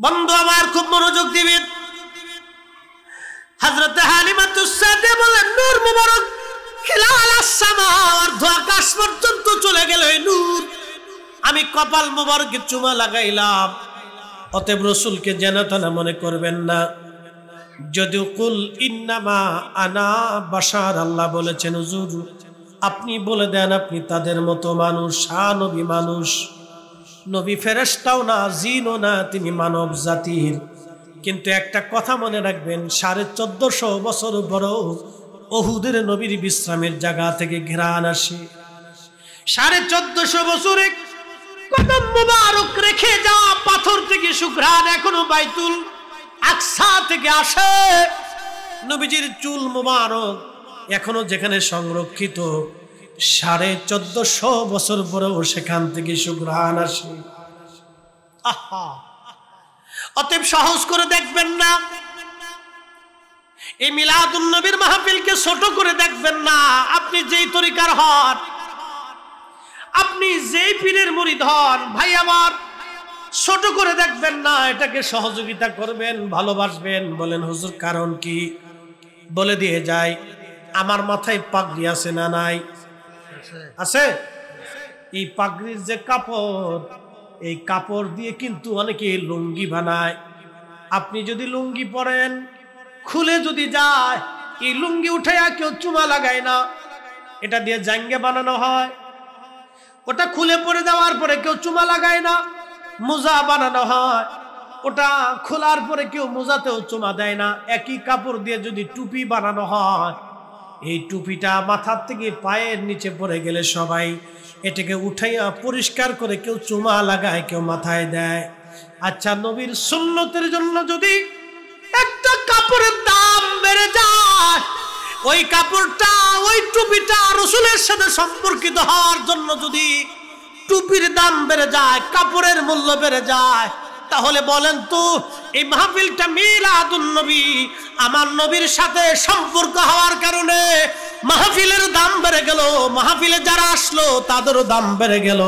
বন্ধু আমার খুব মনোযোগ দিবেন। হযরত হালিমাতুস সাদিয়া বলেন, নূর মুবারক খিলাল আসসামা, অর্ধ আকাশ পর্যন্ত চলে গেল এই নূর। আমি কপাল মুবারকে চুমা লাগাইলাম। অতএব রাসূলকে জানাতনা মনে করবেন না। যদিও কুল ইন্নামা আনা বাশার, আল্লাহ বলেছেন হুজুর আপনি বলে দেন আপনি তাদের মতো মানুষ, নবী মানুষ, নবী ফেরেশতাও না, জিনও না, তিনি মানব জাতির। কিন্তু একটা কথা মনে রাখবেন, 1450 বছর পরও উহুদের নবীর বিশ্রামের জায়গা থেকে ঘ্রাণ আসে। 1450 বছরে কদম মুবারক রেখে যাওয়া পাথর থেকে সুঘ্রাণ এখনো বাইতুল আকসা থেকে আসে। নবীজির চুল মুবারক এখনো যেখানে সংরক্ষিত, 1450 বছর পরেও সেখান থেকে সুঘ্রাণ আসে। আহা, অতএব সহজ করে দেখবেন না, এই মিলাদুন নবীর মাহফিলকে ছোট করে দেখবেন না। আপনি যেই তরিকার হন, আপনি যেই পীরের মুরিদ হন, ভাই আমার, ছোট করে দেখবেন না, এটাকে সহযোগিতা করবেন, ভালোবাসবেন। বলেন হুজুর কারণ কি? বলে দিয়ে যায়, আমার মাথায় পাগড়ি আছে না নাই? আছে। এই পাগড়ির যে কাপড়, এই কাপড় দিয়ে কিন্তু অনেকে লুঙ্গি বানায়। আপনি যদি লুঙ্গি পরেন, খুলে যদি যায়, এই লুঙ্গি উঠাইয়া কেউ চুমা লাগায় না, এটা দিয়ে জাঙ্গে বানানো হয়। ওটা খুলে পরে দেওয়ার পরে কেউ চুমা লাগায় না, মোজা বানানো হয়। ওটা খোলার পরে কেউ মোজাতেও চুমা দেয় না। একই কাপড় দিয়ে যদি টুপি বানানো হয়, এই টুপিটা মাথার থেকে পায়ের নিচে পড়ে গেলে সবাই এটাকে উঠাইয়া পরিষ্কার করে কেউ চুমা লাগায়, কেউ মাথায় দেয়। আচ্ছা, নবীর সুন্নতের জন্য যদি একটা কাপড়ের দাম বেড়ে যায়, ওই কাপড়টা, ওই টুপিটা রাসূলের সাথে সম্পর্কিত হওয়ার জন্য যদি টুপির দাম বেড়ে যায়, কাপড়ের মূল্য বেড়ে যায়, তাহলে বলেন তো এই মাহফিলটা মিলাদুন নবী, আমার নবীর সাথে সম্পর্ক হওয়ার কারণে মাহফিলের দাম বেড়ে গেল, মাহফিলে যারা আসলো তাদেরও দাম বেড়ে গেল।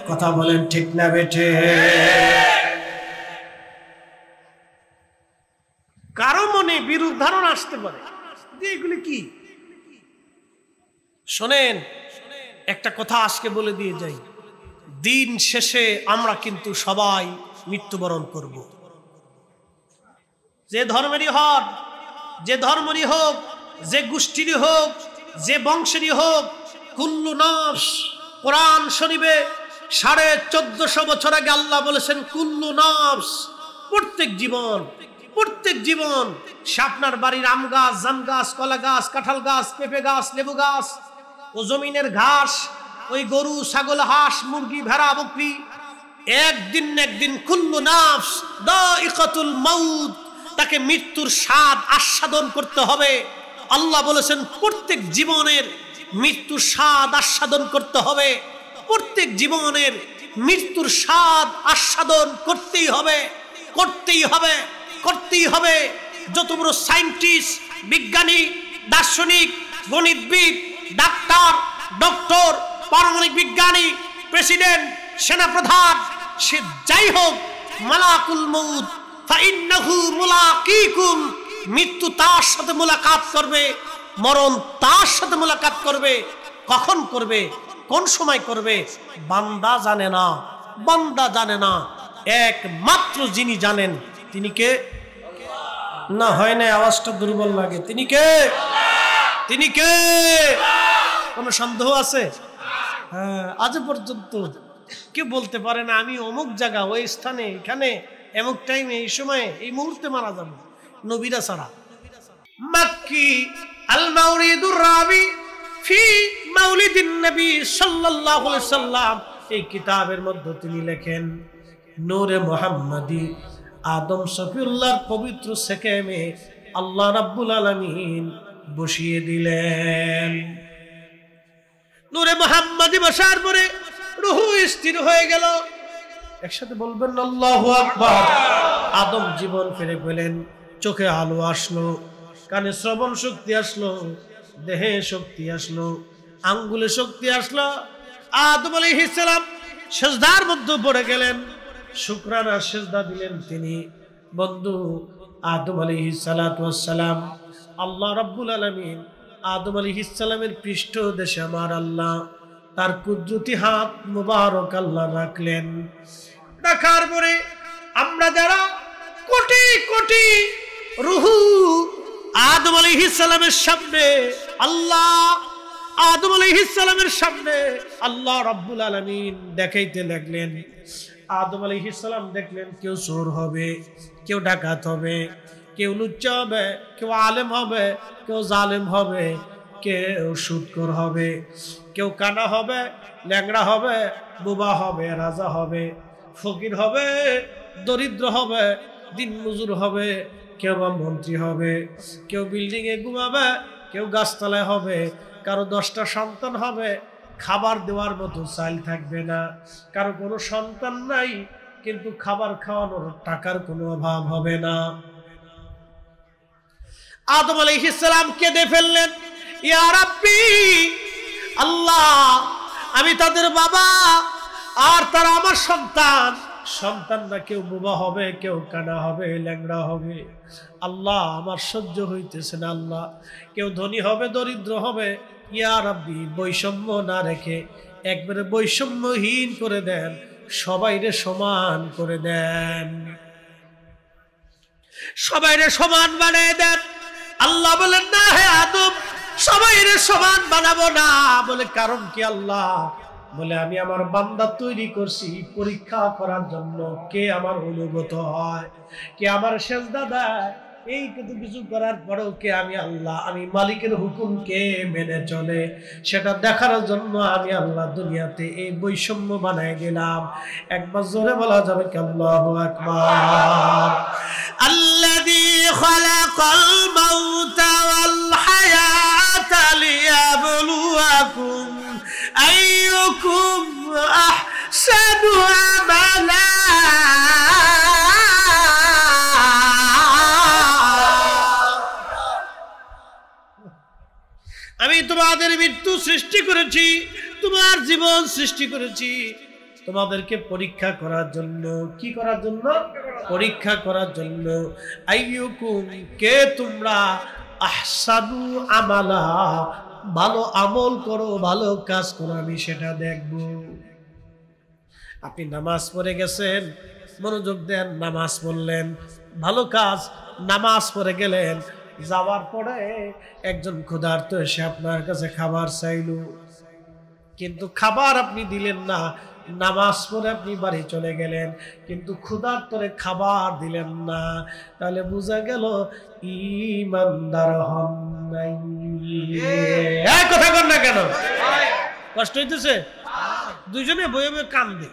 কথা বলেন ঠিক না বেঠে? কারো মনে বিরূপ ধারণা আসতে পারে, এগুলি কি? শোনেন, একটা কথা আজকে বলে দিয়ে যাই, দিন শেষে আমরা কিন্তু সবাই মৃত্যুবরণ করব। যে ধর্মেরই হন, যে ধর্মেরই হোক, যে গোষ্ঠীরই হোক, যে বংশেরই হোক, কুল্লু নাফস, কোরআন শরীফে 1450 বছর আগে আল্লাহ বলেছেন কুল্লু নাফস, প্রত্যেক জীবন, প্রত্যেক জীবন। সে আপনার বাড়ির আম গাছ, জাম গাছ, কলা গাছ, কাঁঠাল গাছ, পেঁপে গাছ, লেবু গাছ, ও জমিনের ঘাস, ওই গরু, ছাগল, হাঁস, মুরগি, ভেড়া, বকরি, একদিন না একদিন কুল্লু নাফস দাইকাতুল মাউত, তাকে মৃত্যুর স্বাদ আস্বাদন করতে হবে। আল্লাহ বলেছেন প্রত্যেক জীবনের মৃত্যুর স্বাদ আস্বাদন করতে হবে, প্রত্যেক জীবনের মৃত্যুর স্বাদ আস্বাদন করতেই হবে, করতেই হবে, করতেই হবে। যত বড় সায়েন্টিস্ট, বিজ্ঞানী, দার্শনিক, গণিতবিদ, ডাক্তার, ডক্টর, পারমাণবিক বিজ্ঞানী, প্রেসিডেন্ট, সেনাপ্রধান, সে যাই হোক, মালাকুল মউত ফাইন্নাহু মুলাকিকুম, মৃত্যু তার সাথে মোলাকাত করবে, মরণ তার সাথে মোলাকাত করবে। কখন করবে, কোন সময় করবে, বান্দা জানে না, বান্দা জানে না। একমাত্র যিনি জানেন তিনি কে? না হয় না, আওয়াজটা দুর্বল লাগে। তিনি কে? তিনি কে? কোনো সন্দেহ আছে? হ্যাঁ, আজ পর্যন্ত কেউ বলতে পারে না আমি অমুক জায়গা, ওই স্থানে, এখানে, এমুক টাইমে, এই সময়ে, এই মুহূর্তে মারা যাবে, নবীরা ছাড়া। মাক্কি আল মাউরিদুর রাবি ফি মাউলিদিন নবী সাল্লাল্লাহু আলাইহি সাল্লাম, এই কিতাবের মধ্যে তিনি লেখেন নূরে মুহাম্মাদি আদম শফিউল্লাহর পবিত্র সেকেমে আল্লাহ রাব্বুল আলামিন বসিয়ে দিলেন। নূরে মুহাম্মাদি বসার পরে রূহ স্থির হয়ে গেল। একসাথে বলবেন আল্লাহু আকবার। আদম জীবন ফিরে পেলেন, চোখে আলো আসলো, কানে শ্রবণ শক্তি আসলো, দেহে শক্তি আসলো, আঙ্গুলে শক্তি আসলো। আদম আলাইহিস সালাম সিজদার মধ্যে পড়ে গেলেন, শুকরানা সিজদা দিলেন তিনি। বন্ধু আদম আলাইহিস সালাতু ওয়াস সালাম, আল্লাহ রাব্বুল আলামিন আদম আলাইহিস সালামের পৃষ্ঠ দেশে আমার আল্লাহ তার কুদরতি হাত মুবারক আল্লাহ রাখলেন। রাখার পরে আমরা যারা কোটি কোটি রূহু আদম আলাইহিস সালামের সামনে আদম আলাইহিস সালামের সামনে আল্লাহ রাব্বুল আলামিন দেখাইতে লাগলেন। আদম আলাইহিস সালাম দেখলেন কেউ চোর হবে, কেউ ডাকাত হবে, কেউ লুচ্চা হবে, কেউ আলেম হবে, কেউ জালেম হবে, কেউ সুদখোর হবে, কেউ কানা হবে, ল্যাংড়া হবে, বোবা হবে, রাজা হবে, ফকির হবে, দরিদ্র হবে, দিনমজুর হবে, কেউ বা মন্ত্রী হবে, কেউ বিল্ডিং এ ঘুমাবে, কেউ গাছতলায় হবে, কারো 10টা সন্তান হবে, খাবার দেওয়ার মতো চাল থাকবে না, কারো কোনো সন্তান নাই কিন্তু খাবার খাওয়ানোর টাকার কোনো অভাব হবে না। আদম আলাইহিস সালাম কেঁদে ফেললেন, ইয়া রাব্বি, আল্লাহ আমি তাদের বাবা আর তারা আমার সন্তান। সন্তানরা কেউ বোবা হবে, কেউ কানা হবে, ল্যাংড়া হবে, আল্লাহ আমার সহ্য হইতেছে না। আল্লাহ কেউ ধনী হবে, দরিদ্র হবে, ইয়া রাব্বি বৈষম্য না রেখে একবারে বৈষম্যহীন করে দেন, সবাইরে সমান করে দেন, সবাইরে সমান বানিয়ে দেন। আল্লাহ বলেন, না হে আদম, সবাইরে সমান বানাবো না। বলে কারণ কি আল্লাহ? বলে আমি আমার বান্দা তৈরি করছি পরীক্ষা করার জন্য, কে আমার অনুগত হয়, কে আমার সেজদা দেয়, এই কিছু করার পরেও কে আমি আল্লাহ, আমি মালিকের হুকুমকে মেনে চলে, সেটা দেখার জন্য আমি আল্লাহ দুনিয়াতে এই বৈষম্য বানাই দিলাম। একবার জোরে বলা যাবে কি আল্লাহু আকবার। আল্লাযী খালাকাল মাউতা ওয়াল হায়াতা লিয়াবলুয়াকুম আইয়ুকুম আহসানু আমালা। আমি তোমাদের মৃত্যু সৃষ্টি করেছি, তোমার জীবন সৃষ্টি করেছি তোমাদেরকে পরীক্ষা করার জন্য। কি করার জন্য? পরীক্ষা করার জন্য। আইয়ুকুম, কে তোমরা, আহসানু আমালা, ভালো আমল করো, ভালো কাজ করো, আমি সেটা দেখব। আপনি নামাজ পড়ে গেছেন, মনোযোগ দেন, নামাজ পড়লেন, ভালো কাজ, নামাজ পড়ে গেলেন, যাওয়ার পরে একজন ক্ষুধার্ত এসে আপনার কাছে খাবার চাইল, কিন্তু খাবার আপনি দিলেন না। নামাজ পড়ে আপনি বাড়ি চলে গেলেন, কিন্তু ক্ষুধার্তরে খাবার দিলেন না। তাহলে বোঝা গেল ঈমানদার হন নাই। এই কথা কর না কেন? কষ্ট হইতেছে? দুইজনে বয়ে বয়ে কান্দে,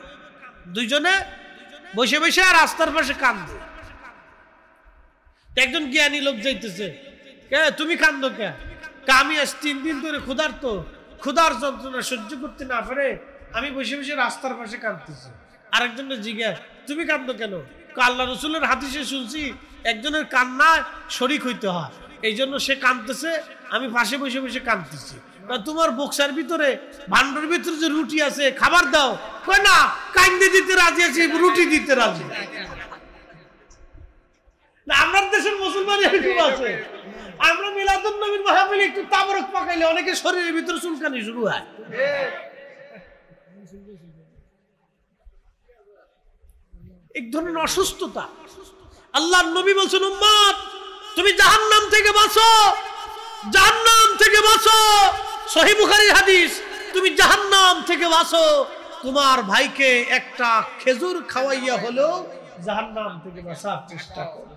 দুইজনে বসে বসে আর রাস্তার পাশে কান্দে। একজন জ্ঞানী লোক যাইতেছে, কে তুমি কান্দো কে? আমি আজ 3 দিন ধরে ক্ষুধার যন্ত্রণা সহ্য করতে না পারে আমি বসে বসে রাস্তার পাশে কাঁদতেছি। আরেকজনের জিজ্ঞাসা, তুমি কান্দো কেন? আল্লাহ রসুলের হাদিসে শুনছি একজনের কান্নায় শরীক হইতে হয়, এই জন্য সে কাঁদতেছে, আমি পাশে বসে বসে কাঁদতেছি। তোমার বক্সার ভিতরে, ভান্ডার ভিতরে যে রুটি আছে, খাবার দাও। কয় না, কান্দে দিতে রাজি আছি, রুটি দিতে রাজি না। আমার দেশের মুসলমান এরকম আছে, আমরা মিলাদুন নবীর মাহফিলে একটু তাবরক পাকাইলে অনেকে শরীরের ভিতরে চুলকানি শুরু হয়। এক ধরনের অসুস্থতা। আল্লাহর নবী বলছেন, উম্মত তুমি জাহান্নাম থেকে বাঁচো, জাহান্নাম থেকে বাঁচো। সহিহ বুখারীর হাদিস, তুমি জাহান্নাম থেকে বাঁচো, তোমার ভাইকে একটা খেজুর খাওয়াইয়া হলো জাহান্নাম থেকে বাঁচার চেষ্টা করো।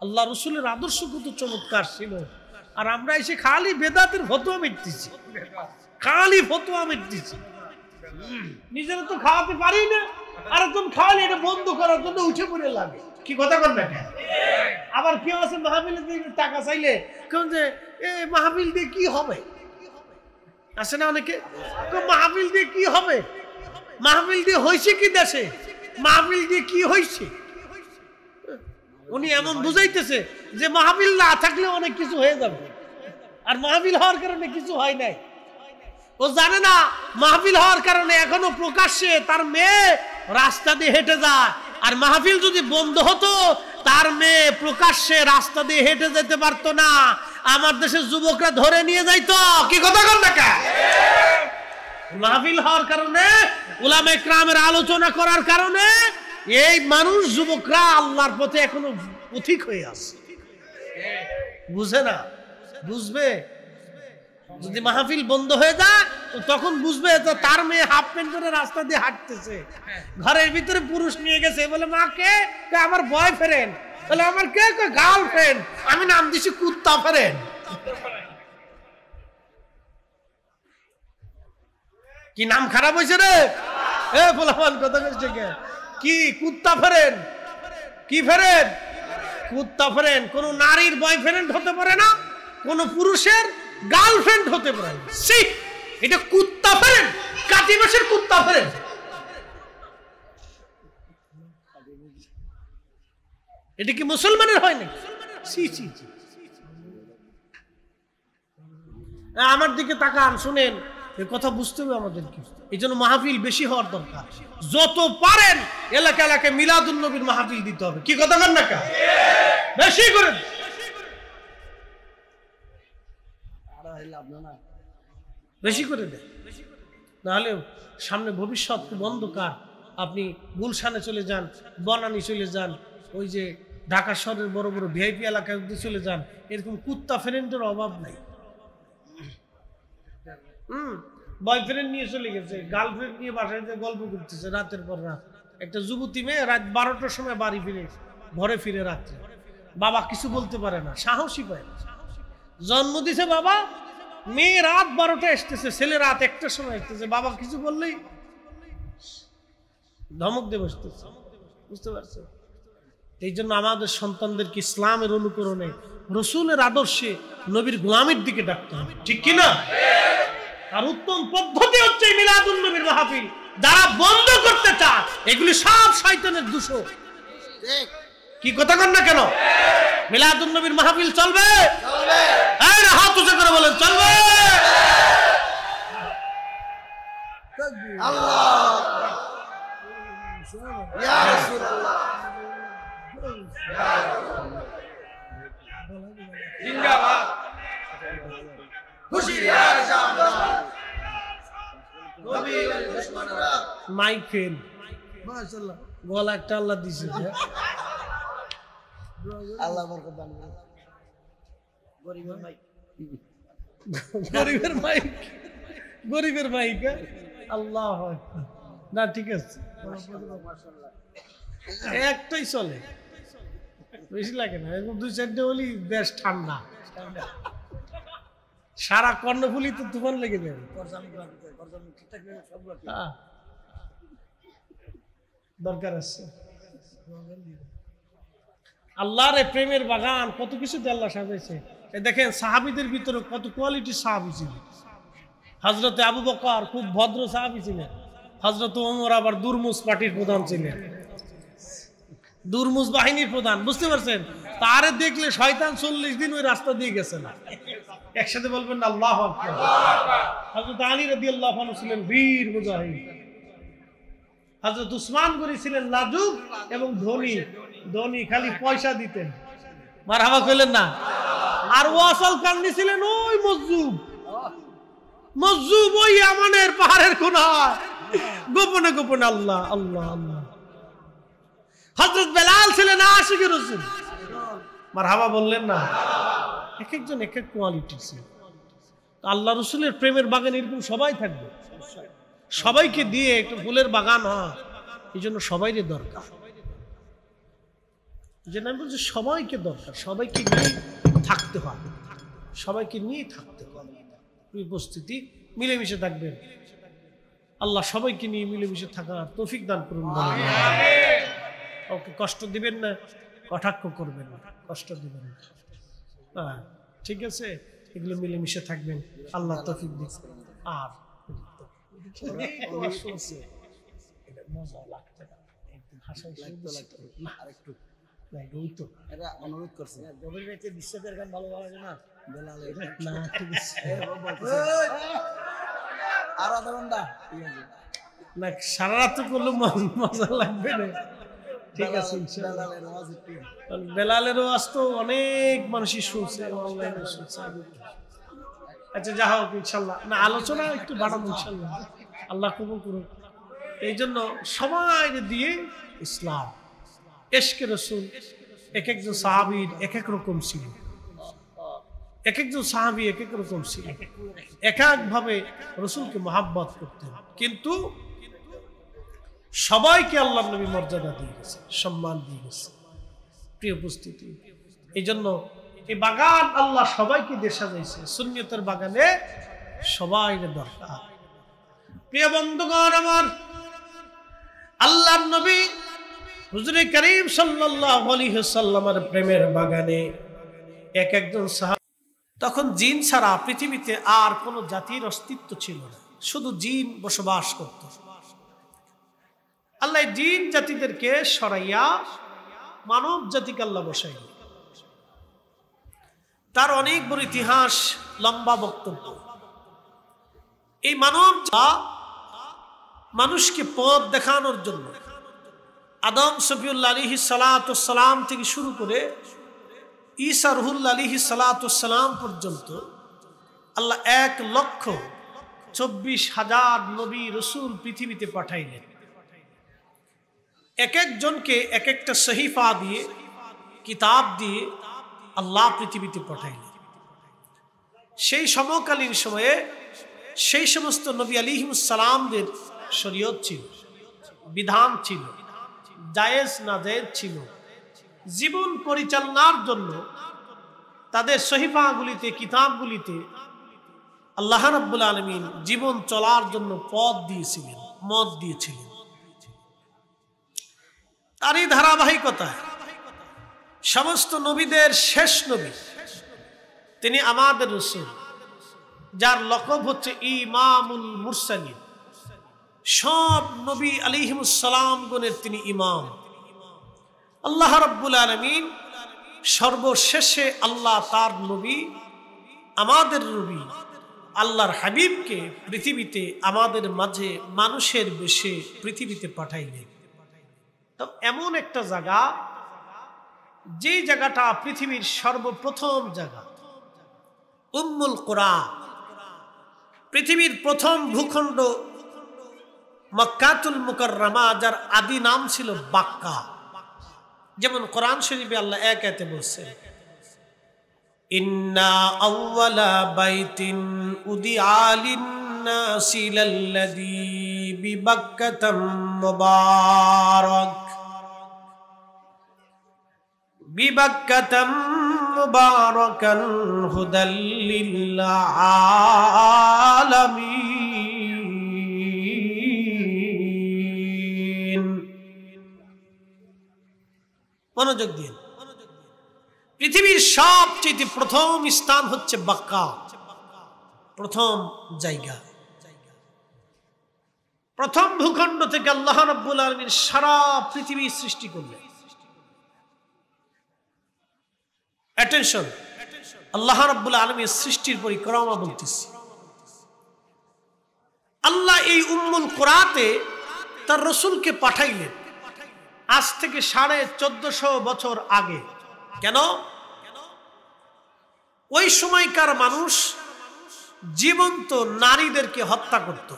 আল্লাহ রসুলের আদর্শ কত চমৎকার ছিল, আর আমরা এসে খালি বেদাতের ফতোয়া মিটতেছি, খালি ফতোয়া মিটতেছি। নিজেরা তো খাওয়াতে পারি না, আর একজন খাওয়ালে এটা বন্ধ করার জন্য উঠে পড়ে লাগে। কি কথা কন না? আবার কেউ আছে মাহফিলে টাকা চাইলে কেউ যে মাহফিল দিয়ে কি হবে, আসে না অনেকে, মাহফিল দিয়ে কি হবে, মাহফিল দিয়ে হয়েছে কি দেশে, মাহফিল দিয়ে কি হয়েছে। উনি এমন বুঝাইতেছে যে মাহফিল না থাকলে অনেক কিছু হয়ে যাবে, আর মাহফিল হওয়ার কারণে কিছু হয় নাই। ও জানে না মাহফিল হওয়ার কারণে এখনো প্রকাশ্যে তার মেয়ে রাস্তা দিয়ে হেঁটে যায়, আর মাহফিল যদি বন্ধ হতো, তার মেয়ে প্রকাশ্যে রাস্তা দিয়ে হেঁটে যেতে পারতো না, আমার দেশের যুবকরা ধরে নিয়ে যাইতো। কি কথা কন না কা? মাহফিল হওয়ার কারণে, উলামা ইকরামের আলোচনা করার কারণে এই মানুষ যুবকরা আল্লাহর পথে এখনো পথিক হয়ে আছে। বুঝে না? বুঝবে যদি মাহফিল বন্ধ হয়ে যায়, তো তখন বুঝবে যে তার মেয়ে হাফ প্যান্ট পরে রাস্তা দিয়ে হাঁটতেছে, ঘরের ভিতরে পুরুষ নিয়ে গেছে, বলে মা কে? আমার বয়ফ্রেন্ড। বলে আমার কে? গার্লফ্রেন্ড। আমি নাম দিছি কুত্তা ফ্রেন্ড। কি নাম খারাপ হয়েছে রে? এ বলবান কথা কইছে কে? কি কুত্তা ফ্রেন্ড? কি ফ্রেন্ড? কুত্তা ফ্রেন্ড। কোন নারীর বয়ফ্রেন্ড হতে পারে না, কোন পুরুষের গার্লফ্রেন্ড হতে পারে না। সি, এটা কুত্তা ফ্রেন্ড, কাটি মাসের কুত্তা ফ্রেন্ড। এটা কি মুসলমানের হয় নাকি? সি সি, আমার দিকে তাকান, শুনেন, এই কথা বুঝতে হবে আমাদেরকে। এই জন্য মাহফিল বেশি হওয়ার দরকার। যত পারেন এলাকা এলাকায় মিলাদুন নবীর মাহফিল দিতে হবে। কি কথা বলেন না? বেশি করে বেশি করে দেন, নাহলে সামনে ভবিষ্যৎ খুব অন্ধকার। আপনি গুলশানে চলে যান, বনানী চলে যান, ওই যে ঢাকা শহরের বড় বড় ভিআইপি এলাকায় চলে যান, এরকম কুত্তা ফ্রেন্ডের অভাব নাই। বয়ফ্রেন্ড নিয়ে চলে গেছে, গার্লফ্রেন্ড নিয়ে বাসায় গল্প করতেছে রাতের পর রাত। একটা যুবতী মেয়ে রাত 12টার সময় বাড়ি ফিরে, ঘরে ফিরে রাত্রে, বাবা কিছু বলতে পারে না, সাহসী পায় না। জন্ম দিছে বাবা, মেয়ে রাত 12টায় আসতেছে, ছেলে রাত 1টার সময় আসতেছে, বাবা কিছু বললেই ধমক দিয়ে বসতেছে। বুঝতে পারছো? এই জন্য আমাদের সন্তানদেরকে ইসলামের অনুকরণে, রসুলের আদর্শে, নবীর গোলামির দিকে ডাকতে হবে। ঠিক কিনা? আর উত্তম পদ্ধতি হচ্ছে মিলাদুন নবীর মাহফিল। যারা বন্ধ করতে চায়, এগুলি সব শয়তানের দোষর। কি কথা কন না কেন? মিলাদুন নবীর মাহফিল চলবে? চলবে। এই হাত উঁচু করে বলেন চলবে। আল্লাহ ইয়া রাসূলুল্লাহ জিন্দাবাদ। হুশিয়ার সাবধান, নবীর দুশমনরা। মাইক ফেল, মাশাআল্লাহ, গলা একটা আল্লাহ দিয়েছে। আল্লাহ বরকত দান করুন। গরিবের মাইক, গরিবের মাইক, গরিবের মাইক। আল্লাহ না, ঠিক আছে, একটাই চলে, বেশি লাগে না। এরকম 2-4টে হলি বেশ ঠান্ডা। সারা কর্ণফুলি তো তুফান লেগে যাবে। দরকার আছে আল্লাহর প্রেমের বাগান, কত কিছুতে আল্লাহ সাজাইছে। দেখেন সাহাবীদের ভিতরে কত কোয়ালিটি সাহাবী ছিল। হযরতে আবু বকর খুব ভদ্র সাহাবী ছিলেন। হযরতে ওমর আবার দুরমুজ পার্টির প্রধান ছিলেন, দুরমুজ বাহিনীর প্রধান। বুঝতে পারছেন? তারে দেখলে শয়তান 40 দিন ওই রাস্তা দিয়ে গেছে না। একসাথে বলবেন না আল্লাহু আকবার। হযরত আলী রাদিয়াল্লাহু আনহু ছিলেন বীর মুজাহিদ। হযরত উসমান গনি ছিলেন লাজুক এবং ধনী, ধনী খালি পয়সা দিতেন। মারহাবা কইলেন না? আর ওয়াসাল কান্দি ছিলেন ওই মজজুব, মজজুব ওই ইয়ামানের পাহাড়ের কোনায় গোপনে গোপনে আল্লাহ আল্লাহ আল্লাহ। হযরত বেলাল ছিলেন আশিকে রাসূল। মারহাবা বললেন না? এক একজন এক এক কোয়ালিটি ছিল। আল্লাহ রসুলের প্রেমের বাগান এরকম সবাই থাকবে, সবাইকে দিয়ে একটা ফুলের বাগান হয়। এই জন্য সবাইকে দরকার। এই জন্য আমি বলছি সবাইকে দরকার, সবাইকে নিয়ে থাকতে হয়, সবাইকে নিয়ে থাকতে হয়। উপস্থিতি মিলেমিশে থাকবেন। আল্লাহ সবাইকে নিয়ে মিলেমিশে থাকার তৌফিক দান করুন। ওকে কষ্ট দিবেন না, কটাক্ষ করবেন না, কষ্ট দিবেন না। হ্যাঁ ঠিক আছে, এগুলো মিলেমিশে থাকবেন, আল্লাহ তৌফিক দিন। আর অনুরোধ করছে বিশ্বের গান ভালো লাগে না, আর আধা ঘন্টা না সারা রাত করলে মজা লাগবে না। ঠিক আছে ইনশাআল্লাহ। বেলালের ওয়াজ তো অনেক মানুষই শুনছে, অনলাইনে শুনছে। আচ্ছা যা হোক ইনশাআল্লাহ, না আলোচনা একটু বাড়াবো ইনশাআল্লাহ, আল্লাহ কবুল করুন। এই জন্য সবাই দিয়ে ইসলাম, ইশকে রাসূল, এক একজন সাহাবীর এক এক রকম ছিল, এক একজন সাহাবী এক এক রকম ছিল, এক একভাবে রাসূলকে মহব্বত করতেন। কিন্তু সবাইকে আল্লাহ নবী মর্যাদা দিয়ে গেছে, সম্মান দিয়ে গেছে। প্রিয় উপস্থিতি, এই জন্য এই বাগান আল্লাহ সবাইকে দিয়ে সাজাইছে, সুন্নিয়তের বাগানে সবাই দরকার। প্রিয় বন্ধুগণ আমার, আল্লাহর নবী হুজুরে করিম সাল্লাল্লাহু আলাইহি ওয়াসাল্লামের প্রেমের বাগানে এক একজন সাহাবী, তখন জিন ছাড়া পৃথিবীতে আর কোনো জাতির অস্তিত্ব ছিল না, শুধু জিন বসবাস করত। আল্লাহ জিন জাতিদেরকে সরাইয়া মানব জাতিকে আল্লাহ বসাইল। তার অনেক বড় ইতিহাস, লম্বা বক্তব্য। এই মানব মানুষকে পথ দেখানোর জন্য আদম সফিউল্লাহ আলাইহিস সালাতু ওয়াস সালাম থেকে শুরু করে ঈসা রুহুল্লাহ আলাইহিস সালাতু ওয়াস সালাম পর্যন্ত আল্লাহ 1,24,000 নবী রাসূল পৃথিবীতে পাঠাইলেন। এক একজনকে এক একটা সহিফা দিয়ে, কিতাব দিয়ে আল্লাহ পৃথিবীতে পাঠাইলেন। সেই সমকালীন সময়ে সেই সমস্ত নবী আলাইহিস সালামদের শরীয়ত ছিল, বিধান ছিল, জায়েজ নাজায়েজ ছিল। জীবন পরিচালনার জন্য তাদের সহিফাগুলিতে, কিতাবগুলিতে আল্লাহ রাব্বুল আলামিন জীবন চলার জন্য পথ দিয়েছিলেন, মত দিয়েছিলেন। তারই ধারাবাহিকতায় সমস্ত নবীদের শেষ নবী তিনি আমাদের রাসূল, যার লকব হচ্ছে ইমামুল মুরসালিন। সব নবী আলাইহিমুস সালাম গণের তিনি ইমাম। আল্লাহ রাব্বুল আলামিন সর্বশেষে আল্লাহ তার নবী, আমাদের নবী আল্লাহর হাবিবকে পৃথিবীতে আমাদের মাঝে মানুষের বেশে পৃথিবীতে পাঠাইলেন। তো এমন একটা জায়গা, যে জায়গাটা পৃথিবীর সর্বপ্রথম জায়গা, উম্মুল কুরা, পৃথিবীর প্রথম ভূখণ্ড মক্কাতুল মুকাররমা, যার আদি নাম ছিল বাক্কা। যেমন কোরআন শরীফে আল্লাহ এক আয়াতে বলছেন, ইন্না আউওয়ালা বাইতিন উদিআ লিন-নাসি লাল্লাযী বিবাক্কাতা মুবারাক মুবারাকান হুদাল লিল আলামিন। মনোযোগ দিন, পৃথিবীর সবচেয়ে প্রথম স্থান হচ্ছে বাক্কা, প্রথম জায়গা। প্রথম ভূখণ্ড থেকে আল্লাহ রাব্বুল আলামিন সারা পৃথিবী সৃষ্টি করলেন। অ্যাটেনশন, আল্লাহ রাব্বুল আলামিন সৃষ্টির পরিক্রমা বলতেছি। আল্লাহ এই উম্মুল কুরাতে তার রাসূলকে পাঠাইলেন আজ থেকে 1450 বছর আগে। কেন? ওই সময়কার মানুষ জীবন্ত নারীদেরকে হত্যা করত।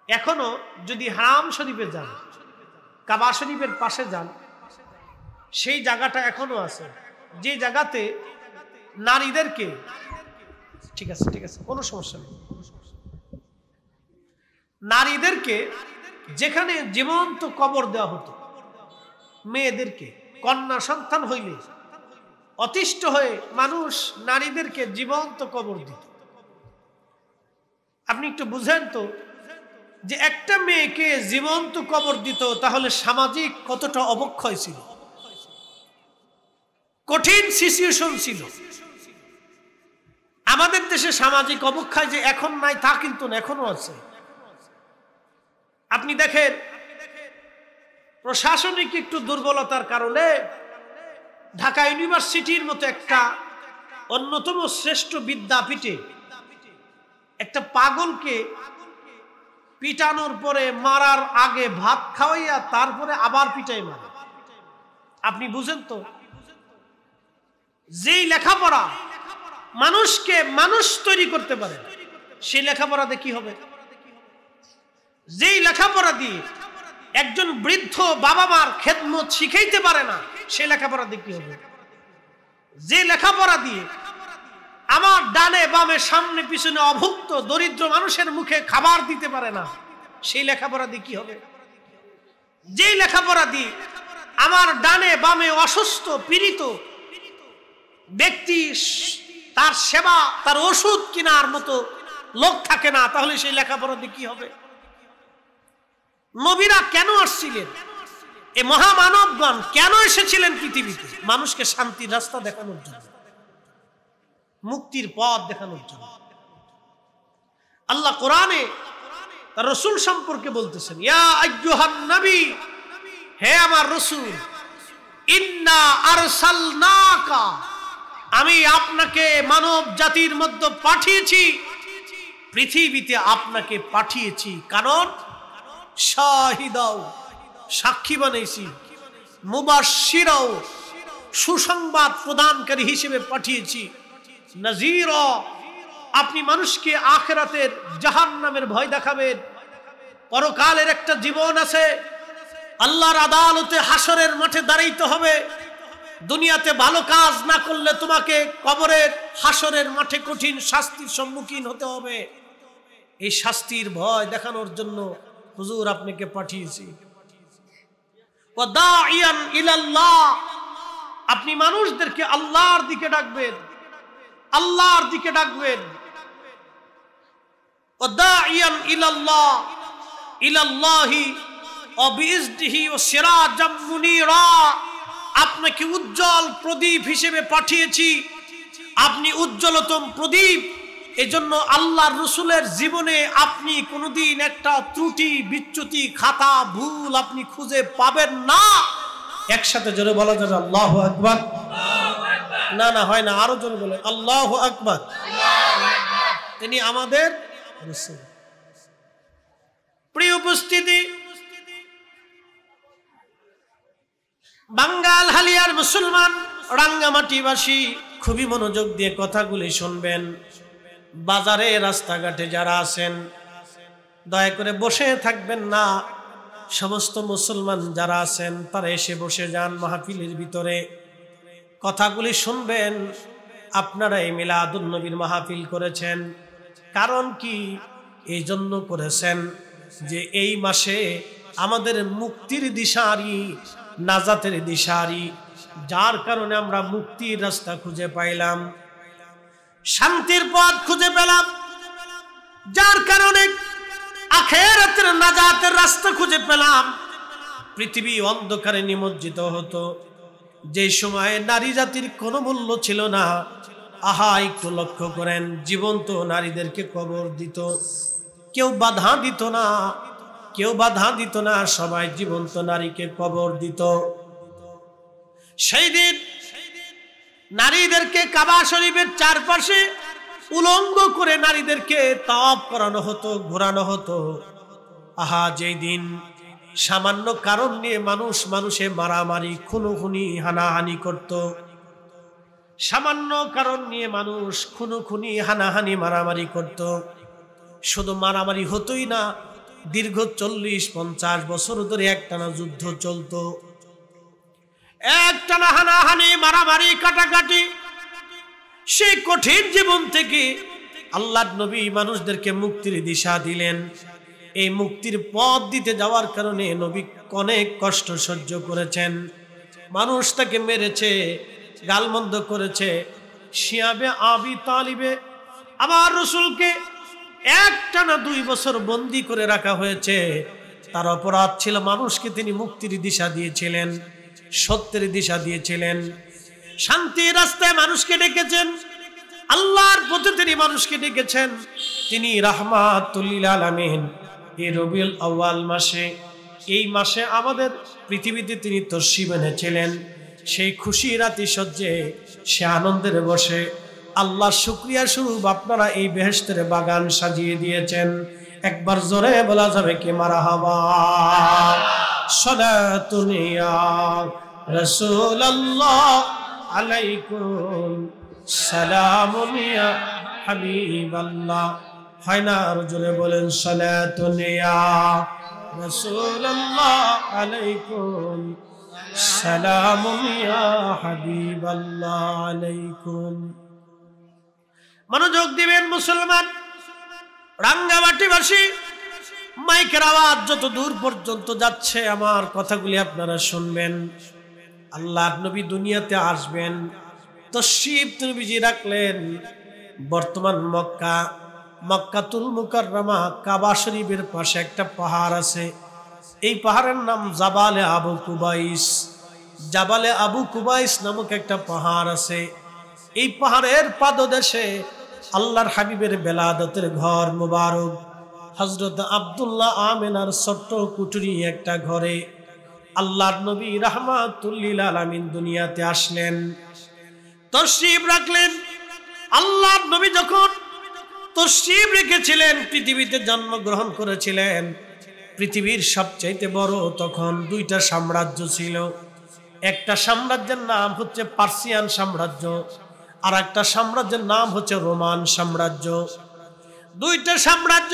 এখনো যদি হারাম শরীফে যান, কাবা শরীফের পাশে যান, সেই জায়গাটা এখনো আছে, যে জায়গাতে নারীদেরকে, ঠিক আছে কোনো সমস্যা নেই, নারীদেরকে যেখানে জীবন্ত কবর দেওয়া হতো, মেয়েদেরকে কন্যা সন্তান হইলে অতিষ্ঠ হয়ে মানুষ নারীদেরকে জীবন্ত কবর দিত। আপনি একটু বুঝেন তো, যে একটা মেয়েকে জীবন্ত কবর দিত, তাহলে সামাজিক কতটা অবক্ষয় ছিল, কঠিন সিচুয়েশন ছিল। আমাদের দেশে সামাজিক অবক্ষয় যে এখন নাই তা কিন্তু না, এখনো আছে। আপনি দেখেন, প্রশাসনিক একটু দুর্বলতার কারণে ঢাকা ইউনিভার্সিটির মতো একটা অন্যতম শ্রেষ্ঠ বিদ্যাপীঠে একটা পাগলকে পিটানোর পরে মারার আগে ভাত খাওয়াইয়া তারপরে আবার পিটাই মারে। আপনি বুঝেন তো, যেই লেখাপড়া মানুষকে মানুষ তৈরি করতে পারে সেই লেখাপড়াতে কি হবে? যেই লেখাপড়া দিয়ে একজন বৃদ্ধ বাবা মার খেদমত শিখাইতে পারে না সেই লেখাপড়া দিয়ে কি হবে? যে লেখাপড়া দিয়ে আমার ডানে বামে সামনে পিছনে অভুক্ত দরিদ্র মানুষের মুখে খাবার দিতে পারে না সেই লেখাপড়া দিয়ে কি হবে? যেই লেখাপড়া দিয়ে আমার ডানে বামে অসুস্থ পীড়িত ব্যক্তি তার সেবা তার ওষুধ কেনার মতো লোক থাকে না, তাহলে সেই লেখাপড়া দিয়ে কি হবে? নবীরা কেন আসছিলেন? এই মহামানবগণ কেন এসেছিলেন পৃথিবীতে? মানুষকে শান্তির রাস্তা দেখানোর জন্য, মুক্তির পথ দেখানোর জন্য। আল্লাহ কোরআনে তার রাসূল সম্পর্কে বলতেছেন, ইয়া আইয়ুহান নবী, হে আমার রাসূল, ইন্না আরসালনাকা, আমি আপনাকে মানব জাতির মধ্যে পাঠিয়েছি, পৃথিবীতে আপনাকে পাঠিয়েছি কারণ শাহিদাও, সাক্ষী বানাইছি, মুবাশশিরাও, সুসংবাদ প্রদানকারী হিসেবে পাঠিয়েছি, নাযীরা, আপনি মানুষকে আখিরাতের জাহান্নামের ভয় দেখাবেন। পরকালের একটা জীবন আছে, আল্লাহর আদালতে হাসরের মাঠে দাঁড়াইতে হবে। দুনিয়াতে ভালো কাজ না করলে তোমাকে কবরের হাসরের মাঠে কঠিন শাস্তির সম্মুখীন হতে হবে। এই শাস্তির ভয় দেখানোর জন্য হুজুর আপনাকে পাঠিয়েছি। ওয়াদাইয়ান ইলাল্লাহ, আপনি মানুষদেরকে আল্লাহর দিকে ডাকবেন, আল্লাহর দিকে ডাকবেন। ওয়াদাইয়ান ইলাল্লাহ, ইলাল্লাহি ওয়া বিইজনিহি ওয়া সিরাজাম মুনীরা, আপনাকে উজ্জ্বল প্রদীপ হিসেবে পাঠিয়েছি, আপনি উজ্জ্বলতম প্রদীপ। এজন্য আল্লাহর রাসূলের জীবনে আপনি কোনোদিন একটা ত্রুটি বিচ্যুতি খাতা ভুল আপনি খুঁজে পাবেন না। একসাথে জোরে বলা যাবে আল্লাহু আকবার। না না হয় না, আরো জোরে বলে আল্লাহু আকবার। তিনি আমাদের রাসূল। প্রিয় উপস্থিতি, বাঙ্গাল হালিয়ার মুসলমান রাঙ্গামাটিবাসী খুবই মনোযোগ দিয়ে কথাগুলি শুনবেন। বাজারে রাস্তাঘাটে যারা আছেন দয়া করে বসে থাকবেন না। সমস্ত মুসলমান যারা আছেন তারা এসে বসে যান মাহফিলের ভিতরে, কথাগুলি শুনবেন। আপনারা এই মিলাদুন নবীর মাহফিল করেছেন, কারণ কি? এই জন্য করেছেন যে এই মাসে আমাদের মুক্তির দিশারি, নাজাতের দিশারি, যার কারণে আমরা মুক্তির রাস্তা খুঁজে পাইলাম, শান্তির পথ খুঁজে পেলাম, যার কারণে আখিরাতের নাজাতের রাস্তা খুঁজে পেলাম। পৃথিবী অন্ধকারে নিমজ্জিত হতো, যে সময়ে নারী জাতির কোনো মূল্য ছিল না। আহা, একটু লক্ষ্য করেন, জীবন্ত নারীদেরকে কবর দিত, কেউ বাধা দিত না, কেউ বাধা দিত না, সবাই জীবন্ত নারীকে কবর দিত। সেই দিন নারীদেরকে কাবা শরীফের চারপাশে উলঙ্গ করে নারীদেরকে তাওয়াফ করানো হতো, ঘোরানো হতো। আহা, যেই দিন সামান্য কারণ নিয়ে মানুষে মারামারি খুনোখুনি হানাহানি করত, সামান্য কারণ নিয়ে মানুষ খুনোখুনি হানাহানি মারামারি করত। শুধু মারামারি হতোই না, দীর্ঘ 40-50 বছর ধরে একটানা যুদ্ধ চলতো, একটানা হানাহানি মারামারি কাটাকাটি। সেই কঠিন জীবন থেকে আল্লাহর নবী মানুষদেরকে মুক্তির দিশা দিলেন। এই মুক্তির পথ দিতে যাওয়ার কারণে নবী অনেক কষ্ট সহ্য করেছেন। মানুষ তাকে মেরেছে, গালমন্দ করেছে। শিয়াবে আবি তালিবে আমার রাসূলকে একটানা 2 বছর বন্দী করে রাখা হয়েছে। তার অপরাধ ছিল মানুষকে তিনি মুক্তির দিশা দিয়েছিলেন, সত্যের দিশা দিয়েছিলেন, শান্তির রাস্তায় মানুষকে ডেকেছেন, আল্লাহর পথে তিনি মানুষকে ডেকেছেন। তিনি রাহমাতুল লিল আলামিন। এই রবিউল আউয়াল মাসে, এই মাসে আমাদের পৃথিবীতে তিনি তশরিফ এনেছিলেন। সেই খুশি রাতি সজ্জে সে আনন্দের বসে আল্লাহর শুকরিয়া স্বরূপ আপনারা এই বেহেশতের বাগান সাজিয়ে দিয়েছেন। একবার জোরে বলা যাবে কি মারহাবা। সালাতুন ইয়া রাসূলুল্লাহ আলাইকুম সালামুন ইয়া হাবিবাল্লাহ। হয় না? আর জোরে বলেন সালাতুন ইয়া রাসূলুল্লাহ আলাইকুম সালামুন ইয়া হাবিবাল্লাহ আলাইকুম। মনোযোগ দিবেন মুসলমান। রাঙ্গামাটিবাসী, মাইকের আওয়াজ যত দূর পর্যন্ত যাচ্ছে আমার কথাগুলি আপনারা শুনবেন। আল্লাহর নবী দুনিয়াতে আসবেন, তশরিফ নবীজি রাখলেন বর্তমান মক্কাতুল মুকাররমা কাবা শরীফের পাশে একটা পাহাড় আছে। এই পাহাড়ের নাম জাবালে আবু কুবাইস। জাবালে আবু কুবাইস নামক একটা পাহাড় আছে। এই পাহাড়ের পাদদেশে আল্লাহর হাবিবের বেলাদতের ঘর মুবারক হযরত আব্দুল্লাহ আমিনার ছোট্ট কুটুরি একটা ঘরে আল্লাহর নবী রাহমাতুল লিল আলামিন দুনিয়াতে আসলেন, তশরিফ রাখলেন। আল্লাহর নবী যখন তশরিফ রেখেছিলেন, পৃথিবীতে জন্মগ্রহণ করেছিলেন, পৃথিবীর সবচাইতে বড় তখন দুইটা সাম্রাজ্য ছিল। একটা সাম্রাজ্যের নাম হচ্ছে পার্সিয়ান সাম্রাজ্য, আর একটা সাম্রাজ্যের নাম হচ্ছে রোমান সাম্রাজ্য। দুইটা সাম্রাজ্য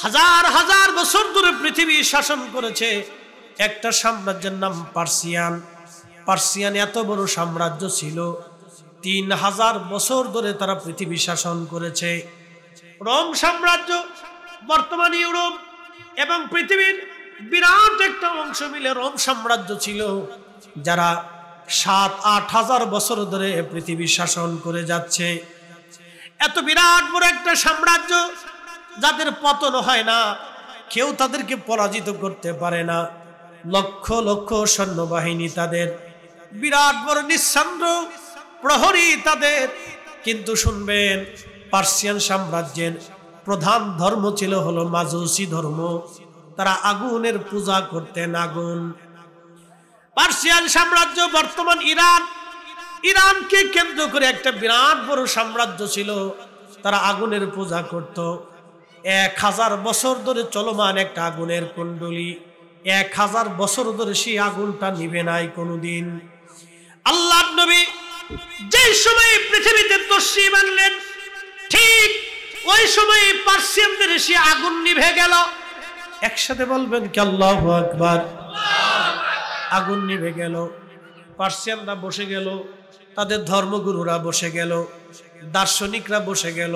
হাজার হাজার বছর ধরে পৃথিবী শাসন করেছে। একটা সাম্রাজ্যের নাম পার্সিয়ান। পার্সিয়ান এত বড় সাম্রাজ্য ছিল, 3000 বছর ধরে তারা পৃথিবী শাসন করেছে। রোম সাম্রাজ্য বর্তমান ইউরোপ এবং পৃথিবীর বিরাট একটা অংশ মিলে রোম সাম্রাজ্য ছিল, যারা 7-8 হাজার বছর ধরে পৃথিবী শাসন করে যাচ্ছে। এত বিরাট বড় একটা সাম্রাজ্য, যাদের পতন হয় না, কেউ তাদেরকে পরাজিত করতে পারে না। লক্ষ লক্ষ সৈন্যবাহিনী তাদের, বিরাট বড় নিঃসন্দ্র প্রহরী তাদের। কিন্তু শুনবেন, পার্সিয়ান সাম্রাজ্যের প্রধান ধর্ম ছিল হলো মাজুসি ধর্ম। তারা আগুনের পূজা করতেন, আগুন। পার্সিয়ান সাম্রাজ্য বর্তমান ইরানকে কেন্দ্র করে একটা বিরাট বড় সাম্রাজ্য ছিল। তারা আগুনের পূজা করত। 1000 বছর ধরে চলমান একটা আগুনের কুণ্ডলী, 1000 বছর ধরে সেই আগুনটা নিভে নাই কোনোদিন। আল্লাহর নবী যেই সময় পৃথিবীতে তশরিফ আনলেন, ঠিক ওই সময় পার্সিয়ানদের সেই আগুন নিভে গেল। একসাথে বলবেন কি আল্লাহু আকবার। আগুন নিভে গেল, পার্সিয়ানরা বসে গেল, তাদের ধর্মগুরুরা বসে গেল, দার্শনিকরা বসে গেল,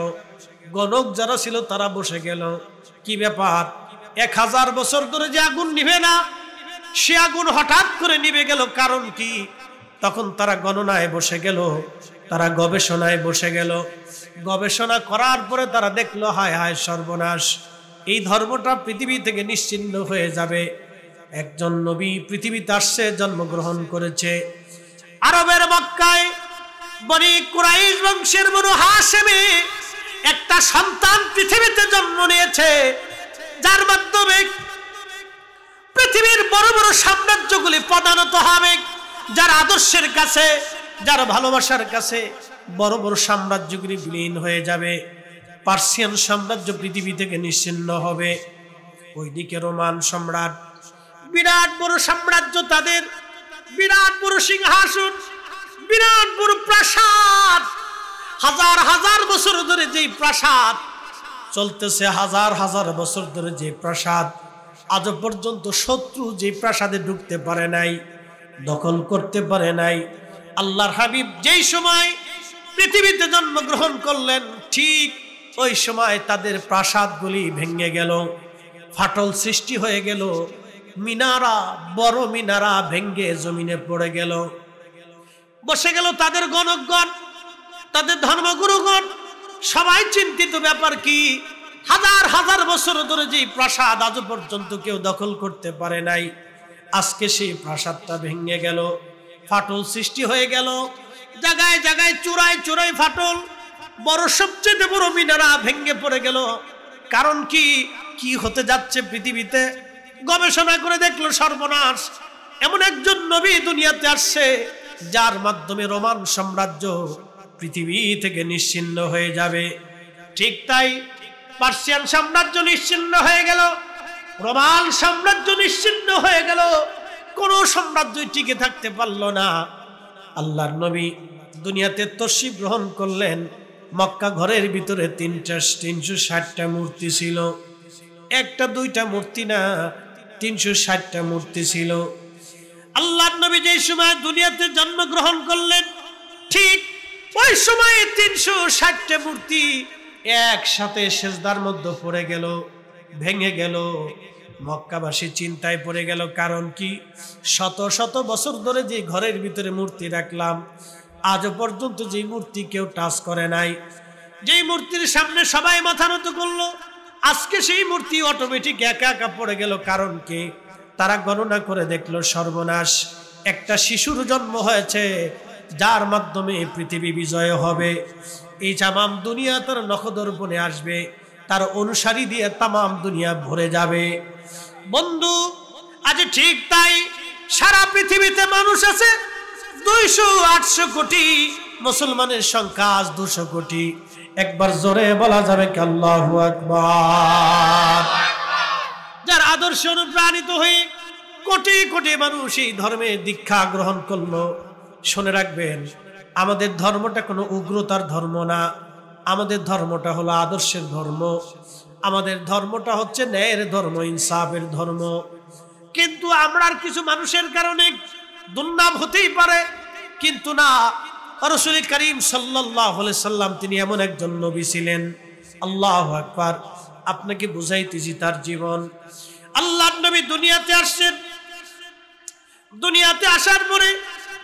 গণক যারা ছিল তারা বসে গেল। কি ব্যাপার? 1000 বছর ধরে যে আগুন নিভে না, সে আগুন হঠাৎ করে নিভে গেল, কারণ কি? তখন তারা গণনায় বসে গেল, তারা গবেষণায় বসে গেল। গবেষণা করার পরে তারা দেখলো, হায় হায় সর্বনাশ, এই ধর্মটা পৃথিবী থেকে নিশ্চিহ্ন হয়ে যাবে। একজন নবী পৃথিবীতে আসছে, জন্মগ্রহণ করেছে আরবের মক্কায়, বনি কুরাইশ বংশের বনু হাশেমে একটা সন্তান পৃথিবীতে জন্ম নিয়েছে, যার মাধ্যমে পৃথিবীর বড় বড় সাম্রাজ্যগুলি পদানত হবে। যার আদর্শের কাছে, যার ভালোবাসার কাছে বড় বড় সাম্রাজ্যগুলি বিলীন হয়ে যাবে। পার্সিয়ান সাম্রাজ্য পৃথিবী থেকে নিশ্চিহ্ন হবে। ওইদিকে রোমান সম্রাট, বিরাট বড় সাম্রাজ্য তাদের, বিরাট বড় সিংহাসন, বিরাট বড় প্রাসাদ। হাজার হাজার বছর ধরে যেই প্রাসাদ চলতেছে, হাজার হাজার বছর ধরে যে প্রাসাদ, আজ পর্যন্ত শত্রু যে প্রাসাদে ঢুকতে পারে নাই, দখল করতে পারে নাই। আল্লাহর হাবিব যেই সময় পৃথিবীতে জন্মগ্রহণ করলেন, ঠিক ওই সময় তাদের প্রাসাদগুলি ভেঙে গেল, ফাটল সৃষ্টি হয়ে গেল, মিনারা, বড় মিনারা ভেঙে জমিনে পড়ে গেল। বসে গেল তাদের গণকগণ, তাদের ধর্মগুরুগণ, সবাই চিন্তিত। ব্যাপার কি? হাজার হাজার বছর ধরে যে প্রাসাদ আজ পর্যন্ত কেউ দখল করতে পারে নাই, আজকে সেই প্রাসাদটা ভেঙে গেল, ফাটল সৃষ্টি হয়ে গেল, জায়গায় জায়গায় চূড়ায় চূড়ায় ফাটল, বড় সবচেয়ে বড় মিনারা ভেঙে পড়ে গেল। কারণ কি? কি হতে যাচ্ছে পৃথিবীতে? গবেষণা করে দেখলো, সর্বনাশ, এমন একজন নবী দুনিয়াতে আসছে, যার মাধ্যমে রোমান সাম্রাজ্য পৃথিবী থেকে নিশ্চিহ্ন হয়ে যাবে। ঠিক তাই পার্সিয়ান সাম্রাজ্য নিশ্চিহ্ন হয়ে গেল, রোমান সাম্রাজ্য নিশ্চিহ্ন হয়ে গেল, কোন সাম্রাজ্য টিকে থাকতে পারল না। আল্লাহর নবী দুনিয়াতে তশরিফ গ্রহণ করলেন। মক্কা ঘরের ভিতরে 360টা মূর্তি ছিল, একটা দুইটা মূর্তি না, 360টা মূর্তি ছিল। আল্লাহর নবী যে সময় দুনিয়াতে জন্মগ্রহণ করলেন, ঠিক ওই সময় 360টা মূর্তি একসাথে সিজদার মধ্যে পড়ে গেল, ভেঙে গেল। মক্কাবাসী চিন্তায় পড়ে গেল, কারণ কি, শত শত বছর ধরে যে ঘরের ভিতরে মূর্তি রাখলাম, আজও পর্যন্ত যে মূর্তি কেউ টাচ করে নাই, যেই মূর্তির সামনে সবাই মাথা নত করলো, আজকে সেই মূর্তি অটোমেটিক একা একা পড়ে গেল। কারণ কি, তারা গণনা করে দেখলো সর্বনাশ, একটা শিশুর জন্ম হয়েছে যার মাধ্যমে পৃথিবী বিজয় হবে, এই তামাম দুনিয়া তার নখদর্পণে আসবে, তার অনুসারী দিয়ে তামাম দুনিয়া ভরে যাবে। বন্ধু, আজ ঠিক তাই, সারা পৃথিবীতে মানুষ আছে 200-800 কোটি, মুসলমানের সংখ্যা আজ 200 কোটি। একবার জোরে বলা যাবে কি আল্লাহু আকবার। যার আদর্শ অনুপ্রাণিত হয়ে কোটি কোটি মানুষ এই ধর্মে দীক্ষা গ্রহণ করলো। শুনে রাখবেন, আমাদের ধর্মটা কোনো উগ্রতার ধর্ম না, আমাদের ধর্মটা হলো আদর্শের ধর্ম, আমাদের ধর্মটা হচ্ছে ন্যায়ের ধর্ম, ইনসাফের ধর্ম। কিন্তু আমরার কিছু মানুষের কারণে দুর্নাম হতেই পারে, কিন্তু না, রাসূল করিম সাল্লাল্লাহু আলাইহি সাল্লাম তিনি এমন একজন নবী ছিলেন। আল্লাহু আকবার। আপনাকে বুঝাইতেছি তার জীবন। আল্লাহর নবী দুনিয়াতে আসছেন, দুনিয়াতে আসার পরে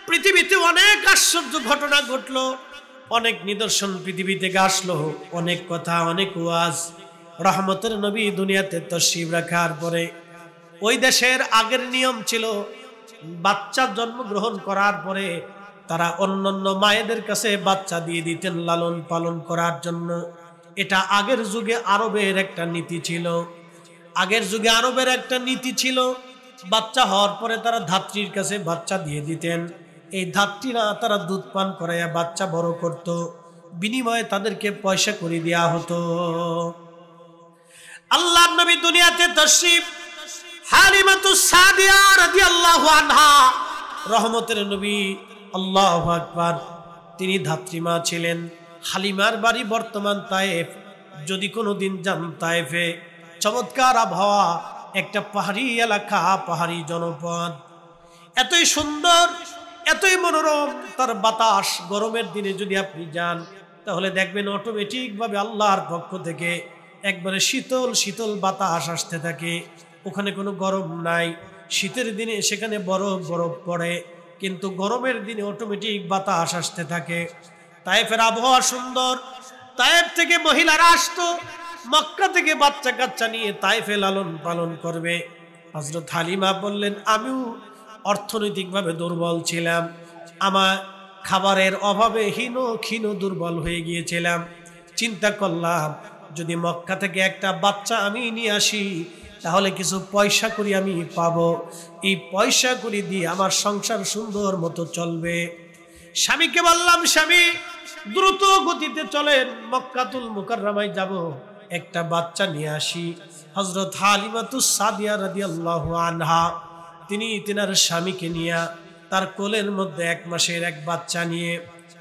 পৃথিবীতে অনেক আশ্চর্য ঘটনা ঘটলো, অনেক নিদর্শন পৃথিবী থেকে আসলো, অনেক কথা, অনেক ওয়াজ। রহমতের নবী দুনিয়াতে তশরিফ রাখার পরে ওই দেশের আগের নিয়ম ছিল, বাচ্চা জন্মগ্রহণ করার পরে তারা অন্যান্য মায়েদের কাছে বাচ্চা দিয়ে দিতেন লালন পালন করার জন্য। এটা আগের যুগে আরবের একটা নীতি ছিল। আগের যুগে আরবের একটা নীতি ছিল, বাচ্চা হওয়ার পরে তারা ধাত্রীর কাছে বাচ্চা দিয়ে দিতেন। এই ধাত্রীরা তারা দুধ পান করাইয়া বাচ্চা বড় করত, বিনিময়ে তাদেরকে পয়সা করে দেওয়া হতো। আল্লাহর নবী দুনিয়াতে তশরিফ, হালিমাতুস সাদিয়া রাদিয়াল্লাহু আনহা, রহমতের নবী, আল্লাহু আকবার, তিনি ধাত্রীমা ছিলেন। হালিমার বাড়ি বর্তমান তায়েফ। যদি কোনোদিন যান তায়েফে, চমৎকার আবহাওয়া, একটা পাহাড়ি এলাকা, পাহাড়ি জনপদ, এতই সুন্দর, এতই মনোরম তার বাতাস। গরমের দিনে যদি আপনি যান তাহলে দেখবেন অটোমেটিক ভাবে আল্লাহর পক্ষ থেকে একবারে শীতল শীতল বাতাস আসতে থাকে। ওখানে কোনো গরম নাই। শীতের দিনে সেখানে বরফ বরফ পড়ে, কিন্তু গরমের দিনে অটোমেটিক বাতাস আসতে থাকে। তায়েফের আবহাওয়া সুন্দর। তায়েফ থেকে মহিলারা আসতো, মক্কা থেকে বাচ্চা কাচ্চা নিয়ে তায়েফে লালন পালন করবে। হযরত হালিমা বললেন, আমিও অর্থনৈতিকভাবে দুর্বল ছিলাম, আমার খাবারের অভাবে ক্ষীণ দুর্বল হয়ে গিয়েছিলাম। চিন্তা করলাম, যদি মক্কা থেকে একটা বাচ্চা আমি নিয়ে আসি তাহলে কিছু পয়সা করি আমি পাবো, এই পয়সা করি দিয়ে আমার সংসার সুন্দর মতো চলবে। স্বামীকে বললাম, স্বামী দ্রুত গতিতে চলেন, মক্কাতুল মুকাররমায় যাব, একটা বাচ্চা নিয়ে আসি। হযরত হালিমাতুস সাদিয়া রাদিয়াল্লাহু আনহা তিনি তিনার স্বামীকে নিয়ে, তার কোলের মধ্যে 1 মাসের এক বাচ্চা নিয়ে,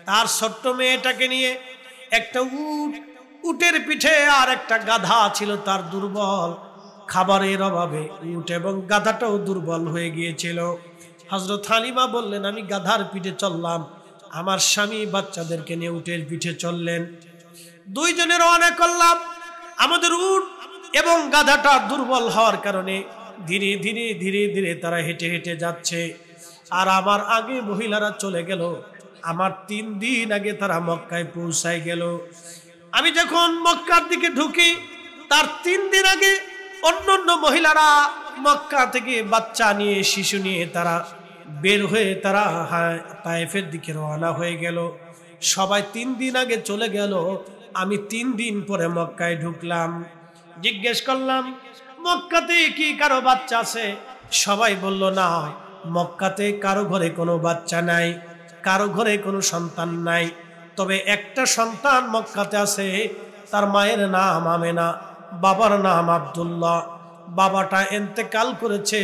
তার ছোট্ট মেয়েটাকে নিয়ে, একটা উটের পিঠে আর একটা গাধা ছিল তার দুর্বল, খাবারের অভাবে উট এবং গাধাটাও দুর্বল হয়ে গিয়েছিল। হযরত হালিমা বললেন, আমি গাধার পিঠে চললাম, আমার স্বামী বাচ্চাদেরকে নিয়ে উটের পিঠে চললেন। দুইজনে রওনা করলাম। আমাদের উট এবং গাধাটা দুর্বল হওয়ার কারণে ধীরে ধীরে ধীরে ধীরে তারা হেঁটে হেঁটে যাচ্ছে। আর আমার আগে মহিলারা চলে গেল। আমার 3 দিন আগে তারা মক্কায় পৌঁছায় গেল। আমি যখন মক্কার দিকে ঢুকি, তার 3 দিন আগে অন্যান্য মহিলারা মক্কা থেকে বাচ্চা নিয়ে, শিশু নিয়ে তারা বের হয়ে তারা তায়েফের দিকে রওনা হয়ে গেল। সবাই 3 দিন আগে চলে গেল, আমি 3 দিন পরে মক্কায় ঢুকলাম। জিজ্ঞেস করলাম, মক্কাতে কি কারো বাচ্চা আছে? সবাই বলল, না, মক্কাতে কারো ঘরে কোনো বাচ্চা নাই, কারো ঘরে কোনো সন্তান নাই। তবে একটা সন্তান মক্কাতে আছে, তার মায়ের নাম আমেনা, বাবার নাম আব্দুল্লাহ। বাবাটা ইন্তেকাল করেছে,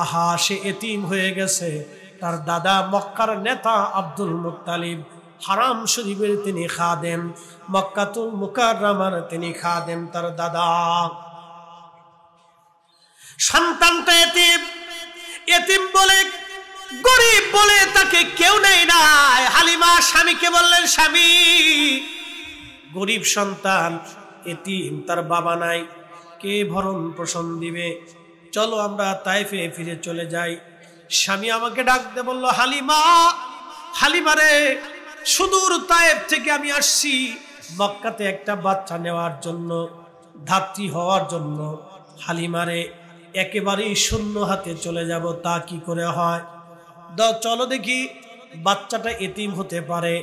আহা সে এতিম হয়ে গেছে। তার দাদা মক্কার নেতা আব্দুল মুত্তালিব, হারাম শরীফের তিনি খাদেম, মক্কাতুল মুকাররমার তিনি খাদেম। তার দাদা সন্তানটা এতিম, এতিম বলে গরিব বলে তাকে কেউ নেই নাই। হালিমা স্বামীকে বললেন, স্বামী গরিব সন্তান এতিম, তার বাবা নাই, কে ভরণ পোষণ দিবে? চলো আমরা তায়েফে ফিরে চলে যাই। স্বামী আমাকে ডাকতে বলল, হালিমা, হালিমা রে, সুদূর তায়েফ থেকে আমি আসছি মক্কাতে একটা বাচ্চা নেওয়ার জন্য, ধাত্রী হওয়ার জন্য। হালিমা রে, একেবারেই শূন্য হাতে চলে যাব, তা কি করে হয়? চলো দেখি, বাচ্চাটা এতিম হতে পারে,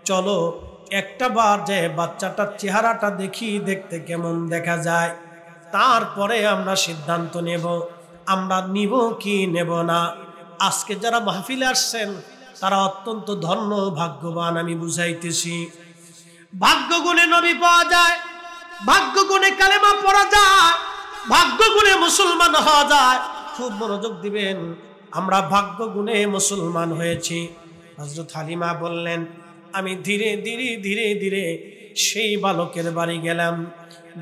চলো একটা বার যে বাচ্চাটার চেহারাটা দেখি, দেখতে কেমন দেখা যায়, তারপরে আমরা সিদ্ধান্ত নেব আমরা নিব কি নেব না। আজকে যারা মাহফিলে আসছেন তারা অত্যন্ত ধন্য ভাগ্যবান, আমি বুঝাইতেছি। ভাগ্য গুণে নবী পাওয়া যায়, ভাগ্য গুণে কালেমা পড়া যায়, ভাগ্য গুণে মুসলমান হওয়া যায়। খুব মনোযোগ দিবেন, আমরা ভাগ্য গুণে মুসলমান হয়েছি। হযরত হালিমা বললেন, আমি ধীরে ধীরে ধীরে ধীরে সেই বালকের বাড়ি গেলাম।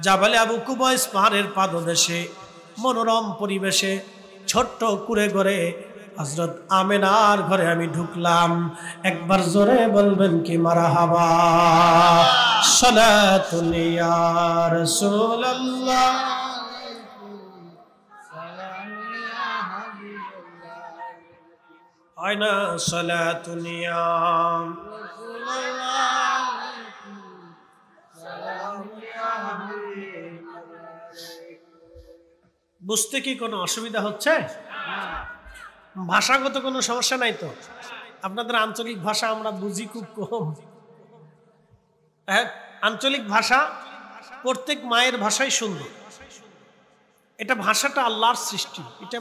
জাবালে আবু কুবাইস পাহাড়ের পাদদেশে, মনোরম পরিবেশে, ছোট্ট কুড়ে ঘরে হযরত আমেনার ঘরে আমি ঢুকলাম। একবার জোরে বলবেন কি মারহাবা। সালাতুন ইয়া রাসূলুল্লাহ, আয়না সালাতুন ইয়া বুঝতে কি কোনো অসুবিধা হচ্ছে? ভাষাগত কোনো সমস্যা নাই তো? আপনাদের আঞ্চলিক ভাষা আমরা বুঝি খুব কম। আঞ্চলিক ভাষা প্রত্যেক মায়ের ভাষাই সুন্দর। এটা ভাষাটা আল্লাহর সৃষ্টি, এটা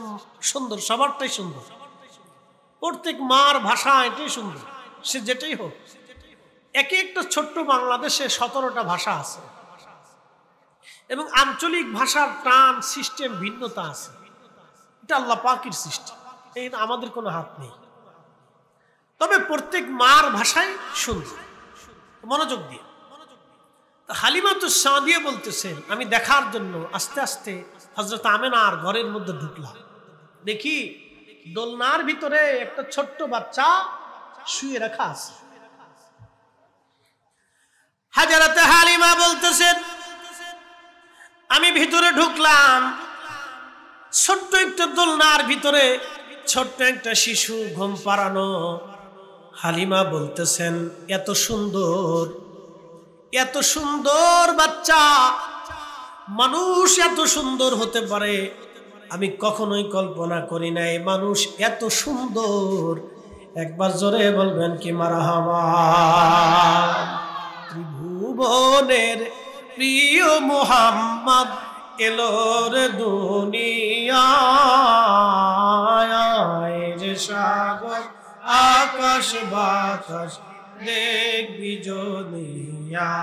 সুন্দর, সবারটাই সুন্দর। প্রত্যেক মার ভাষা এটাই সুন্দর, সে যেটাই হোক। একে একটা ছোট্ট বাংলাদেশে 17টা ভাষা আছে এবং আঞ্চলিক ভাষার টান সিস্টেম ভিন্নতা আছে। এটা আল্লাহ পাকের সৃষ্টি, এই আমাদের কোনো হাত নেই। তবে প্রত্যেক মার ভাষাই সুন্দর। মনোযোগ দিয়ে হালিমাতুস সাদিয়া বলতেছেন, আমি দেখার জন্য আস্তে আস্তে হযরত আমেনার ঘরের মধ্যে ঢুকলাম। দেখি দোলনার ভিতরে একটা ছোট্ট বাচ্চা শুয়ে রাখা আছে। হাজরাতে হালিমা বলতেছেন, আমি ভিতরে ঢুকলাম, ছোট্ট একটা দোলনার ভিতরে ছোট্ট একটা শিশু ঘুম পাড়ানো। হালিমা বলতেছেন, এত সুন্দর, এত সুন্দর বাচ্চা, মানুষ এত সুন্দর হতে পারে আমি কখনোই কল্পনা করি নাই। মানুষ এত সুন্দর, একবার জোরে বলবেন কি মারহাবা। ত্রিভুবনের প্রিয় মুহাম্মদ এলোর দুনিয়ায়, যে সাগর আকাশ বাতাস দেখবি যদিয়া,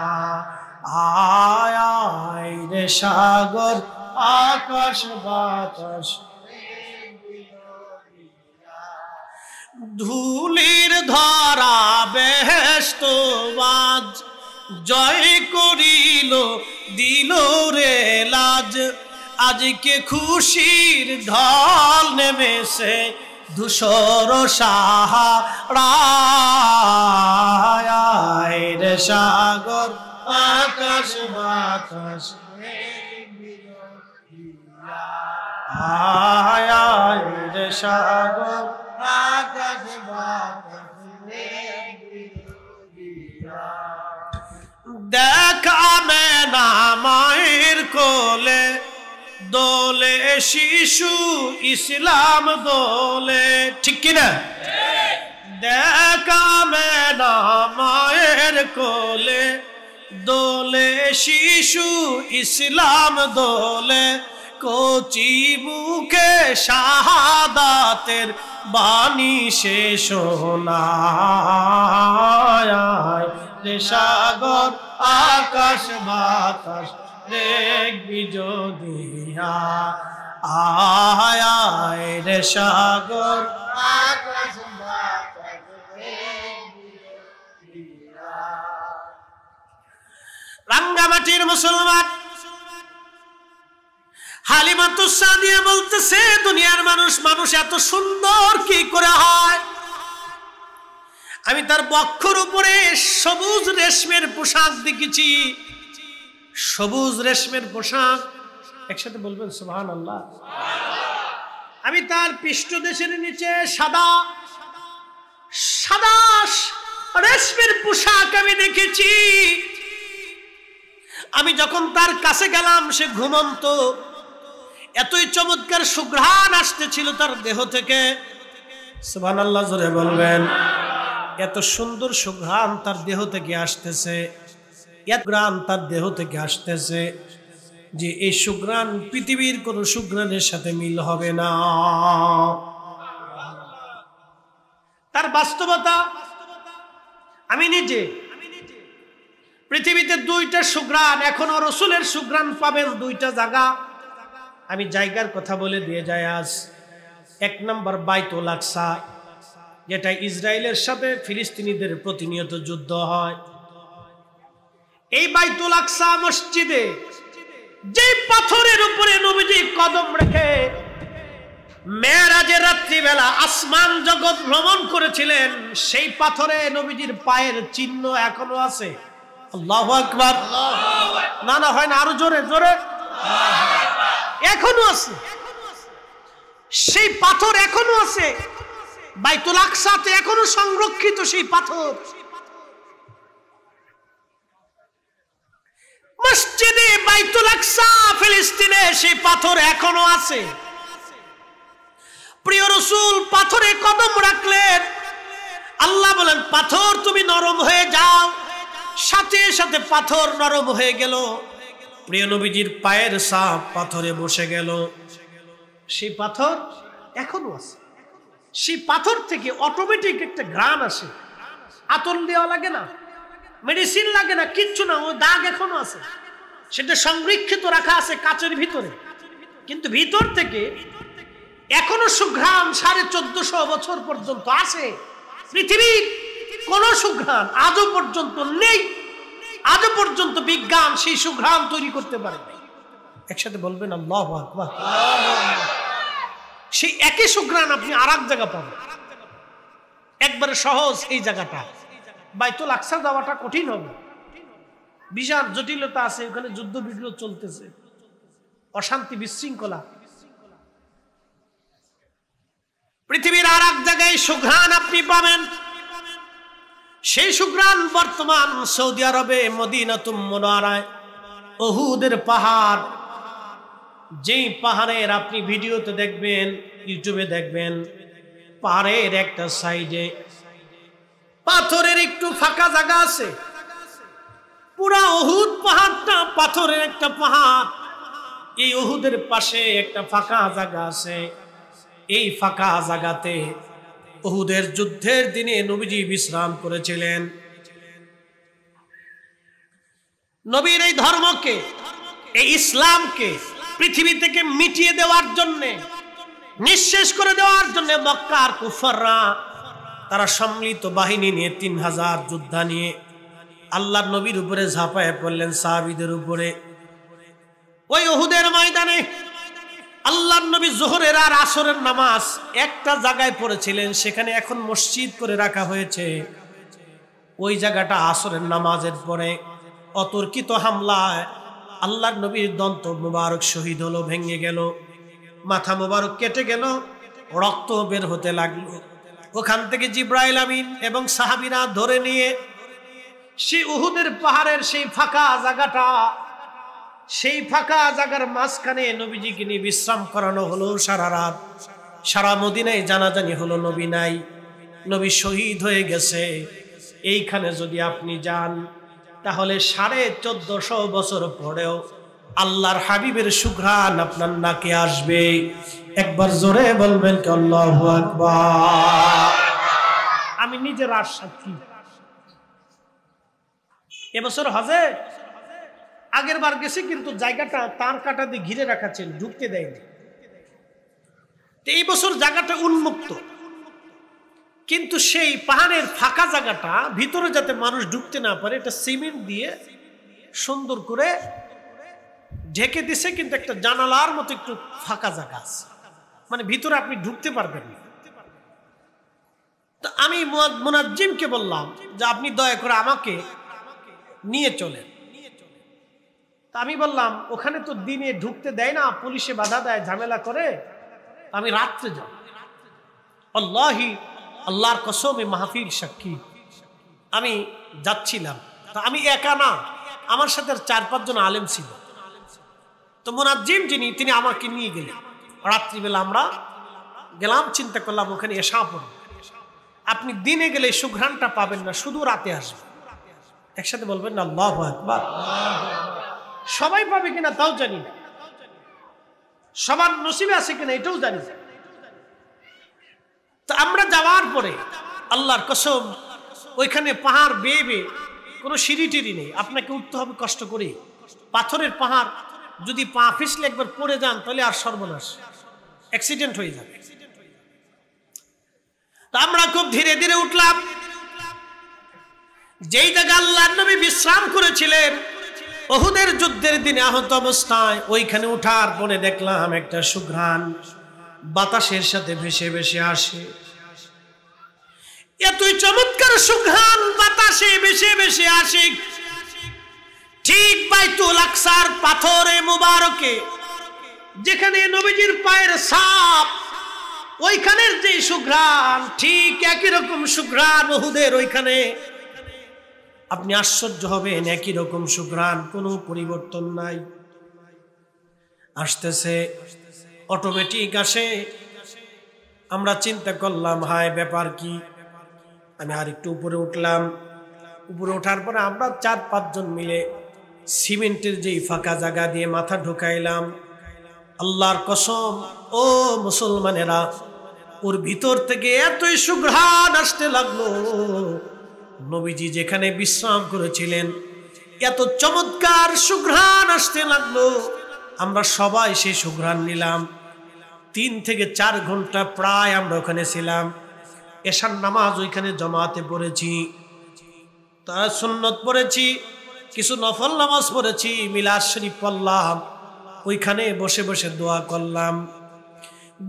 আয় রে সাগর আকাশ বাতাস, ধুলির ধরা বেহেশত বাজ জয় করিল দিল রে লাজ। আজকে খুশির ঢল নেমেছে ধূসর সাহারায়, রে সাগর আকাশ বাতাস আয় রে সাগর আকাশ বাতাস দেখা মেনা মায়ের কোলে দোলে শিশু ইসলাম দোলে, ঠিক কিনা? দেখা মেনা মায়ের কোলে দোলে শিশু ইসলাম দোলে, কচি মুখে শাহাদাতের বাণী সে শোনায়, রে সাগর আকাশ বাতাস দেখবি যদি আয় আয় রে সাগর আকাশ বাতাস রাঙ্গামাটির মুসলমান হালিমাতুস সাদিয়া বলতেছে দুনিয়ার মানুষ এত সুন্দর কি করে হয়। আমি তার বক্ষর উপরে সবুজ রেশমের পোশাক দেখেছি, সবুজ রেশমের পোশাক, একসাথে বলবেন সুবহানাল্লাহ। আমি তার পৃষ্ঠদেশের নিচে সাদা সাদা রেশমের পোশাক আমি দেখেছি। আমি যখন তার কাছে গেলাম সে ঘুমন্ত, এতই চমৎকার সুঘ্রাণ আসতেছিল তার দেহ থেকে, সুবহানাল্লাহ জোরে বলবেন। এত সুন্দর সুঘ্রাণ তার দেহ থেকে আসতেছে, এত ঘ্রাণ তার দেহ থেকে আসতেছে যে এই সুঘ্রাণ পৃথিবীর কোন সুঘ্রাণের সাথে মিল হবে না। তার বাস্তবতা আমি নিজে পৃথিবীতে দুইটা সুঘ্রাণ, এখনো রসুলের সুঘ্রাণ পাবেন দুইটা জায়গা। আমি জায়গার কথা বলে দিয়ে যাই আজ। এক নম্বর বাইতুল আকসা, যেটা ইসরায়েলের সাথে ফিলিস্তিনিদের প্রতিনিয়ত যুদ্ধ হয়। এই বাইতুল আকসা মসজিদে যে পাথরের উপরে নবীজি কদম রেখে মেরাজের রাত্রিবেলা আসমান জগৎ ভ্রমণ করেছিলেন, সেই পাথরে নবীজির পায়ের চিহ্ন এখনো আছে। আল্লাহু আকবার। না না হয় না, আরো জোরে জোরে। এখনো আছে সেই পাথর, এখনো আছে বাইতুল আকসাতে, এখনো সংরক্ষিত সেই পাথর। মসজিদে বাইতুল আকসা ফিলিস্তিনে সেই পাথর এখনো আছে। প্রিয় রাসূল পাথরে কদম রাখলেন, আল্লাহ বলেন পাথর তুমি নরম হয়ে যাও, সাথে সাথে পাথর নরম হয়ে গেল। প্রিয় নবীজির পায়ের ছাপ পাথরে বসে গেল। সেই পাথর এখনো আছে। সেই পাথর থেকে অটোমেটিক একটা ঘ্রাণ আসে, আতর দেওয়া লাগে না, মেডিসিন লাগে না, কিচ্ছু না, ওই দাগ এখনো আছে। সেটা সংরক্ষিত রাখা আছে কাচের ভিতরে, কিন্তু ভিতর থেকে এখনো সুঘ্রাণ 1450 বছর পর্যন্ত আছে। পৃথিবীর কোন সুঘ্রাণ আজও পর্যন্ত নেই, আজও পর্যন্ত বিজ্ঞান সেই সুঘ্রাণ তৈরি করতে পারে। একসাথে বলবেন আল্লাহু আকবার। সেই একই সুঘ্রাণ আপনি আর এক জায়গা পাবেন, একবারে সহজ। এই জায়গাটা বাইতুল আকসা যাওয়াটা কঠিন হবে, বিশাল জটিলতা আছে, ওখানে যুদ্ধ বিগ্রহ চলতেছে, অশান্তি বিশৃঙ্খলা। পৃথিবীর আর এক জায়গায় সুঘ্রাণ আপনি পাবেন, সেই সুঘ্রাণ বর্তমান সৌদি আরবে মদিনাতুল মুনাওয়ারায় উহুদের পাহাড়। যেই পাহাড়ের আপনি ভিডিওতে দেখবেন, ইউটিউবে দেখবেন, পাহাড়ের একটা সাইডে পাথরের একটু ফাঁকা জায়গা আছে। পুরা উহুদ পাহাড়টা পাথরের একটা পাহাড়। এই উহুদের পাশে একটা ফাঁকা জায়গা আছে। এই ফাঁকা জায়গাতে উহুদের যুদ্ধের দিনে নবীজি বিশ্রাম করেছিলেন। নবীর এই ধর্মকে, এই ইসলামকে পৃথিবী থেকে মিটিয়ে দেওয়ার জন্য, নিঃশেষ করে দেওয়ার জন্য মক্কার কুফাররা তারা সম্মিলিত বাহিনী নিয়ে 3000 যোদ্ধা নিয়ে আল্লাহর নবীর উপরে ঝাঁপায় পড়লেন, সাহাবীদের উপরে। ওই উহুদের ময়দানে আল্লাহর নবী যোহরের আর আসরের নামাজ একটা জায়গায় পড়েছিলেন, সেখানে এখন মসজিদ করে রাখা হয়েছে। ওই জায়গাটা আসরের নামাজের পরে অতর্কিত হামলায় আল্লাহর নবীর দন্ত মুবারক শহীদ হলো, ভেঙে গেল, মাথা মুবারক কেটে গেল, রক্ত বের হতে লাগলো। ওখান থেকে জিব্রাইল আমিন এবং সাহাবীরা ধরে নিয়ে সেই উহুদের পাহাড়ের সেই ফাঁকা জায়গাটা, সেই ফাঁকা জায়গার মাঝখানে নবীজিকে নিয়ে বিশ্রাম করানো হলো সারা রাত। সারা মদিনায় জানাজানি হলো নবী নাই, নবী শহীদ হয়ে গেছে। এইখানে যদি আপনি যান তাহলে 1450 বছর পরেও আল্লাহর হাবিবের সুঘ্রাণ আপনার নাকে আসবে। একবার জোরে বলবেন কি আল্লাহু আকবার। আমি নিজের আর সাক্ষী। এবছর হজে আগের বার গেছে, কিন্তু জায়গাটা তার কাটা দিয়ে ঘিরে রাখা ছিল, ঢুকতে দেয়নি। তো এই বছর জায়গাটা উন্মুক্ত, কিন্তু সেই পাহাড়ের ফাঁকা জায়গাটা ভিতরে যাতে মানুষ ঢুকতে না পারে এটা সিমেন্ট দিয়ে সুন্দর করে ঢেকে দিছে, কিন্তু একটা জানালার মতো একটু ফাঁকা জায়গা আছে, মানে ভিতরে আপনি ঢুকতে পারবেন না। তো আমি মুনাজ্জিমকে বললাম যে আপনি দয়া করে আমাকে নিয়ে চলেন। তা আমি বললাম ওখানে তো দিনে ঢুকতে দেয় না, পুলিশে বাধা দেয়, ঝামেলা করে, আমি রাত্রে যাব। আল্লাহি, আল্লাহর কসমে মাহফিল সাক্ষী, আমি যাচ্ছিলাম। তো আমি একা না, আমার সাথে 4-5 জন আলেম ছিল। তো মুনাজ্জিম যিনি, তিনি আমাকে নিয়ে গেলেন। রাত্রিবেলা আমরা গেলাম, চিন্তা করলাম ওখানে এসা পড়ব। আপনি দিনে গেলে সুঘ্রাণটা পাবেন না, শুধু রাতে আসবে। একসাথে বলবেন না আল্লাহু আকবার। সবাই পাবে কিনা তাও জানি না, সবার নসিবে আছে কিনা এটাও জানি না। তো আমরা যাওয়ার পরে আল্লাহর কসম, ওইখানে পাহাড় বেয়ে বেয়ে, কোনো সিঁড়ি টিড়ি নেই, আপনাকে উঠতে হবে কষ্ট করে। পাথরের পাহাড়, যদি পা ফিসলে একবার পড়ে যান তাহলে আর সর্বনাশ, অ্যাক্সিডেন্ট হয়ে যাবে। তা আমরা খুব ধীরে ধীরে উঠলাম। যেই জায়গা আল্লাহর নবী বিশ্রাম করেছিলেন উহুদের যুদ্ধের দিনে আহত অবস্থায়, ওইখানে উঠার পরে দেখলাম একটা সুঘ্রাণ বাতাসের সাথে ভেসে ভেসে আসে। এতই চমৎকার সুঘ্রাণ বাতাসে ভেসে ভেসে আসে, ঠিক বাইতুল আকসার পাথরে মুবারকে, যেখানে নবীজির পায়ের ছাপ, ওইখানের যে সুঘ্রাণ, ঠিক একই রকম সুঘ্রাণ উহুদের ওইখানে। আপনি আশ্চর্য হবেন, একই রকম সুঘ্রাণ, কোনো পরিবর্তন নাই। আসতেছে, অটোমেটিক আসে। আমরা চিন্তা করলাম হায় ব্যাপার কি। আমি আর একটু উপরে উঠলাম। উপরে ওঠার পরে আমরা 4-5 জন মিলে সিমেন্টের যেই ফাঁকা জায়গা দিয়ে মাথা ঢুকাইলাম। আল্লাহর কসম, ও মুসলমানেরা, ওর ভিতর থেকে এতই সুঘ্রাণ আসতে লাগলো, নবীজি যেখানে বিশ্রাম করেছিলেন এত চমৎকার সুঘ্রাণ আসতে লাগলো। আমরা সবাই সেই সুঘ্রাণ নিলাম। 3 থেকে 4 ঘন্টা প্রায় আমরা ওখানে ছিলাম। এশার নামাজ ওইখানে জমাতে পড়েছি, তার সুন্নত পড়েছি, কিছু নফল নামাজ পড়েছি, মিলাদ শরীফ পড়লাম, ওইখানে বসে বসে দোয়া করলাম।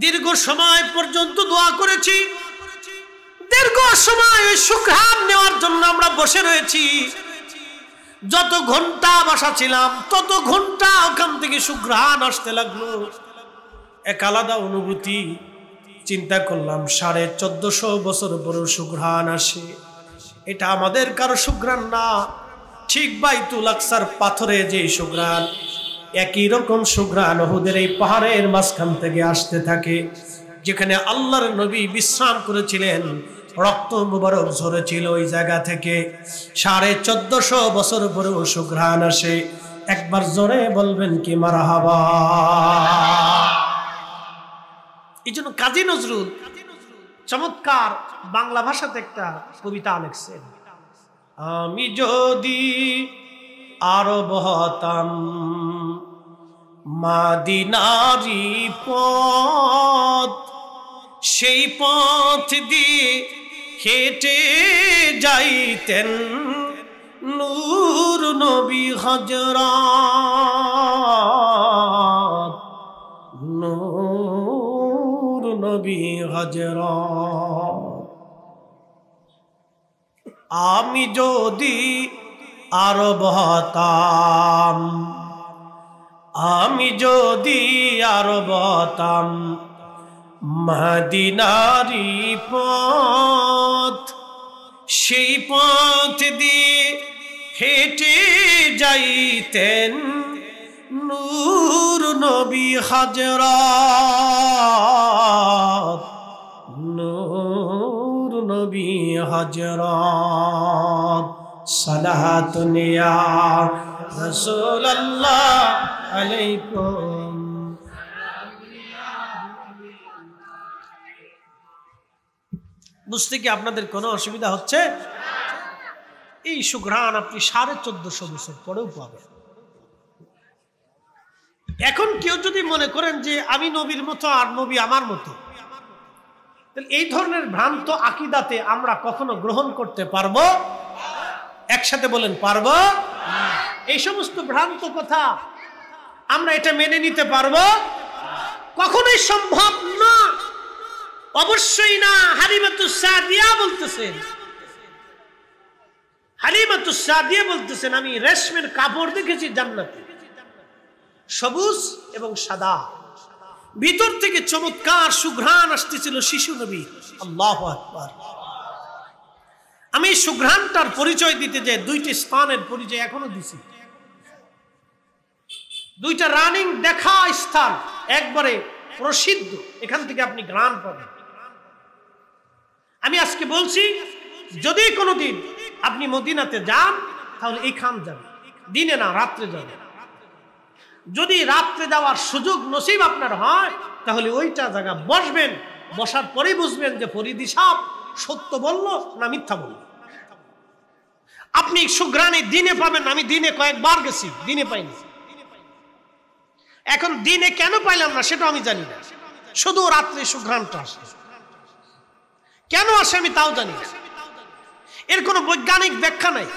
দীর্ঘ সময় পর্যন্ত দোয়া করেছি। দীর্ঘ সময় ওই সুঘ্রাণ নেওয়ার জন্য আমরা বসে রয়েছি। যত ঘন্টা বসা ছিলাম তত ঘন্টা ওখান থেকে সুঘ্রাণ আসতে লাগলো, এক আলাদা অনুভূতি। চিন্তা করলাম 1450 বছর পরেও সুঘ্রাণ আসে, এটা আমাদের কারো সুঘ্রাণ না, ঠিক বাইতুল আকসার পাথরে যে সুঘ্রাণ, একই রকম সুঘ্রাণ উহুদের এই পাহাড়ের মাঝখান থেকে আসতে থাকে, যেখানে আল্লাহর নবী বিশ্রাম করেছিলেন, রক্ত মুবারক ঝরেছিল ওই জায়গা থেকে। 1450 বছর পরেও সুঘ্রাণ আসে। একবার জোরে বলবেন কি মারহাবা। এই জন্য কাজী নজরুল চমৎকার বাংলা ভাষাতে একটা কবিতা লিখছেন, আমি যদি আরব হতাম মাদিনারি পথ, সেই পথ দিয়ে হেঁটে যাইতেন নূর নবী হযরত, নূর নবী হযরত। আমি যদি আরব হতাম, আমি যদি আরব হতাম মদিনারি পথ, সেই পথ দিয়ে হেঁটে যাইতেন নূর নবী হযরত, নূর নবী হযরত। সালাতুন ইয়া রাসূলুল্লাহ আলাইকুম। বুঝতে কি আপনাদের কোনো অসুবিধা হচ্ছে? এই সুঘ্রাণ আপনি 1450 বছর পরেও পাবেন। এখন কেউ যদি মনে করেন যে আমি নবীর মতো আর নবী আমার মতো, তাহলে এই ধরনের ভ্রান্ত আকীদাতে আমরা কখনো গ্রহণ করতে পারবো? একসাথে বলেন পারবো? এই সমস্ত ভ্রান্ত কথা আমরা এটা মেনে নিতে পারবো? কখনোই সম্ভব না, অবশ্যই না। হালিমাতুস সাদিয়া বলতেছেন, হালিমাতুস সাদিয়া বলতেছেন আমি রেশমের কাপড় দেখেছি জান্নাতে, সবুজ এবং সাদা, ভিতর থেকে চমৎকার সুঘ্রাণ আসতেছিল শিশু নবী। আল্লাহু আকবার। আমি সুঘ্রাণটার পরিচয় দিতে যে দুইটি স্থানের পরিচয় এখনো দিছি, দুইটা রানিং দেখা স্থান, একবারে প্রসিদ্ধ, এখান থেকে আপনি ঘ্রাণ পাবেন। আমি আজকে বলছি যদি কোনোদিন আপনি মদিনাতে যান তাহলে এইখান যাবেন, দিনে না রাত্রে যাবেন। যদি রাত্রে যাওয়ার সুযোগ নসিব আপনার হয় তাহলে ওইটা জায়গা বসবেন, বসার পরেই বুঝবেন যে ফরিদী সাহেব সত্য বলল না মিথ্যা বলল। আপনি সুঘ্রাণে দিনে পাবেন, আমি দিনে কয়েকবার গেছি, দিনে পাইনি। এখন দিনে কেন পাইলাম না সেটা আমি জানি না, শুধু রাত্রে সুঘ্রাণটা আসে। কেন আসে আমি তাও জানি না, এর কোনো বৈজ্ঞানিক ব্যাখ্যা নাই।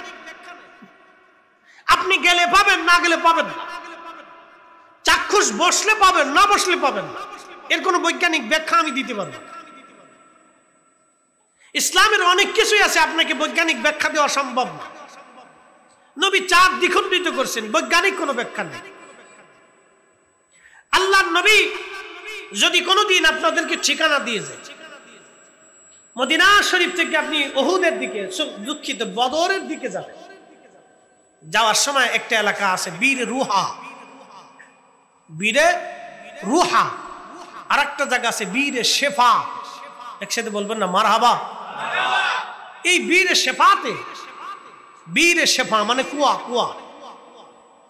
আপনি গেলে পাবেন, না গেলে পাবেন না। চাক্ষুষ বসলে পাবেন, না বসলে পাবেন না, এর কোনো বৈজ্ঞানিক ব্যাখ্যা আমি দিতে পারবো না। ইসলামের অনেক কিছুই আছে আপনাকে বৈজ্ঞানিক ব্যাখ্যা দেওয়া সম্ভব না। নবী 4 দ্বিখণ্ডিত করছেন, বৈজ্ঞানিক কোনো ব্যাখ্যা নেই। আল্লাহর নবী যদি কোনোদিন আপনাদেরকে ঠিকানা দিয়ে যায়, মদিনা শরীফ থেকে আপনি উহুদের দিকে, দুঃখিত বদরের দিকে যাবেন, যাওয়ার সময় একটা এলাকা আছে বীর রুহা, বীরে রুহা, আর একটা জায়গা আছে বীরে শেফা। একসাথে বলবেন না মারহাবা? এই বীরে শেফাতে, বীরে শেফা মানে কুয়া, কুয়া।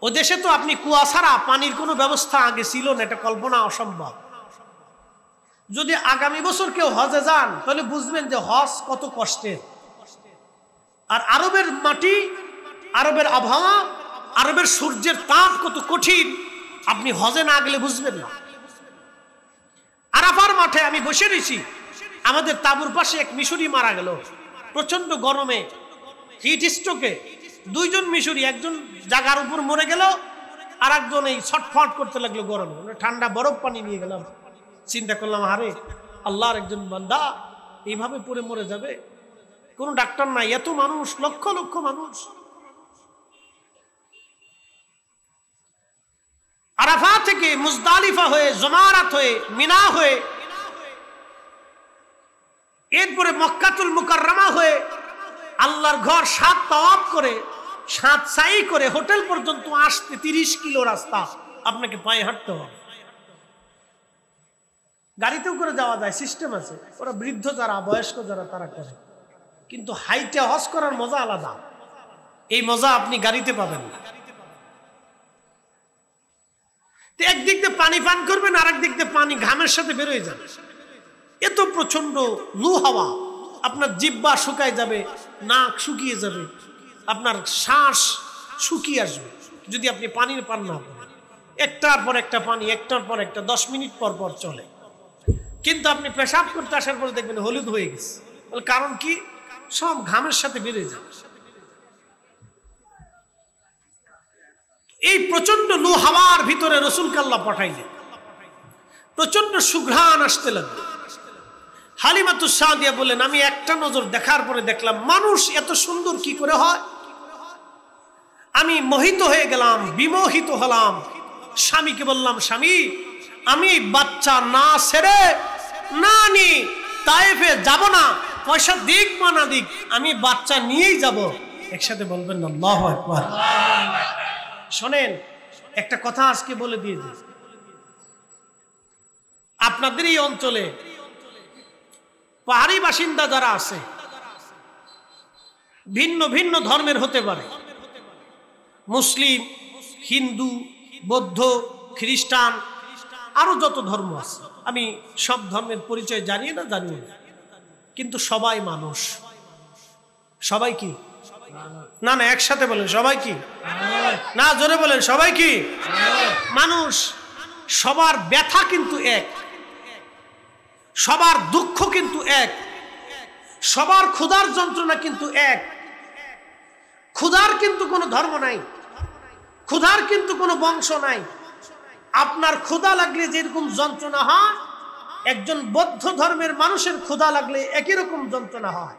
ও দেশে তো আপনি কুয়া ছাড়া পানির কোনো ব্যবস্থা আগে ছিল না, এটা কল্পনা অসম্ভব। যদি আগামী বছর কেউ হজে যান তাহলে বুঝবেন যে হজ কত কষ্টের। আর আরবের মাটি, আরবের আবহাওয়া, আরবের সূর্যের তাপ কত কঠিন, আপনি হজে না গেলে বুঝবেন না। আরাফার মাঠে আমি বসে রয়েছি, আমাদের তাঁবুর পাশে এক মিশরি মারা গেল প্রচন্ড গরমে, হিট স্ট্রোকে। 2 জন মিশরি, একজন জায়গার উপর মরে গেল, আর একজন এই ছটফট করতে লাগলো গরমে। ঠান্ডা বরফ পানি নিয়ে গেলাম, চিন্তা করলাম আরে আল্লাহর একজন বান্দা এইভাবে পড়ে মরে যাবে, কোনো ডাক্তার নাই, এত মানুষ, লক্ষ লক্ষ মানুষ। আরাফা থেকে মুজদালিফা হয়ে, জমারাত হয়ে, মিনা হয়ে, এরপরে মক্কাতুল মুকাররমা হয়ে আল্লাহর ঘর 7 তাওয়াফ করে, 7 সাই করে হোটেল পর্যন্ত আসতে 30 কিলো রাস্তা আপনাকে পায়ে হাঁটতে হবে। গাড়িতেও করে যাওয়া যায়, সিস্টেম আছে, ওরা বৃদ্ধ যারা, বয়স্ক যারা তারা করে, কিন্তু হাইটে হজ করার মজা আলাদা। এই মজা আপনি গাড়িতে পাবেন না। একদিক দিয়ে পানি পান করবেন, আর একদিক দিয়ে পানি ঘামের সাথে বেরোয় যাবে, এত প্রচন্ড লু হাওয়া, আপনার জিহ্বা শুকায় যাবে, নাক শুকিয়ে যাবে, আপনার শ্বাস শুকিয়ে আসবে যদি আপনি পানির পান না করেন। একটার পর একটা পানি, একটার পর একটা, 10 মিনিট পর পর চলে। কিন্তু আপনি পেশাব করতে আসার পরে দেখবেন হলুদ হয়ে গেছে, কারণ কি? সব ঘামের সাথে বেড়ে যাবে। এই প্রচন্ড লু হাওয়ার ভিতরে রাসূলকে আল্লাহ পাঠাইলেন, প্রচন্ড সুঘ্রাণ আসতে লাগলো। হালিমাতুস সাদিয়া বললেন আমি একটা নজর দেখার পরে দেখলাম মানুষ এত সুন্দর কি করে হয়। আমি মোহিত হয়ে গেলাম, বিমোহিত হলাম। স্বামীকে বললাম স্বামী, আমি বাচ্চা না ছেড়ে না নি তায়েফে যাব না, পয়সা দিক বা না দিক আমি বাচ্চা নিয়েই যাব। একসাথে বলবেন না আল্লাহু আকবার। শোনেন একটা কথা আজকে বলে দিয়ে দিই, আপনাদের এই অঞ্চলে পাহাড়ি বাসিন্দা যারা আছে, ভিন্ন ভিন্ন ধর্মের হতে পারে, মুসলিম, হিন্দু, বৌদ্ধ, খ্রিস্টান, আরো যত ধর্ম আছে, আমি সব ধর্মের পরিচয় জানি না, কিন্তু সবাই মানুষ। সবাই কি? না না, একসাথে বলেন সবাই কি? না, জোরে বলেন সবাই কি? মানুষ। সবার ব্যথা কিন্তু এক, সবার দুঃখ কিন্তু এক, সবার ক্ষুধার যন্ত্রণা কিন্তু এক। ক্ষুধার কিন্তু কোনো ধর্ম নাই, ক্ষুধার কিন্তু কোনো বংশ নাই। আপনার ক্ষুধা লাগলে যেরকম যন্ত্রণা হয়, একজন বৌদ্ধ ধর্মের মানুষের ক্ষুধা লাগলে একই রকম যন্ত্রণা হয়।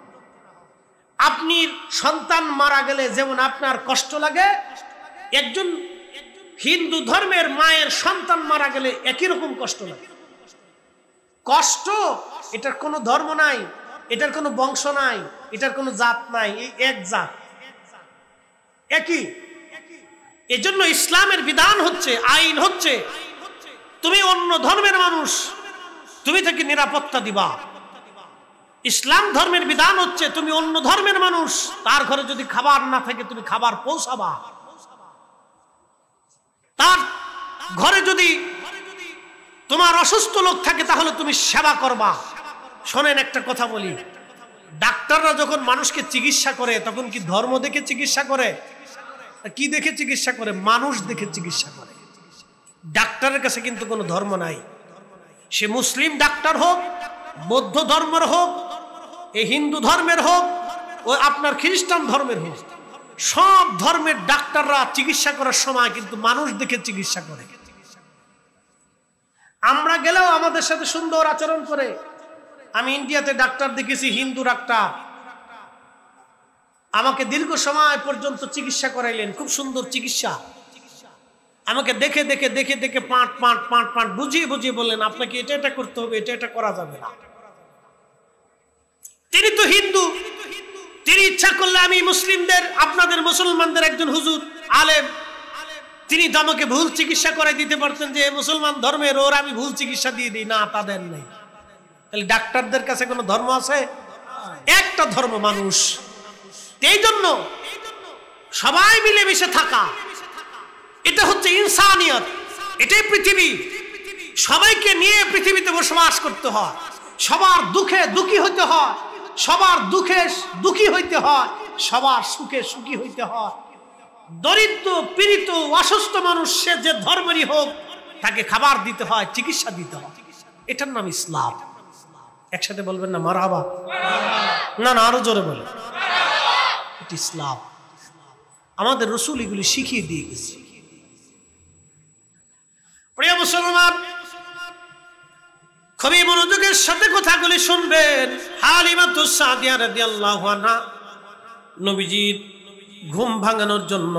আপনি সন্তান মারা গেলে যেমন আপনার কষ্ট লাগে, একজন হিন্দু ধর্মের মায়ের সন্তান মারা গেলে একই রকম কষ্ট লাগে। কষ্ট এটার কোনো ধর্ম নাই, এটার কোনো বংশ নাই, এটার কোনো জাত নাই, এই এক জাত, একই। এজন্য ইসলামের বিধান হচ্ছে, আইন হচ্ছে, তুমি অন্য ধর্মের মানুষ, তুমি তাকে নিরাপত্তা দিবা। ইসলাম ধর্মের বিধান হচ্ছে, তুমি অন্য ধর্মের মানুষ, তার ঘরে যদি খাবার না থাকে তুমি খাবার পৌঁছাবা। তার ঘরে যদি তোমার অসুস্থ লোক থাকে তাহলে তুমি সেবা করবা। শোনেন একটা কথা বলি, ডাক্তাররা যখন মানুষকে চিকিৎসা করে তখন কি ধর্ম দেখে চিকিৎসা করে? কি দেখে চিকিৎসা করে? মানুষ দেখে চিকিৎসা করে। ডাক্তারের কাছে কিন্তু কোনো ধর্ম নাই। সে মুসলিম ডাক্তার হোক, বৌদ্ধ ধর্মের হোক, এই হিন্দু ধর্মের হোক, ও আপনার খ্রিস্টান ধর্মের হোক, সব ধর্মের ডাক্তাররা চিকিৎসা করার সময় কিন্তু মানুষ দেখে চিকিৎসা করে। আমরা গেলেও আমাদের সাথে সুন্দর আচরণ করে। আমি ইন্ডিয়াতে ডাক্তার দেখেছি, হিন্দু ডাক্তার, আমাকে দীর্ঘ সময় পর্যন্ত চিকিৎসা করাইলেন, খুব সুন্দর চিকিৎসা। আমাকে দেখে দেখে দেখে দেখে পাঁট পাঁট পাঁট পাঁট বুঝিয়ে বুঝিয়ে বললেন আপনাকে এটা এটা করতে হবে, এটা এটা করা যাবে না। তিনি তো হিন্দু, তিনি ইচ্ছা করলে আমি মুসলিমদের, আপনাদের মুসলমানদের একজন হুজুর আলেম, তিনি তো আমাকে ভুল চিকিৎসা করাই দিতে পারতেন যে মুসলমান ধর্মের, ওর আমি ভুল চিকিৎসা দিয়ে দিই। না, তাদের নেই। তাহলে ডাক্তারদের কাছে কোনো ধর্ম আছে? একটা ধর্ম, মানুষ। এই জন্য সবাই মিলেমিশে থাকা, এটা হচ্ছে ইনসানিয়ত, এটাই পৃথিবী। সবাইকে নিয়ে পৃথিবীতে বসবাস করতে হয়, সবার দুঃখে দুঃখী হইতে হয়, সবার দুঃখে দুঃখী হইতে হয়, সবার সুখে সুখী হইতে হয়। দরিদ্র পীড়িত অসুস্থ মানুষ সে যে ধর্মেরই হোক, তাকে খাবার দিতে হয়, চিকিৎসা দিতে হয়। এটার নাম ইসলাম। একসাথে বলবেন না মারহাবা? না না, আরো জোরে বলে এটা ইসলাম। আমাদের রাসূল এগুলি শিখিয়ে দিয়ে গেছে। প্রিয় মুসলমান, খুবই মনোযোগের সাথে কথাগুলি শুনবেন। হালিমাতুস সাদিয়া রাদিয়াল্লাহু আনহা নবীজির ঘুম ভাঙানোর জন্য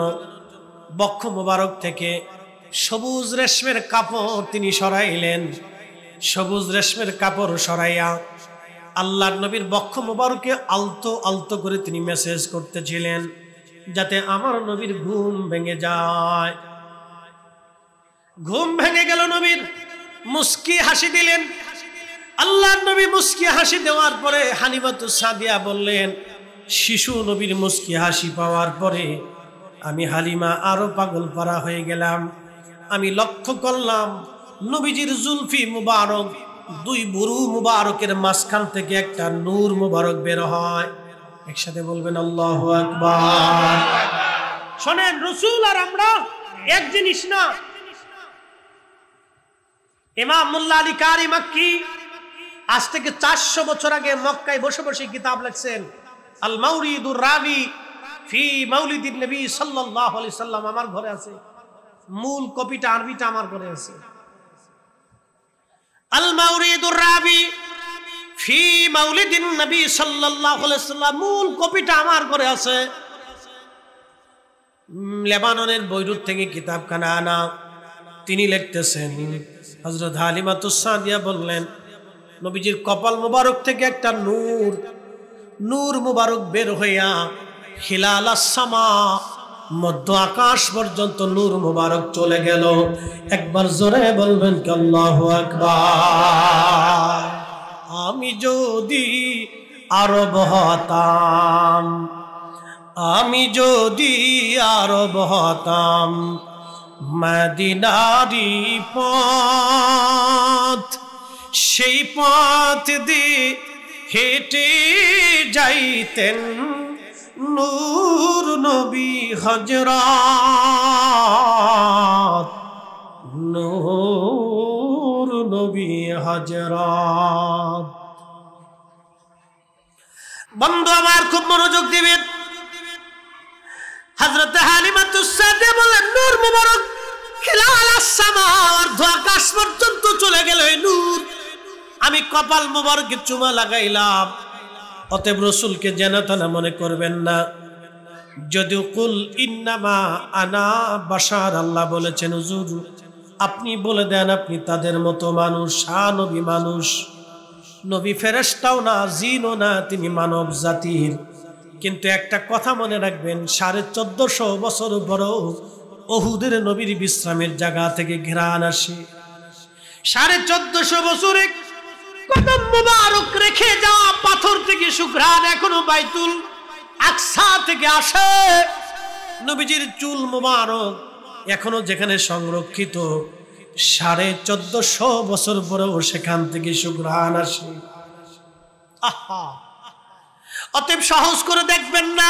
বক্ষ মোবারক থেকে সবুজ রেশমের কাপড় তিনি সরাইলেন। সবুজ রেশমের কাপড় সরাইয়া আল্লাহর নবীর বক্ষ মোবারকে আলতো আলতো করে তিনি মেসেজ করতেছিলেন যাতে আমার নবীর ঘুম ভেঙে যায়। ঘুম ভেঙে গেল নবীর, মুস্কি হাসি দিলেন। আল্লাহর নবী মুস্কি হাসি দেওয়ার পরে হালিমাতুস সাদিয়া বললেন, শিশু নবীর মুস্কি হাসি পাওয়ার পরে আমি হালিমা আরো পাগল পারা হয়ে গেলাম। আমি লক্ষ্য করলাম নবীজির জুলফি মুবারক, দুই বুরু মুবারকের মাঝখান থেকে একটা নূর মুবারক বের হয়। একসাথে বলবেন আল্লাহু আকবার। শোনেন, রাসূল আর আমরা এক জিনিস না। ইমাম মোল্লা আলী কারি মক্কি আজ থেকে 400 বছর আগে মক্কায় বসে বসে কিতাব লিখছেন, আল মাউরিদুর রাবি ফি মাউলিদিন নবী সাল্লাল্লাহু আলাইহি সাল্লাম। আমার ঘরে আছে, মূল কপিটা আরবিটা আমার ঘরে আছে। আল মাউরিদুর রাবি ফি মাউলিদিন নবী সাল্লাল্লাহু আলাইহি সাল্লাম, মূল কপিটা আমার ঘরে আছে। লেবাননের বৈরুত থেকে কিতাবখানা আনা। তিনি লিখতেছেন, হযরত হালিমাতুস সাদিয়া বললেন, নবীজির কপাল মুবারক থেকে একটা নূর মুবারক বের হইয়া হিলালাস সামা, মধ্য আকাশ পর্যন্ত নূর মুবারক চলে গেল। একবার জোরে বলবেন কি আল্লাহু আকবার। আমি যদি আরব হতাম, আমি যদি আরব হতাম, মদিনারি পথ, সেই পথ দিয়ে হেঁটে যাইতেন নূর নবী হযরত, নূর নবী হযরত। বন্ধু আমার খুব মনোযোগ দিবেন। হযরত হালিমাতুস সাদিয়া বলেন, নূর মুবারক খিলাল আসসামা, অর্ধ আকাশ পর্যন্ত চলে গেল এই নূর। আমি কপাল মুবারকে চুমা লাগাইলাম। অতএব রাসূলকে জানাতানা মনে করবেন না। যদিও কুল ইন্নামা আনা বাশার, আল্লাহ বলেছেন হুজুর আপনি বলে দেন আপনি তাদের মতো মানুষ, নবী মানুষ, নবী ফেরেশতাও না, জিনও না, তিনি মানব জাতির। কিন্তু একটা কথা মনে রাখবেন, 1450 বছর পরও উহুদের নবীর বিশ্রামের জায়গা থেকে ঘ্রাণ আসে। 1450 বছরে কদম মুবারক রেখে যাওয়া পাথর থেকে সুঘ্রাণ এখনো বাইতুল আকসা থেকে আসে। নবীজির চুল মুবারক এখনো যেখানে সংরক্ষিত, 1450 বছর পরেও সেখান থেকে সুঘ্রাণ আসে। আহা, অতএব সাহস করে দেখবেন না,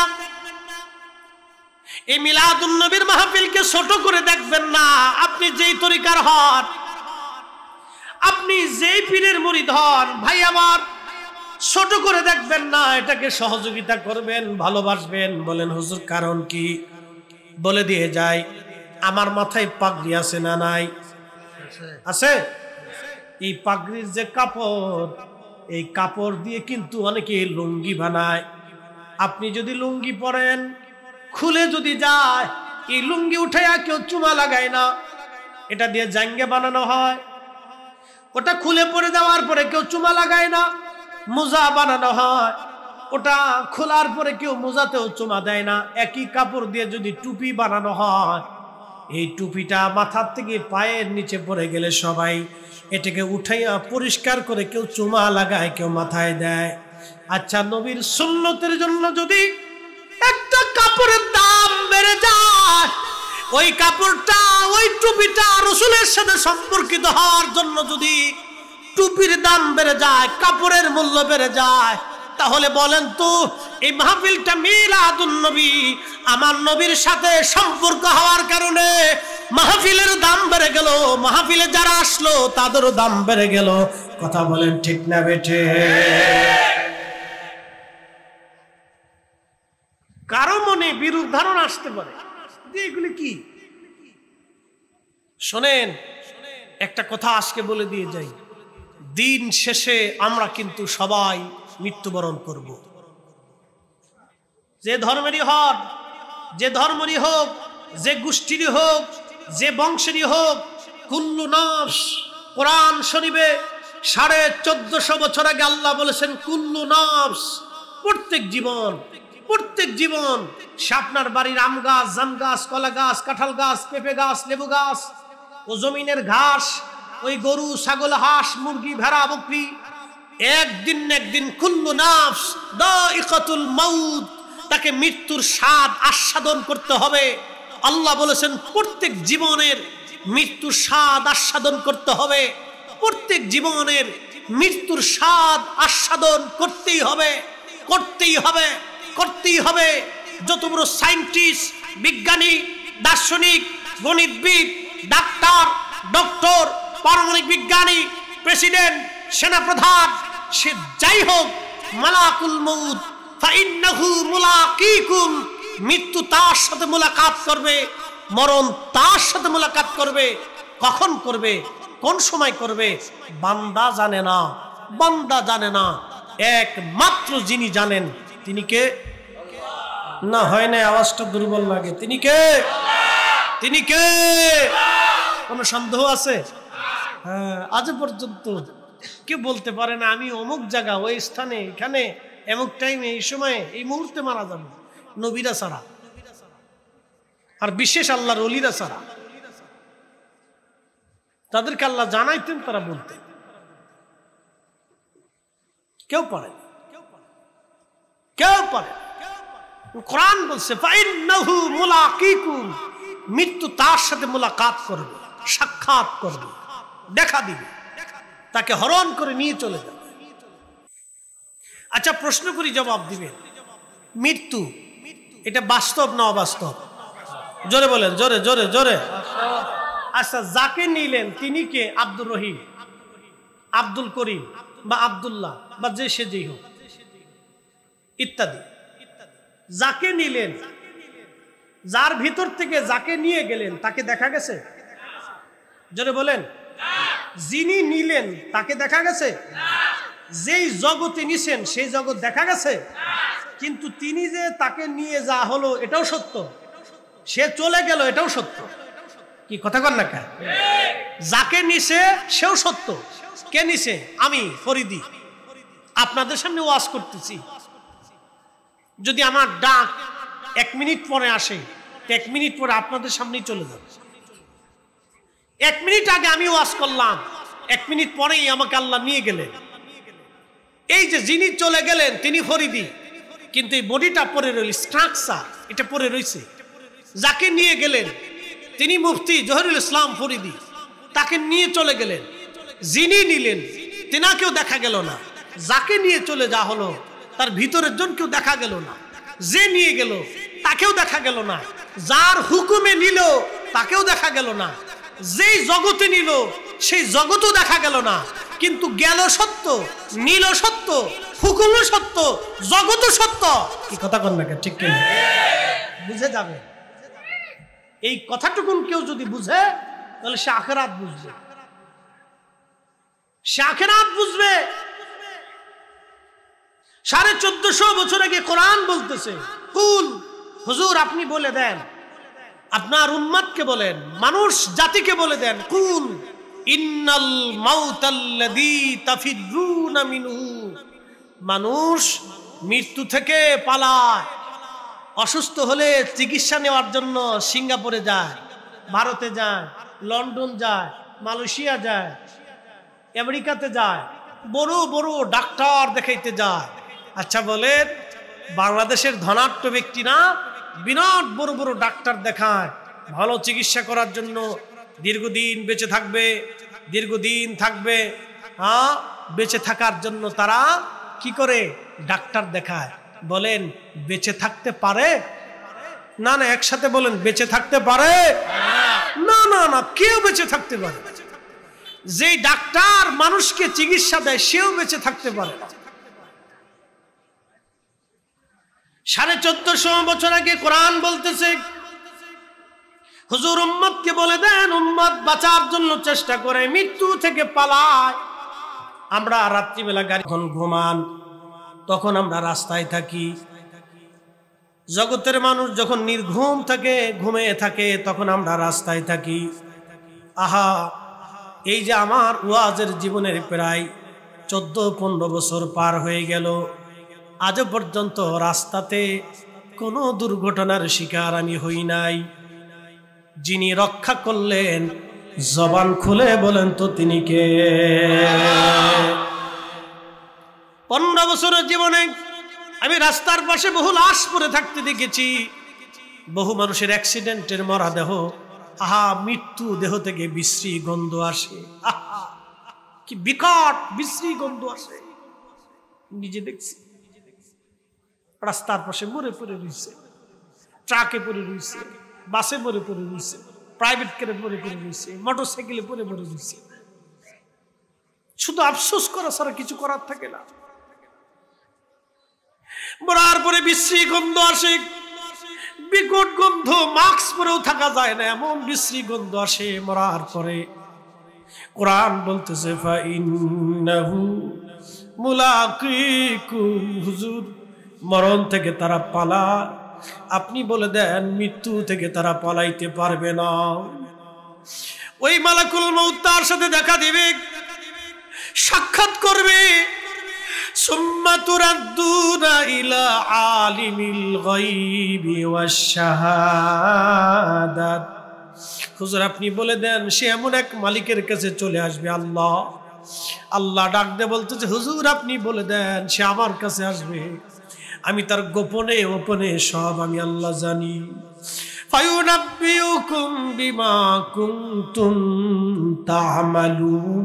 এই মিলাদুন নবীর মাহফিলকে ছোট করে দেখবেন না। আপনি যেই তরিকার হন, আপনি যেই পীরের মুরিদ হন, ভাই আমার, ছোট করে দেখবেন না, এটাকে সহযোগিতা করবেন, ভালোবাসবেন। বলেন হুজুর কারণ কি? বলে দিয়ে যায়, আমার মাথায় পাগড়ি আছে না নাই? আছে। এই পাগড়ির যে কাপড়, এই কাপড় দিয়ে কিন্তু অনেকে লুঙ্গি বানায়। আপনি যদি লুঙ্গি পরেন, খুলে যদি যায়, এই লুঙ্গি উঠাইয়া কেউ চুমা লাগায় না, এটা দিয়ে জাঙ্গে বানানো হয়। ওটা খুলে পরে দেওয়ার পরে কেউ চুমা লাগায় না, মোজা বানানো হয়। ওটা খোলার পরে কেউ মোজাতেও চুমা দেয় না। একই কাপড় দিয়ে যদি টুপি বানানো হয়, এই টুপিটা মাথার থেকে পায়ের নিচে পড়ে গেলে সবাই এটাকে উঠাইয়া পরিষ্কার করে কেউ চুমা লাগায়, কেউ মাথায় দেয়। আচ্ছা, নবীর সুন্নতের জন্য যদি একটা কাপড়ের দাম বেড়ে যায়, ওই কাপড়টা, ওই টুপিটা রাসূলের সাথে সম্পর্কিত হওয়ার জন্য যদি টুপির দাম বেড়ে যায়, কাপড়ের মূল্য বেড়ে যায়, তাহলে বলেন তো এই মাহফিলটা মিলাদুন নবী, আমার নবীর সাথে সম্পর্ক হওয়ার কারণে মাহফিলের দাম বেড়ে গেল, মাহফিলে যারা আসলো তাদেরও দাম বেড়ে গেল। কথা বলেন ঠিক না বেঠে? কারো মনে বিরূপ ধারণা আসতে পারে যে এগুলি কি। শোনেন, একটা কথা আজকে বলে দিয়ে যাই, দিন শেষে আমরা কিন্তু সবাই মৃত্যুবরণ করব। যে ধর্মেরই হন, যে ধর্মেরই হোক, যে গোষ্ঠীরই হোক, যে বংশেরই হোক, কুল্লু নাফস, কোরআন শরীফে 1450 বছর আগে আল্লাহ বলেছেন কুল্লু নাফস, প্রত্যেক জীবন, প্রত্যেক জীবন। সে আপনার বাড়ির আম গাছ, জাম গাছ, কলা গাছ, কাঁঠাল গাছ, পেঁপে গাছ, লেবু গাছ, ও জমিনের ঘাস, ওই গরু, ছাগল, হাঁস, মুরগি, ভেড়া, বকরি, একদিন না একদিন কুল্লু নাফস দাইকাতুল মাউত, তাকে মৃত্যুর স্বাদ আস্বাদন করতে হবে। আল্লাহ বলেছেন প্রত্যেক জীবনের মৃত্যুর স্বাদ আস্বাদন করতে হবে, প্রত্যেক জীবনের মৃত্যুর স্বাদ আস্বাদন করতেই হবে, করতেই হবে, করতেই হবে। যত বড় সায়েন্টিস্ট, বিজ্ঞানী, দার্শনিক, গণিতবিদ, ডাক্তার, ডক্টর, পারমাণবিক বিজ্ঞানী, প্রেসিডেন্ট, সেনাপ্রধান, সে যাই হোক, মালাকুল মউত ফাইন্নাহু মুলাকিকুম, মৃত্যু তার সাথে মোলাকাত করবে, মরণ তার সাথে মোলাকাত করবে। কখন করবে, কোন সময় করবে, বান্দা জানে না, বান্দা জানে না। একমাত্র যিনি জানেন তিনি কে? না হয় না, আওয়াজটা দুর্বল লাগে। তিনি কে? তিনি কে? কোনো সন্দেহ আছে? হ্যাঁ, আজ পর্যন্ত কেউ বলতে পারে না আমি অমুক জায়গা, ওই স্থানে, এখানে, এমুক টাইমে, এই সময়ে, এই মুহূর্তে মারা যাবে। নবীরা ছাড়া আর বিশেষ আল্লাহর ওলিরা ছাড়া, তাদেরকে আল্লাহ জানাইতেন, তারা বলতেন। কেউ পারে, কেউ পারে। কোরআন বলছে ফাইন্নাহু মুলাকিকুম, মৃত্যু তার সাথে মুলাকাত করবে, সাক্ষাৎ করবে, দেখা দিবে, তাকে হরণ করে নিয়ে চলে যাবে। আচ্ছা, প্রশ্ন করি, জবাব দিবেন। মৃত্যু এটা বাস্তব না অবাস্তব? জোরে বলেন, জোরে জোরে জোরে। আচ্ছা, যাকে নিলেন তিনি কে? আব্দুর রহিম, আব্দুল করিম বা আব্দুল্লাহ বা যে সে যেই হোক ইত্যাদি। যাকে নিলেন, যার ভিতর থেকে যাকে নিয়ে গেলেন তাকে দেখা গেছে? জোরে বলেন। যিনি নিলেন তাকে দেখা গেছে? যেই জগতে নিছেন সেই জগৎ দেখা গেছে, কিন্তু তিনি যে তাকে নিয়ে যা হলো এটাও সত্য, সে চলে গেল এটাও সত্য। কি কথা কর না কেন? যাকে নিছে সেও সত্য। কে নিছে? আমি ফরিদি আপনাদের সামনে ওয়াজ করতেছি। যদি আমার ডাক 1 মিনিট পরে আসে, 1 মিনিট পরে আপনাদের সামনেই চলে যাবে। 1 মিনিট আগে আমি ওয়াজ করলাম, 1 মিনিট পরেই আমাকে আল্লাহ নিয়ে গেলেন। এই যে যিনি চলে গেলেন তিনি ফরিদি, কিন্তু এই বডিটা পরে রইল, স্ট্রাকচার এটা পরে রয়েছে। যাকে নিয়ে গেলেন তিনি মুফতি জহিরুল ইসলাম ফরিদি, তাকে নিয়ে চলে গেলেন। যিনি নিলেন তেনাকেও দেখা গেল না। যাকে নিয়ে চলে যা হলো তার ভিতরের জনকেও দেখা গেল না। যে নিয়ে গেল তাকেও দেখা গেল না। যার হুকুমে নিল তাকেও দেখা গেল না। যেই জগতে নিল সেই জগতও দেখা গেল না। কিন্তু গেল সত্য, নিল সত্য, হুকুমও সত্য, জগতও সত্য। কি কথা কন না কেন? ঠিক কিনা? বুঝে যাবে। এই কথাটুকুন কেউ যদি বুঝে তাহলে সে আখিরাত বুঝবে, সে আখিরাত বুঝবে। 1450 বছর আগে কোরআন বলতেছে, কুল হুজুর আপনি বলে দেন, আপনার উম্মতকে বলেন, মানুষ জাতিকে বলে দেন, কুল ইন্নাল মাউতাল্লাযী তাফিরুনা মিনহু, মানুষ মৃত্যু থেকে পালায়। অসুস্থ হলে চিকিৎসা নেওয়ার জন্য সিঙ্গাপুরে যায়, ভারতে যায়, লন্ডন যায়, মালয়েশিয়া যায়, আমেরিকাতে যায়, বড় বড় ডাক্তার দেখাইতে যায়। আচ্ছা বলেন, বাংলাদেশের ধনাঢ্য ব্যক্তি না বিরাট বড় বড় ডাক্তার দেখায় ভালো চিকিৎসা করার জন্য, দীর্ঘদিন বেঁচে থাকবে, দীর্ঘদিন থাকবে। হ্যাঁ, বেঁচে থাকার জন্য তারা কি করে? ডাক্তার দেখায়। বলেন বেঁচে থাকতে পারে? না না, একসাথে বলেন, বেঁচে থাকতে পারে? না না না, কেউ বেঁচে থাকতে পারে? যেই ডাক্তার মানুষকে চিকিৎসা দেয় সেও বেঁচে থাকতে পারে না। 1450 বছর আগে কোরআন বলতেছে, হুজুর উম্মতকে বলে দেন, উম্মত বাঁচার জন্য চেষ্টা করে, মৃত্যু থেকে পালায়। আমরা রাত্রিবেলা গাড়ি যখন ঘুমান তখন আমরা রাস্তায় থাকি। জগতের মানুষ যখন নির্ঘুম থাকে, ঘুমিয়ে থাকে, তখন আমরা রাস্তায় থাকি। আহা, এই যে আমার ওয়াজের জীবনের প্রায় 14-15 বছর পার হয়ে গেল, আজও পর্যন্ত রাস্তাতে কোনো দুর্ঘটনার শিকার আমি হই নাই। যিনি রক্ষা করলেন, জবান খুলে বলেন তো তিনি কে? 15 বছরের জীবনে আমি রাস্তার পাশে বহু লাশ পড়ে থাকতে দেখেছি, বহু মানুষের অ্যাক্সিডেন্টের মরা দেহ। আহা, মৃত্যু দেহ থেকে বিশ্রী গন্ধ আসে। আহা, কি বিকট বিশ্রী গন্ধ আসে। নিজে দেখছি রাস্তার পাশে মরে পড়ে রয়েছে, ট্রাকে পড়ে রয়েছে, বাসে পড়ে পড়ে রয়েছে, প্রাইভেট কারে পড়ে পড়ে রয়েছে, মোটর সাইকেলে পড়ে পড়ে রয়েছে। শুধু আফসোস করা ছাড়া কিছু করার থাকে না। মরার পরে বিশ্রী গন্ধ আসে, বিকট গন্ধ, মাস্ক পরেও থাকা যায় না, এমন বিশ্রী গন্ধ আসে মরার পরে। কোরআন বলতেছে, ফাইন্নাহু মুলাকিকুম, হুজুর মরণ থেকে তারা পালায়। আপনি বলে দেন মৃত্যু থেকে তারা পালাইতে পারবে না। ওই মালাকুল মউত তার সাথে দেখা দিবে, সাক্ষাৎ করবে। সুম্মা তুরাদ্দুনা ইলা আলিমিল গায়বি ওয়াশ শাহাদাত, হুজুর আপনি বলে দেন সে এমন এক মালিকের কাছে চলে আসবে, আল্লাহ। আল্লাহ ডাক দিয়ে বলতেছে, হুজুর আপনি বলে দেন সে আমার কাছে আসবে, আমি তার গোপনে গোপনে সব আমি আল্লাহ জানি। ফায়ুনাব্বিউকুম বিমা কুনতুম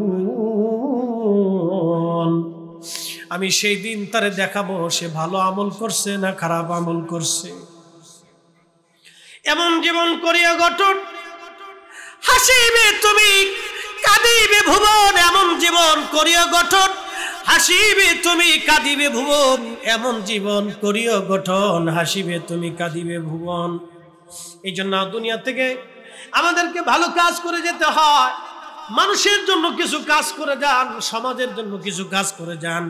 তা'মালুন, আমি সেই দিন তারে দেখাবো সে ভালো আমল করছে না খারাপ আমল করছে। এমন জীবন করিয়া গঠন, হাসিবে তুমি কাঁদিবে ভুবন, এমন জীবন করিয়া গঠন, হাসিবে তুমি কাঁদিবে ভুবন, এমন জীবন করিয়া গঠন, হাসিবে তুমি কাঁদিবে ভুবন। এই জন্য দুনিয়া থেকে আমাদেরকে ভালো কাজ করে যেতে হয়। মানুষের জন্য কিছু কাজ করে যান, সমাজের জন্য কিছু কাজ করে যান।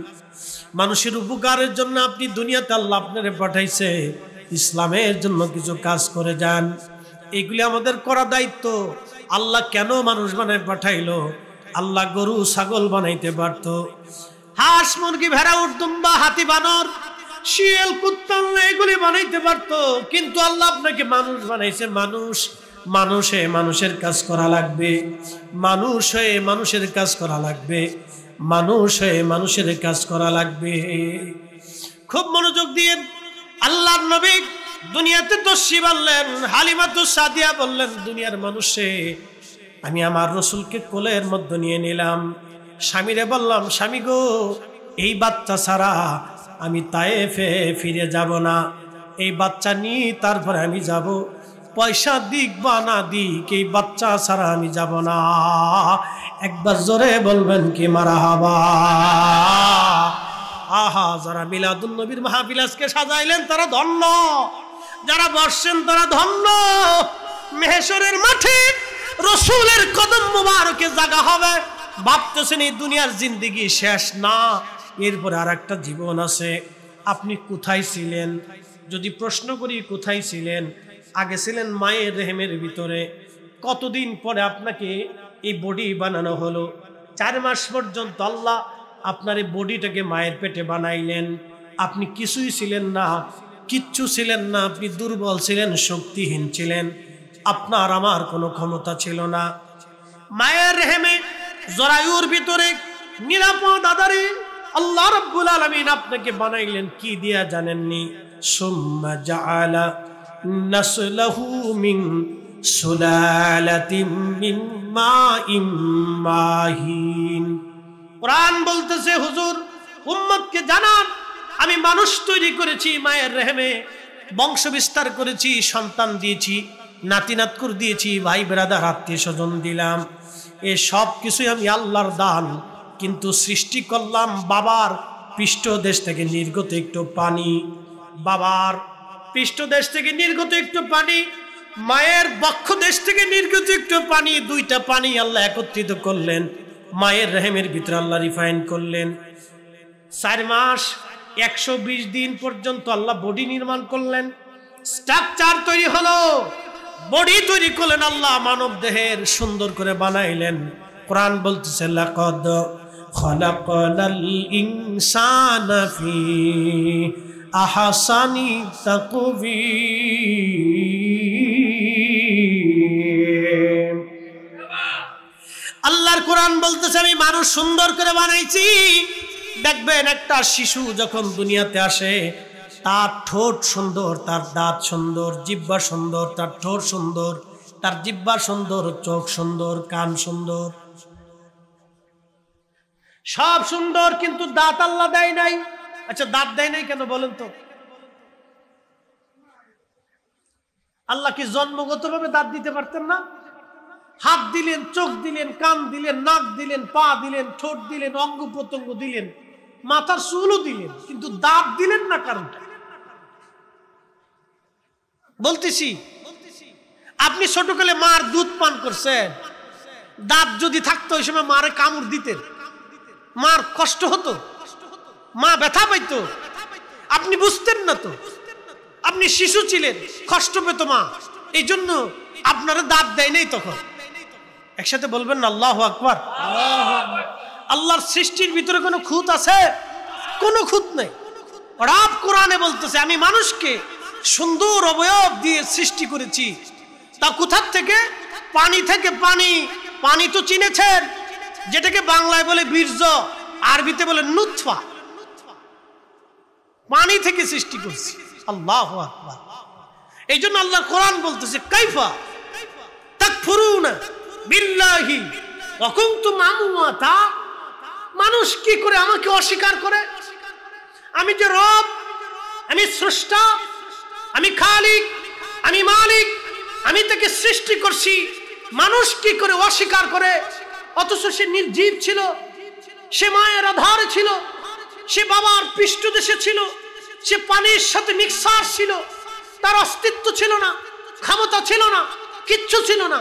মানুষের উপকারের জন্য আপনি দুনিয়াতে আল্লাহ আপনারে পাঠাইছে, ইসলামের জন্য কিছু কাজ করে যান। এগুলি আমাদের করা দায়িত্ব। আল্লাহ কেন মানুষ বানায় পাঠাইলো? আল্লাহ গরু ছাগল বানাইতে পারত, হাঁস মুরগি ভেড়া উট দুম্বা হাতি বানর শিয়াল কুত্তা এগুলি বানাইতে পারত, কিন্তু আল্লাহ আপনাকে মানুষ বানাইছে। মানুষ হয়ে মানুষের কাজ করা লাগবে, মানুষ হয়ে মানুষের কাজ করা লাগবে, মানুষ হয়ে মানুষের কাজ করা লাগবে। খুব মনোযোগ দিয়ে আল্লাহর নবী দুনিয়াতে তশরিফ আনলেন। হালিমাতুস সাদিয়া বললেন, দুনিয়ার মানুষে আমি আমার রসুলকে কোলের মধ্যে নিয়ে নিলাম। স্বামীরে বললাম, স্বামী গো, এই বাচ্চা ছাড়া আমি তায়েফে ফিরে যাব না, এই বাচ্চা নিয়ে তারপরে আমি যাব। পয়সা দিক বা না দিক, এই বাচ্চা ছাড়া আমি যাব না। একবার জোরে বলবেন কি মারহাবা। আহা, যারা মিলাদুন নবীর মাহফিল আজকে সাজাইলেন তারা ধন্য, যারা বসছেন তারা ধন্য। মেহেশরের মাঠে রসুলের কদম মুবারকে জায়গা হবে। ভাবতেছেন এই দুনিয়ার জিন্দেগি শেষ না, এরপরে আর একটা জীবন আছে। আপনি কোথায় ছিলেন? যদি প্রশ্ন করি কোথায় ছিলেন? আগে ছিলেন মায়ের রেহেমের ভিতরে। কতদিন পরে আপনাকে এই বডি বানানো হলো? 4 মাস পর্যন্ত আল্লাহ আপনার এই বডিটাকে মায়ের পেটে বানাইলেন। আপনি কিছুই ছিলেন না, কিচ্ছু ছিলেন না। আপনি দুর্বল ছিলেন, শক্তিহীন ছিলেন, আপনার আমার কোনো ক্ষমতা ছিল না। মায়ের রেহেমে জরায়ুর ভিতরে নিরাপদ আধারে আল্লাহ রাব্বুল আলামিন আপনাকে বানাইলেন কি দিয়া জানেননি? সুম্মা জাআলা নাসলাহু মিন সুলালাতিন মিন মাইন মাহিন। কোরআন বলতেছে, হুজুর উম্মতকে জানান, আমি মানুষ তৈরি করেছি মায়ের রেহেমে, বংশ বিস্তার করেছি, সন্তান দিয়েছি, নাতি নাতকুর দিয়েছি, ভাই বেরাদার আত্মীয় স্বজন দিলাম। এ সব কিছুই আমি আল্লাহর দান। কিন্তু সৃষ্টি করলাম বাবার পৃষ্ঠদেশ থেকে নির্গত একটু পানি, বাবার পৃষ্ঠদেশ থেকে নির্গত একটু পানি, মায়ের বক্ষ দেশ থেকে নির্গত একটু পানি, দুইটা পানি আল্লাহ একত্রিত করলেন, মায়ের রেহেমের ভিতরে আল্লাহ রিফাইন করলেন। 4 মাস 120 দিন পর্যন্ত আল্লাহ বডি নির্মাণ করলেন, স্ট্রাকচার তৈরি হলো, বডি তৈরি করলেন আল্লাহ, মানব দেহের সুন্দর করে বানাইলেন। কোরআন বলতেছে, লাকাদ খালাকাল ইনসানা ফি আহসানি তাকওয়িম। আল্লাহর কোরআন বলতেছে, আমি মানুষ সুন্দর করে বানাইছি। দেখবেন একটা শিশু যখন দুনিয়াতে আসে, তার ঠোঁট সুন্দর, তার দাঁত সুন্দর, জিহ্বা সুন্দর, তার ঠোঁট সুন্দর, তার জিহ্বা সুন্দর, চোখ সুন্দর, কান সুন্দর, সব সুন্দর, কিন্তু দাঁত আল্লাহ দেয় নাই। আচ্ছা, দাঁত দেয় নাই কেন বলেন তো? আল্লাহ কি জন্মগতভাবে দাঁত দিতে পারতেন না? হাত দিলেন, চোখ দিলেন, কান দিলেন, নাক দিলেন, পা দিলেন, ঠোঁট দিলেন, অঙ্গ প্রত্যঙ্গ দিলেন, মাথার চুলও দিলেন, কিন্তু দাঁত দিলেন না। কারণটা বলতেছি, আপনি ছোটকালে মার দুধ পান করছেন, দাঁত যদি থাকতো ওই সময় মারে কামড় দিতেন, মার কষ্ট হতো, মা ব্যথা পাইতো, আপনি বুঝতেন না তো, আপনি শিশু ছিলেন, কষ্ট পেত মা, এই জন্য আপনারা দাঁত দেয় নাই তখন। একসাথে বলবেন না আল্লাহু আকবার। আল্লাহর সৃষ্টির ভিতরে কোনো খুঁত আছে? কোনো খুঁত নেই। রব কোরআনে বলতেছে, আমি মানুষকে সুন্দর অবয়ব দিয়ে সৃষ্টি করেছি। তা কোথার থেকে? পানি থেকে। পানি, পানি তো চিনেছেন, যেটাকে বাংলায় বলে বীর্য, আরবিতে বলে নুতফা। পানি থেকে সৃষ্টি করছি। আল্লাহু আকবার। এই জন্য আল্লাহ কোরআন বলতেছে, কাইফা তাকফুরুনা বিল্লাহি ওয়া কুনতুম আমওয়াতা। মানুষ কি করে আমাকে অস্বীকার করে? আমি যে রব, আমি স্রষ্টা, আমি খালিক, আমি মালিক, আমি তাকে সৃষ্টি করছি, মানুষ কি করে অস্বীকার করে? অথচ সে নির্জীব ছিল, সে মায়ের আধারে ছিল, সে বাবার পৃষ্ঠদেশে ছিল, সে পানির সাথে মিক্সার ছিল, তার অস্তিত্ব ছিল না, ক্ষমতা ছিল না, কিচ্ছু ছিল না।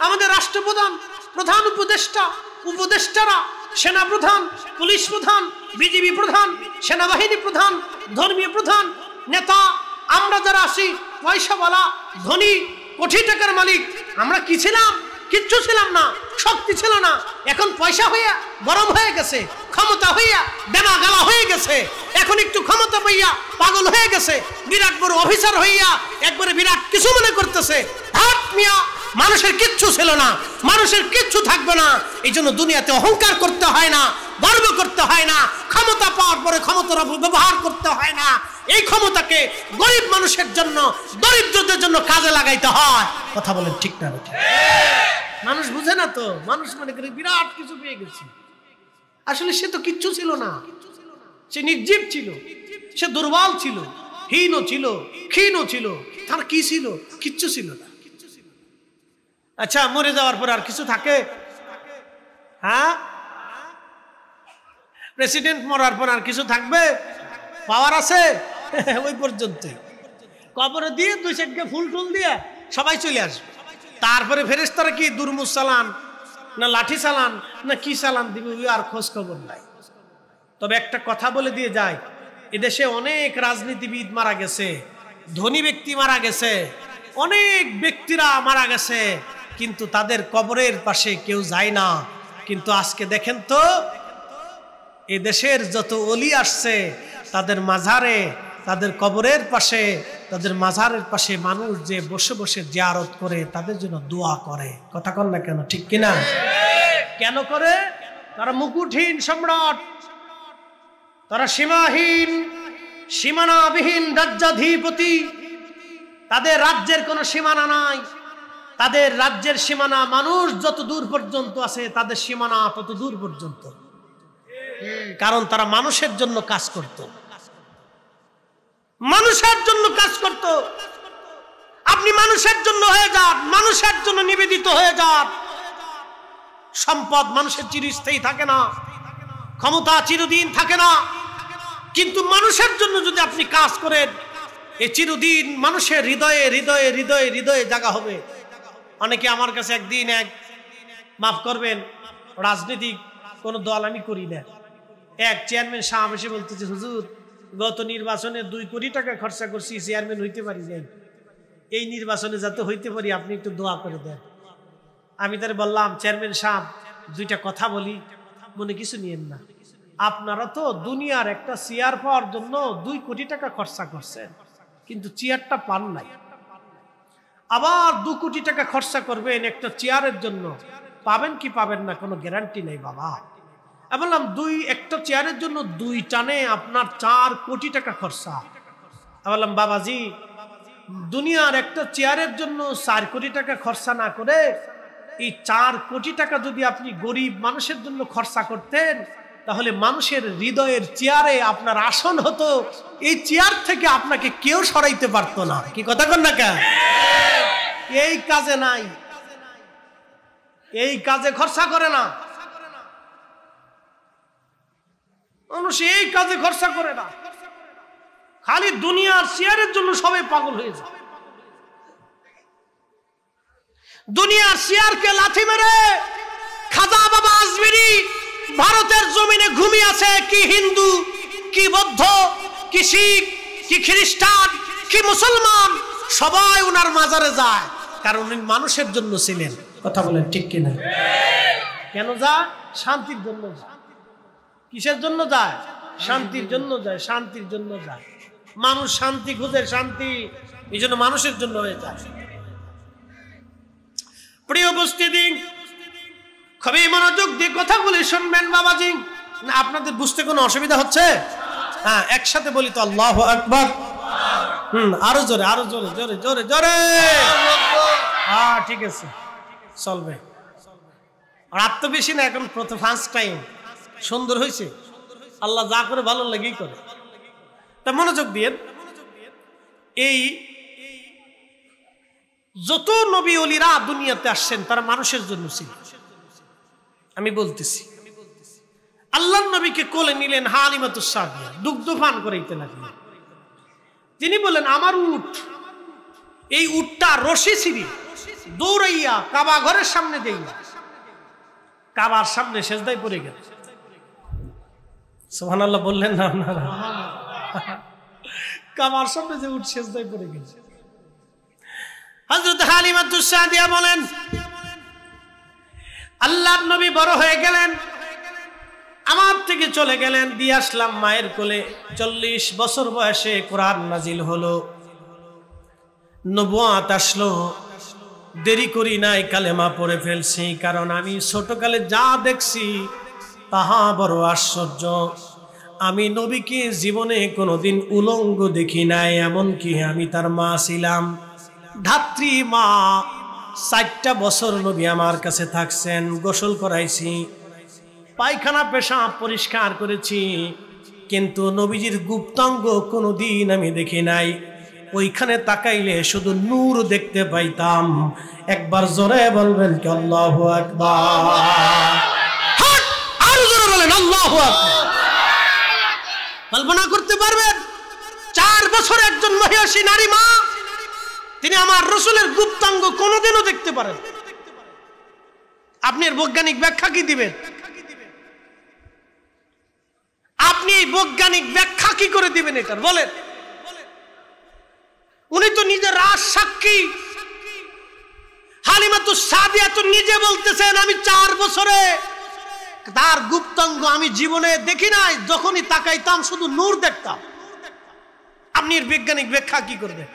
আমাদের রাষ্ট্রপ্রধান, প্রধান উপদেষ্টা, উপদেষ্টারা, সেনা প্রধান, পুলিশ প্রধান, বিজিবি প্রধান, সেনাবাহিনী প্রধান, ধর্মীয় প্রধান, নেতা, আমরা যারা আছি পয়সাওয়ালা, ধনী, কোটি টাকার মালিক, আমরা কি ছিলাম? কিচ্ছু ছিলাম না, শক্তি ছিল না। এখন পয়সা হইয়া গরম হয়ে গেছে, ক্ষমতা হইয়া দেনা গালা হয়ে গেছে, এখন একটু ক্ষমতা পাইয়া পাগল হয়ে গেছে, বিরাট বড় অফিসার হইয়া একবারে বিরাট কিছু মনে করতেছে। হাত মিয়া, মানুষের কিচ্ছু ছিল না, মানুষের কিচ্ছু থাকবে না। এই জন্য দুনিয়াতে অহংকার করতে হয় না, গর্ব করতে হয় না, ক্ষমতা পাওয়ার পরে ক্ষমতার ব্যবহার করতে হয় না। এই ক্ষমতাকে গরিব মানুষের জন্য, দরিদ্রদের জন্য কাজে লাগাইতে হয়। কথা বলেন ঠিক না? মানুষ বুঝে না তো, মানুষ মনে করে বিরাট কিছু পেয়ে গেছে। আসলে সে তো কিচ্ছু ছিল না, সে নির্জীব ছিল, সে দুর্বল ছিল, হীন ছিল, ক্ষীণ ছিল, তার কি ছিল? কিচ্ছু ছিল না। আচ্ছা, মরে যাওয়ার পর আর কিছু থাকে? হ্যাঁ, প্রেসিডেন্ট মরার পর আর কিছু থাকবে? পাওয়ার আছে? ওই পর্যন্ত কবরে দিয়ে দুই সাইডকে ফুল টুল দিয়ে সবাই চলে আসবে। তারপরে ফেরেশতারা কি দুরমুজ চালান না লাঠি চালান না কি চালান দিবে, ওই আর খোঁজ খবর নাই। তবে একটা কথা বলে দিয়ে যায়, এদেশে অনেক রাজনীতিবিদ মারা গেছে, ধনী ব্যক্তি মারা গেছে, অনেক ব্যক্তিরা মারা গেছে, কিন্তু তাদের কবরের পাশে কেউ যায় না। কিন্তু আজকে দেখেন তো, এ দেশের যত ওলি আসছে, তাদের মাজারে, তাদের কবরের পাশে, তাদের মাজারের পাশে মানুষ যে বসে বসে জিয়ারত করে, তাদের জন্য দোয়া করে। কথা কন না কেন? ঠিক কিনা? কেন করে? তারা মুকুটহীন সম্রাট, তারা সীমাহীন, সীমানাবিহীন রাজ্যাধিপতি। তাদের রাজ্যের কোনো সীমানা নাই, তাদের রাজ্যের সীমানা মানুষ যত দূর পর্যন্ত আছে, তাদের সীমানা তত দূর পর্যন্ত। কারণ তারা মানুষের জন্য কাজ করত, মানুষের জন্য কাজ করত। আপনি মানুষের জন্য হয়ে যান, মানুষের জন্য নিবেদিত হয়ে যান। সম্পদ মানুষের চিরস্থায়ী থাকে না, ক্ষমতা চিরদিন থাকে না, কিন্তু মানুষের জন্য যদি আপনি কাজ করেন, এই চিরদিন মানুষের হৃদয়ে হৃদয়ে হৃদয়ে হৃদয়ে জায়গা হবে। অনেকে আমার কাছে একদিন মাফ করবেন, রাজনৈতিক কোন দল আমি করি না, এক চেয়ারম্যান সাহেব এসে বলতেছে, হুজুর গত নির্বাচনে 2 কোটি টাকা খরচা করছি, চেয়ারম্যান হইতে পারি নাই, এই নির্বাচনে যাতে হইতে পারি আপনি একটু দোয়া করে দেন। আমি তার বললাম, চেয়ারম্যান সাহেব 2টা কথা বলি, মনে কিছু নিয়েন না। আপনারা তো দুনিয়ার একটা চেয়ার পাওয়ার জন্য 2 কোটি টাকা খরচা করছেন, কিন্তু চেয়ারটা পান নাই। আবার 2 কোটি টাকা খরচা করবেন একটা চেয়ারের জন্য, পাবেন কি পাবেন না কোনো গ্যারান্টি নেই বাবা। আমি বললাম, একটা চেয়ারের জন্য 2 টানে আপনার 4 কোটি টাকা খরচা। আমি বললাম, বাবাজি, দুনিয়ার একটা চেয়ারের জন্য 4 কোটি টাকা খরচা না করে এই 4 কোটি টাকা যদি আপনি গরিব মানুষের জন্য খরচা করতেন, তাহলে মানুষের হৃদয়ের চেয়ারে আপনার আসন হতো, এই চেয়ার থেকে আপনাকে কেউ সরাইতে পারতো না। কি কথা কন না কেন? এই কাজে নাই, এই কাজে খরচা করে না মানুষ, এই কাজে খরচা করে না, খালি দুনিয়ার চেয়ারের জন্য সবাই পাগল হয়ে যায়। দুনিয়ার চেয়ারকে লাথি মেরে খাজা বাবা আজমিরি ভারতের জমিনে ঘুমিয়ে আছে। কি হিন্দু, কি বৌদ্ধ, কি শিখ, কি খ্রিস্টান, কি মুসলমান, সবাই ওনার মাজারে যায়, কারণ উনি মানুষের জন্য ছিলেন। কথা বলেন ঠিক কিনা? কেন যায়? শান্তির জন্য যায়। কিসের জন্য যায়? শান্তির জন্য যায়, শান্তির জন্য যায়। মানুষ শান্তি খুঁজে, শান্তি, এই জন্য মানুষের জন্য হয়ে যায়। প্রিয় উপস্থিতি, খুবই মনোযোগ দিয়ে কথাগুলি শুনবেন বাবাজি। না আপনাদের বুঝতে কোনো অসুবিধা হচ্ছে? হ্যাঁ, একসাথে বলি তো, আল্লাহু আকবার। আরো জোরে, আরো জোরে, জোরে জোরে জোরে। হ্যাঁ ঠিক আছে, চলবে। রাত তো বেশি না, এখন প্রথম ফার্স্ট টাইম। সুন্দর হয়েছে, আল্লাহ যা করে ভালো লাগেই করে। তা মনোযোগ দিয়ে, এই যত নবী ওলিরা দুনিয়াতে আসছেন তারা মানুষের জন্য ছিল। আমি বলতেছি, আল্লাহর নবীকে কোলে নিলেন হালিমাতুস সাদিয়া, দুগ্ধ পান করাইতে লাগলেন। তিনি বলেন, আমার উট, এই উটটা রশি ছিঁড়ে দৌড়াইয়া কাবা ঘরের সামনে দেই, কাবার সামনে সেজদায় পড়ে গেল। সুবহানাল্লাহ বললেন না আপনারা? কাবার সামনে যে উট সেজদায় পড়ে গেল। হযরত হালিমাতুস সাদিয়া বলেন, আল্লাহর নবী বড় হয়ে গেলেন, আমার থেকে চলে গেলেন, দিয়ে আসলাম মায়ের কোলে। 40 বছর বয়সে কোরআন নাজিল হলো, নবুয়ত আসলো। দেরি করি নাই, কালেমা পড়ে ফেলছি। কারণ আমি ছোটকালে যা দেখছি তাহা বড় আশ্চর্য। আমি নবীকে জীবনে কোনোদিন উলঙ্গ দেখি নাই, এমনকি আমি তার মা ছিলাম, ধাত্রী মা। 4টা বছর নবী আমার কাছে থাকছেন, গোসল করাইছি, পায়খানা পেশাব পরিষ্কার করেছি, কিন্তু নবীজির গুপ্তাঙ্গ কোনোদিন আমি দেখি নাই। ওইখানে তাকাইলে শুধু নূর দেখতে পাইতাম। একবার জোরে বলবেন কি আল্লাহু আকবার? আর জোরে বলেন আল্লাহু আকবার। কল্পনা করতে পারবেন 4 বছর একজন মহিষী নারী মা, তিনি আমার রাসূলের গুপ্তাঙ্গ কোনোদিনও দেখতে পারেন। আপনি এর বৈজ্ঞানিক ব্যাখ্যা কি দিবেন? আপনি এই বৈজ্ঞানিক ব্যাখ্যা কি করে দিবেন এটার বলেন? উনি তো নিজে রাজ সাক্ষী। হালিমাতুস সাদিয়া তো নিজে বলতেছেন, আমি 4 বছরে তার গুপ্তাঙ্গ আমি জীবনে দেখি নাই, যখনই তাকাইতাম শুধু নূর দেখতাম। আপনি এর বৈজ্ঞানিক ব্যাখ্যা কি করবেন?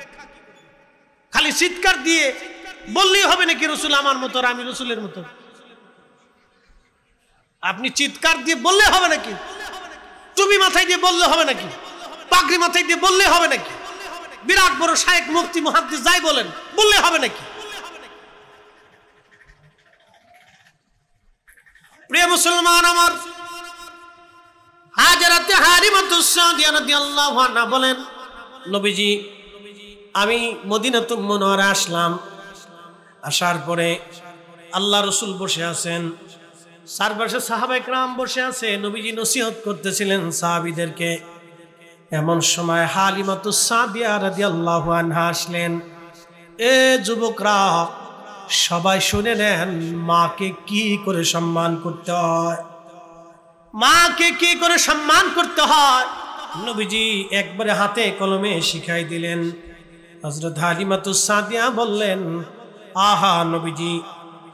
খালি চিৎকার দিয়ে বললেই হবে নাকি রাসূল আমার মতো আর আমি রাসূলের মতো? আপনি চিৎকার দিয়ে বললে হবে নাকি? টুপি মাথায় দিয়ে বললে হবে নাকি? পাগড়ি মাথায় দিয়ে বললে হবে নাকি? বিরাট বড় শায়েখ মুফতি মুহাদ্দিস যাই বলেন, বললে হবে নাকি? প্রিয় মুসলমান আমার, হাজরাতে হালিমাতুস সাদিয়া রাদিয়াল্লাহু আনহা বলেন, নবীজি আমি মদিনাতুল মুনাওয়ারা আসলাম। আসার পরে আল্লাহ রাসূল বসে আছেন, চারপাশে সাহাবায়ে কেরাম বসে আছে। নবীজি নসিহত করতেছিলেন সাহাবীদেরকে। এমন সময় হালিমাতুস সাদিয়া রাদিয়াল্লাহু আনহা আসলেন। এ যুবকরা, সবাই শুনে নেন, মাকে কি করে সম্মান করতে হয়, মাকে কি করে সম্মান করতে হয়। নবীজি একবারে হাতে কলমে শিখাই দিলেন। হযরত হালিমাতুস সাদিয়া বললেন, আহা নবীজি।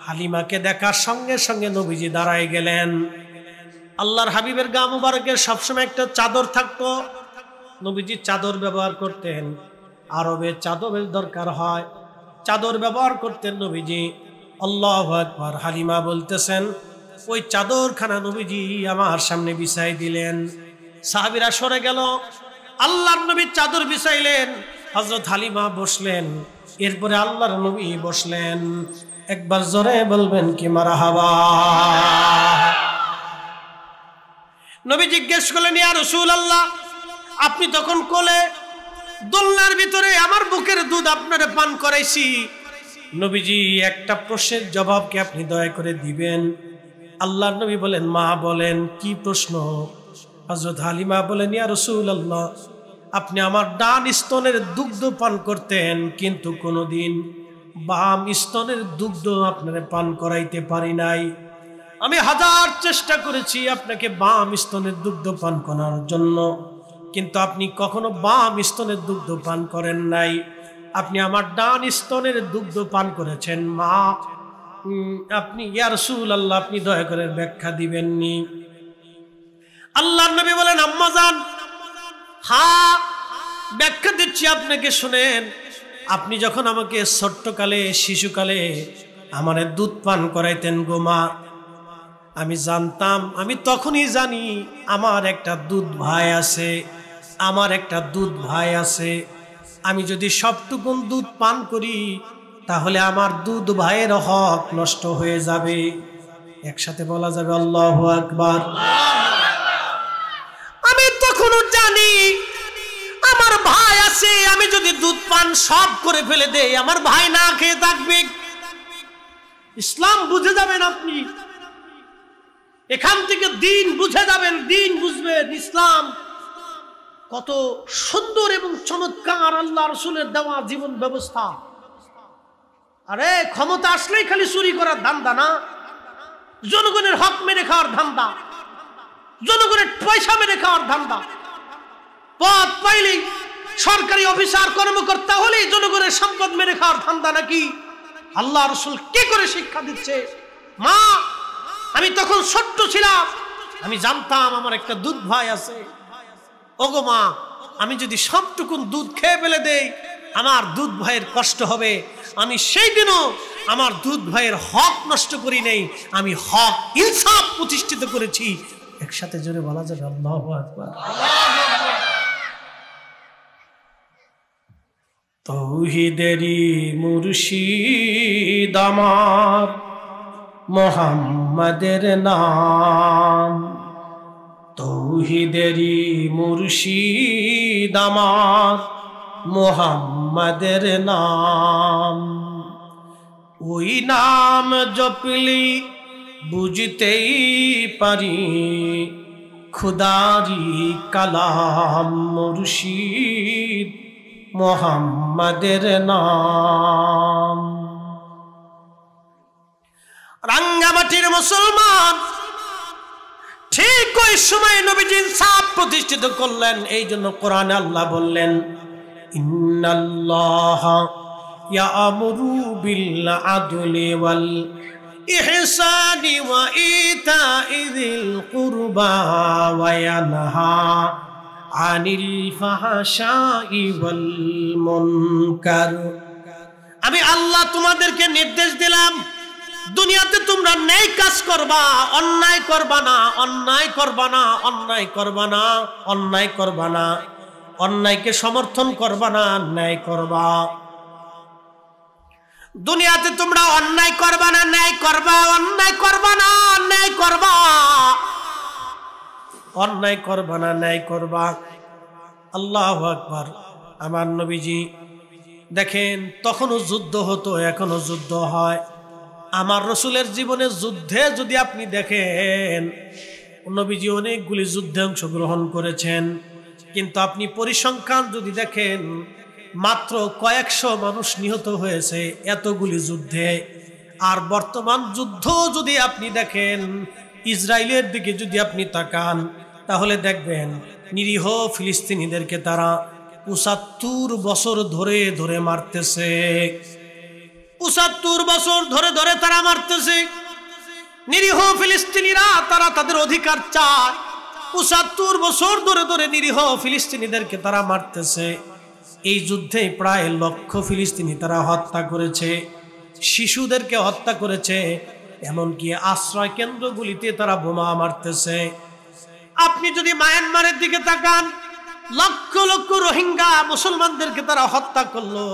হালিমাকে দেখার সঙ্গে সঙ্গে নবীজি দাঁড়ায় গেলেন। আল্লাহর হাবিবের গা মুবারকের সবসময় একটা চাদর থাকতো, নবীজি চাদর ব্যবহার করতেন। আরবে চাদরের দরকার হয়, চাদর ব্যবহার করতেন নবীজি। আল্লাহু আকবার। হালিমা বলতেছেন, ওই চাদরখানা নবীজি আমার সামনে বিছাই দিলেন। সাহাবীরা সরে গেল, আল্লাহর নবী চাদর বিছাইলেন, হযরত হালিমা বসলেন, এরপরে আল্লাহর নবী বসলেন। একবার জোরে বলবেন কি মারহাবা। নবী জিজ্ঞেস করলেন, ইয়া রাসূলুল্লাহ, আপনি তখন কোলে দোলনার ভিতরে আমার বুকের দুধ আপনারে পান করাইছি। নবীজি একটা প্রশ্নের জবাব কি আপনি দয়া করে দিবেন? আল্লাহর নবী বলেন, মা বলেন, কি প্রশ্ন? হযরত হালিমা বলেন, ইয়া রাসূলুল্লাহ, আপনি আমার ডান স্তনের দুগ্ধ পান করতেন, কিন্তু কোনোদিন বাম স্তনের দুগ্ধ আপনারে পান করাইতে পারি নাই। আমি 1000 চেষ্টা করেছি আপনাকে বাম স্তনের দুগ্ধ পান করার জন্য, কিন্তু আপনি কখনো বাম স্তনের দুগ্ধ পান করেন নাই। আপনি আমার ডান স্তনের দুগ্ধ পান করেছেন। মা আপনি ইয়া রাসূলুল্লাহ, আপনি দয়া করে ব্যাখ্যা দিবেননি? আল্লাহর নবী বলেন, আম্মা জান, হ্যাঁ ব্যাখ্যা দিচ্ছি আপনাকে, শুনেন। আপনি যখন আমাকে ছোট্টকালে, শিশুকালে আমারে দুধ পান করাইতেন গো মা, আমি জানতাম, আমি তখনই জানি আমার একটা দুধ ভাই আছে, আমার একটা দুধ ভাই আছে। আমি যদি সবটুকুন দুধ পান করি তাহলে আমার দুধ ভাইয়ের হক নষ্ট হয়ে যাবে। একসাথে বলা যাবে আল্লাহু আকবার। আমি তখনও জানি আমার ভাই আছে, আমি যদি দুধ পান সব করে ফেলে দেয়, আমার ভাই না খেয়ে থাকবে। ইসলাম বুঝে যাবেন আপনি, এখান থেকে দিন বুঝে যাবেন, দিন বুঝবেন ইসলাম কত সুন্দর এবং চমৎকার আল্লাহ রাসূলের দেওয়া জীবন ব্যবস্থা। আরে ক্ষমতা আসলেই খালি চুরি করার ধান্দা না, জনগণের হক মেরে খাওয়ার ধান্দা, জনগণের পয়সা মেরে খাওয়ার ধান্দা। পদ পাইলেই সরকারি অফিসার কর্মকর্তা হলেই জনগণের সম্পদ মেরে খাওয়ার ধান্দা নাকি? আল্লাহ রাসূল কি করে শিক্ষা দিচ্ছে? মা, আমি তখন ছোট্ট ছিলাম, আমি জানতাম আমার একটা দুধ ভাই আছে। ওগো মা, আমি যদি সবটুকুন দুধ খেয়ে ফেলে দেই আমার দুধ ভাইয়ের কষ্ট হবে। আমি সেই দিনও আমার দুধ ভাইয়ের হক নষ্ট করি নাই, আমি হক ইনসাফ প্রতিষ্ঠিত করেছি। একসাথে জোরে বলা যাবে আল্লাহু আকবার। তৌহিদেরই মুর্শিদ আমার মুহাম্মাদের নাম, তৌহিদেরই মুর্শিদ আমার মুহাম্মাদের নাম। ওই নাম জপলি বুঝতেই পারি খুদারি কালাম, মুর্শিদ মুহাম্মাদের নাম। রাঙ্গামাটির মুসলমান ঠিক ওই সময় নবীজি ইনসাফ প্রতিষ্ঠিত করলেন। এই জন্য কোরআনে আল্লাহ বললেন, ইন্নাল্লাহা ইয়া'মুরু বিল আদলি ওয়াল ইহসানি ওয়া ইতাইযিল কুরবা ওয়া ইয়ানহা আনিল ফাহশাই ওয়াল মুনকার। আমি আল্লাহ তোমাদেরকে নির্দেশ দিলাম, দুনিয়াতে তোমরা ন্যায় কাজ করবা, অন্যায় করবা না, অন্যায় করবা না, অন্যায় করবা না, অন্যায় করবা না, অন্যায়কে সমর্থন করবা না, ন্যায় করবা। দুনিয়াতে তোমরা অন্যায় করবা না, ন্যায় করবা, অন্যায় করবা না, ন্যায় করবা, অন্যায় করবা না, ন্যায় করবা। আল্লাহু আকবার। আমার নবীজি দেখেন, তখনও যুদ্ধ হতো, এখনো যুদ্ধ হয়। আমার রসুলের জীবনে যুদ্ধে যদি আপনি দেখেন, নবীজি অনেকগুলি যুদ্ধে অংশগ্রহণ করেছেন, কিন্তু আপনি পরিসংখ্যান যদি দেখেন মাত্র কয়েকশো মানুষ নিহত হয়েছে এতগুলি যুদ্ধে। আর বর্তমান যুদ্ধ যদি আপনি দেখেন, ইসরায়েলের দিকে যদি আপনি তাকান, তাহলে দেখবেন নিরীহ ফিলিস্তিনিদেরকে তারা ৭৫ বছর ধরে ধরে মারতেছে। ৭৫ বছর ধরে ধরে তারা মারতেছে। নিরীহ ফিলিস্তিনিরা তারা তাদের অধিকার চায়। ৭৫ বছর ধরে ধরে নিরীহ ফিলিস্তিনিদেরকে তারা মারতেছে। এই যুদ্ধে প্রায় ১ লক্ষ ফিলিস্তিনি তারা হত্যা করেছে, শিশুদেরকে হত্যা করেছে, এমনকি আশ্রয় কেন্দ্রগুলিতে তারা বোমা মারতেছে। আপনি যদি মায়ানমারের দিকে তাকান, লক্ষ লক্ষ রোহিঙ্গা মুসলমানদেরকে তারা হত্যা করলো।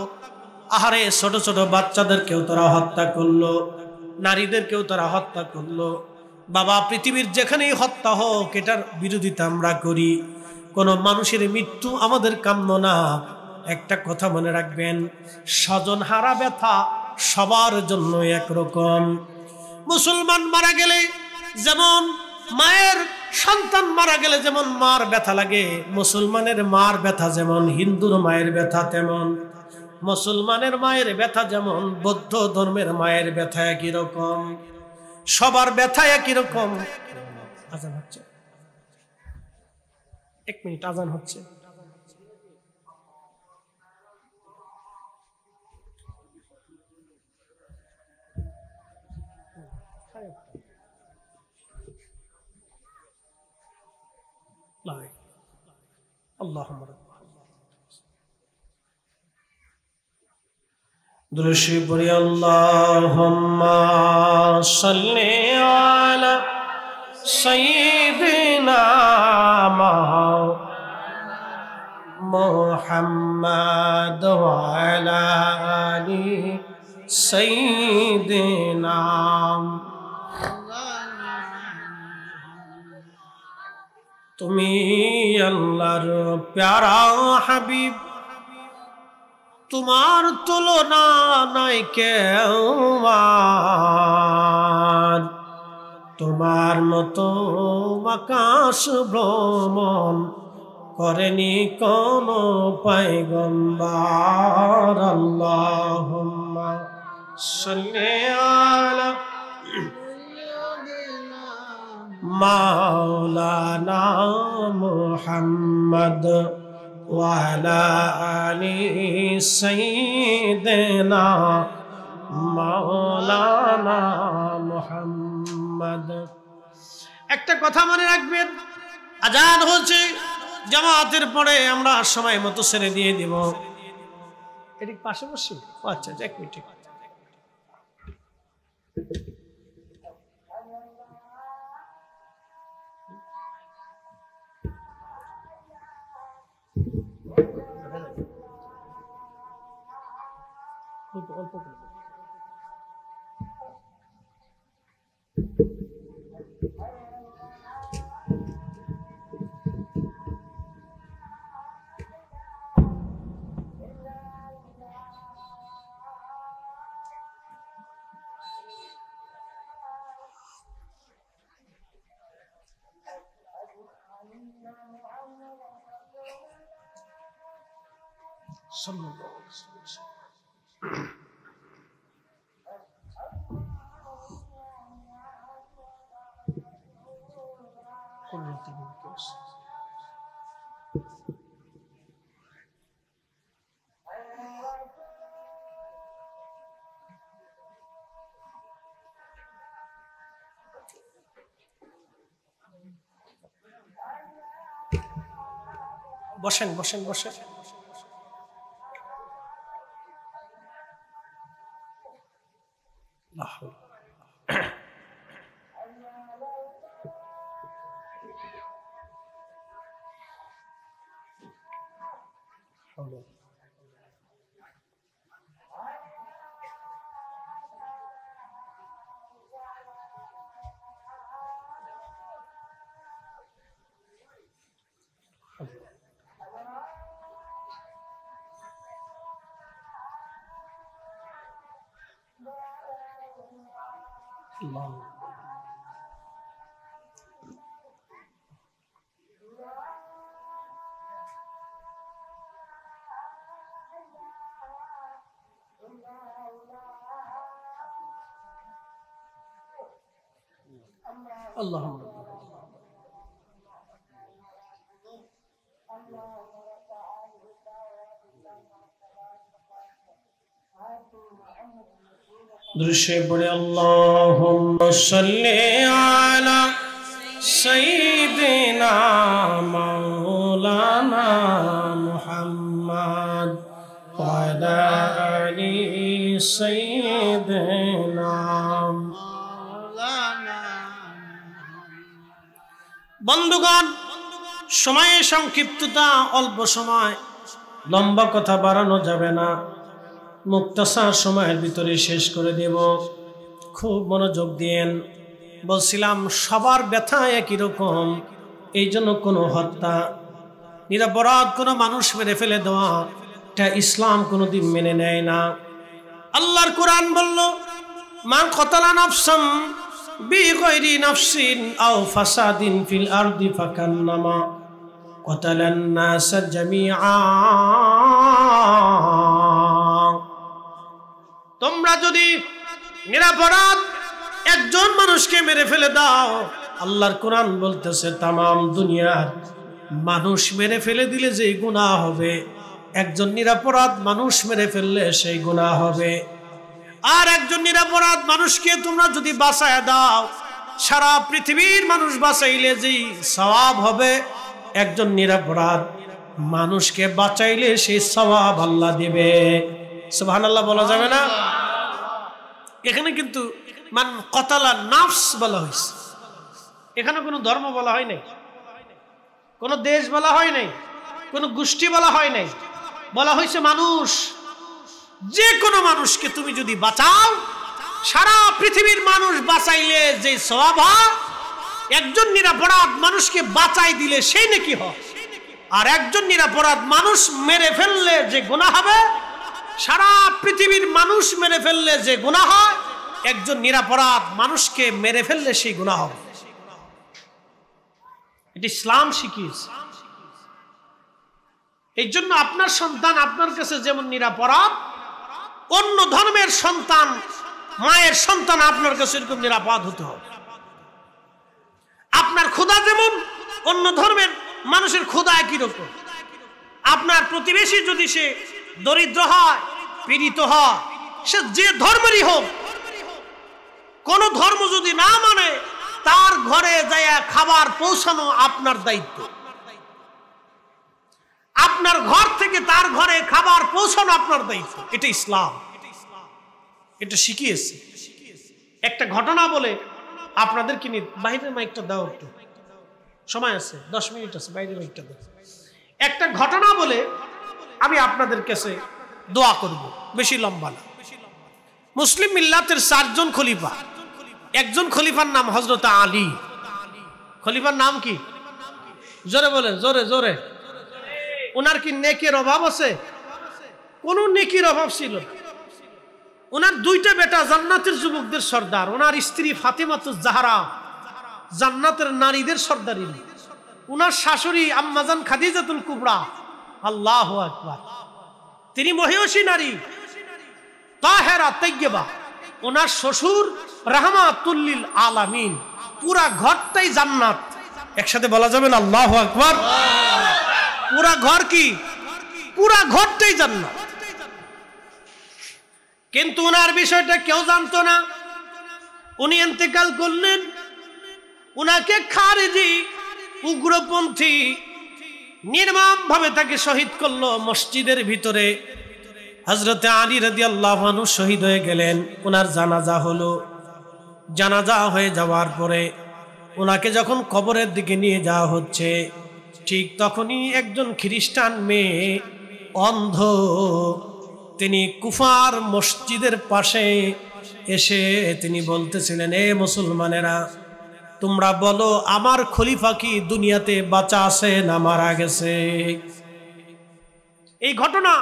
আহারে, ছোট ছোট বাচ্চাদেরকেও তারা হত্যা করলো, নারীদেরকেও তারা হত্যা করলো। বাবা, পৃথিবীর যেখানেই হত্যা হোক, এটার বিরোধিতা আমরা করি। কোনো মানুষের মৃত্যু আমাদের কাম্য না। একটা কথা মনে রাখবেন, স্বজন হারা ব্যথা সবার জন্য একরকম। মুসলমান মারা গেলে যেমন মায়ের সন্তান মারা গেলে যেমন মার ব্যথা লাগে, মুসলমানের মার ব্যথা যেমন হিন্দুর মায়ের ব্যথা তেমন, মুসলমানের মায়ের ব্যথা যেমন বৌদ্ধ ধর্মের মায়ের ব্যথা একই রকম, সবার ব্যথা একই রকম। আজান হচ্ছে, 1 মিনিট, আজান হচ্ছে। আল্লাহুম্মা দুরূদ পড়ি। আল্লাহুম্মা সাল্লি আলা সাইয়্যিদিনা মুহাম্মাদ ওয়া আলা আলি সাইয়্যিদিনা। তুমি আল্লাহর প্যারা হাবিব, তোমার তুলনা নাই কেউ আর, তোমার মতো আকাশ ভ্রমণ করেনি কোন পয়গম্বর। আল্লাহুম্মা সাল্লি আলা মাওলানা মুহাম্মদ ওয়া আলা আলি সাইয়্যিদিনা মাওলানা মুহাম্মদ। একটা কথা মনে রাখবেন, আজান হচ্ছে, জামাতের পরে আমরা সময় মতো ছেড়ে দিয়ে দিব। এদিক পাশে বসি? আচ্ছা, এক মিনিট। অল্প করে বসেন বসেন বসেন। اللهم درشے بڑے اللهم صل على سيدنا مولانا محمد وعلى آل سيدنا বন্ধুগণ, সময়ের সংক্ষিপ্ততা, অল্প সময়, লম্বা কথা বাড়ানো যাবে না, মুক্তাসার সময়ের ভিতরে শেষ করে দেব। খুব মনোযোগ দিয়েন। বলছিলাম সবার ব্যথা একই রকম, এই জন্য কোনো হত্যা, নিরপরাধ কোনো মানুষ মেরে ফেলে দেওয়া, এটা ইসলাম কোনোদিন মেনে নেয় না। আল্লাহর কোরআন বলল, মান কতালা নাফসাম বিগাইরি নাফসিন আও ফাসাদিন ফিল আরদি ফাকান্নামা কতালান নাস জামিআ। তোমরা যদি নিরপরাধ একজন মানুষকে মেরে ফেলে দাও, আল্লাহর কোরআন বলতেছে তামাম দুনিয়ার মানুষ মেরে ফেলে দিলে যে গুনাহ হবে, একজন নিরপরাধ মানুষ মেরে ফেললে সেই গুনাহ হবে। আর একজন নিরপরাধ মানুষকে তোমরা যদি বাঁচায় দাও, সারা পৃথিবীর মানুষ বাঁচাইলে যেই সওয়াব হবে, একজন নিরপরাধ মানুষকে বাঁচাইলে সেই সওয়াব আল্লাহ দিবে। সুবহানাল্লাহ বলা যাবে না? এখানে কিন্তু মান কতালা নাফস বলা হয়েছে, এখানে কোনো ধর্ম বলা হয় নাই, কোনো দেশ বলা হয় নাই, কোনো গোষ্ঠী বলা হয় নাই, বলা হয়েছে মানুষ। যে কোনো মানুষকে তুমি যদি বাঁচাও, সারা পৃথিবীর মানুষ বাঁচাইলে যে সওয়াব হয়, একজন নিরপরাধ মানুষকে বাঁচাই দিলে সেই নাকি হয়। আর একজন নিরপরাধ মানুষ মেরে ফেললে যে গুনাহ হবে, সারা পৃথিবীর মানুষ মেরে ফেললে যে গুনাহ হয়, একজন নিরপরাধ মানুষকে মেরে ফেললে সেই গুনাহ হবে। এটা ইসলাম শিখিয়েছে। এই জন্য আপনার সন্তান আপনার কাছে যেমন নিরাপরাধ, অন্য ধর্মের সন্তান, মায়ের সন্তান আপনার কাছে এরকম নিরাপদ হতে হবে। আপনার ক্ষুধা যেমন অন্য ধর্মের মানুষের ক্ষুধা একই রকম। আপনার প্রতিবেশী যদি সে দরিদ্র হয়, পীড়িত হয়, সে যে ধর্মেরই হোক, কোন ধর্ম যদি না মানে, তার ঘরে যায় খাবার পৌঁছানো আপনার দায়িত্ব। আপনার ঘর থেকে তার ঘরে খাবার পৌঁছানো আপনার দায়িত্ব। এটা ইসলাম, এটা শিখিয়েছে। একটা ঘটনা বলে আপনাদের কিনে, বাইরের মাইকটা দাও, একটু সময় আছে, 10 মিনিট আছে, বাইরের মাইকটা দাও। একটা ঘটনা বলে আমি আপনাদের কাছে দোয়া করব, বেশি লম্বা না। মুসলিম মিল্লাতের 4 জন খলিফা, একজন খলিফার নাম হযরত আলী। খলিফার নাম কি? জোরে বলেন, জোরে জোরে। ওনার কি নেকির অভাব আছে? কোন নেকির অভাব ছিল না। ওনার 2টা বেটা জান্নাতের যুবকদের সর্দার। ওনার স্ত্রী ফাতেমাতুজ জাহরা জান্নাতের নারীদের সর্দারিনী। ওনার শাশুড়ি আম্মাজান খাদিজাতুল কুবরা, আল্লাহু আকবার, তিনি মহিয়সী নারী, তাহেরা তাইয়্যিবা। ওনার শ্বশুর রাহমাতুল লিল আলামিন। পুরা ঘরটাই জান্নাত। একসাথে বলা যাবে না আল্লাহু আকবার? পুরা ঘর কি? পুরা ঘরটাই জান্নাত। কিন্তু ওনার বিষয়টা কেউ জানতো না। উনি ইন্তেকাল করলেন, উনাকে খারেজি উগ্রপন্থী নির্মম ভাবে তাকে শহীদ করলো মসজিদের ভিতরে। হযরতে আলী রাদিয়াল্লাহু আনহু শহীদ হয়ে গেলেন। ওনার জানাজা হলো। জানাজা হয়ে যাওয়ার পরে ওনাকে যখন কবরের দিকে নিয়ে যাওয়া হচ্ছে, ঠিক তখনই একজন খ্রিস্টান মেয়ে, অন্ধ, তিনি কুফার মসজিদের পাশে এসে তিনি বলতেছিলেন, এ মুসলমানেরা, তোমরা বলো আমার খলিফা কি দুনিয়াতে বাঁচা আছে না মারা গেছে? এই ঘটনা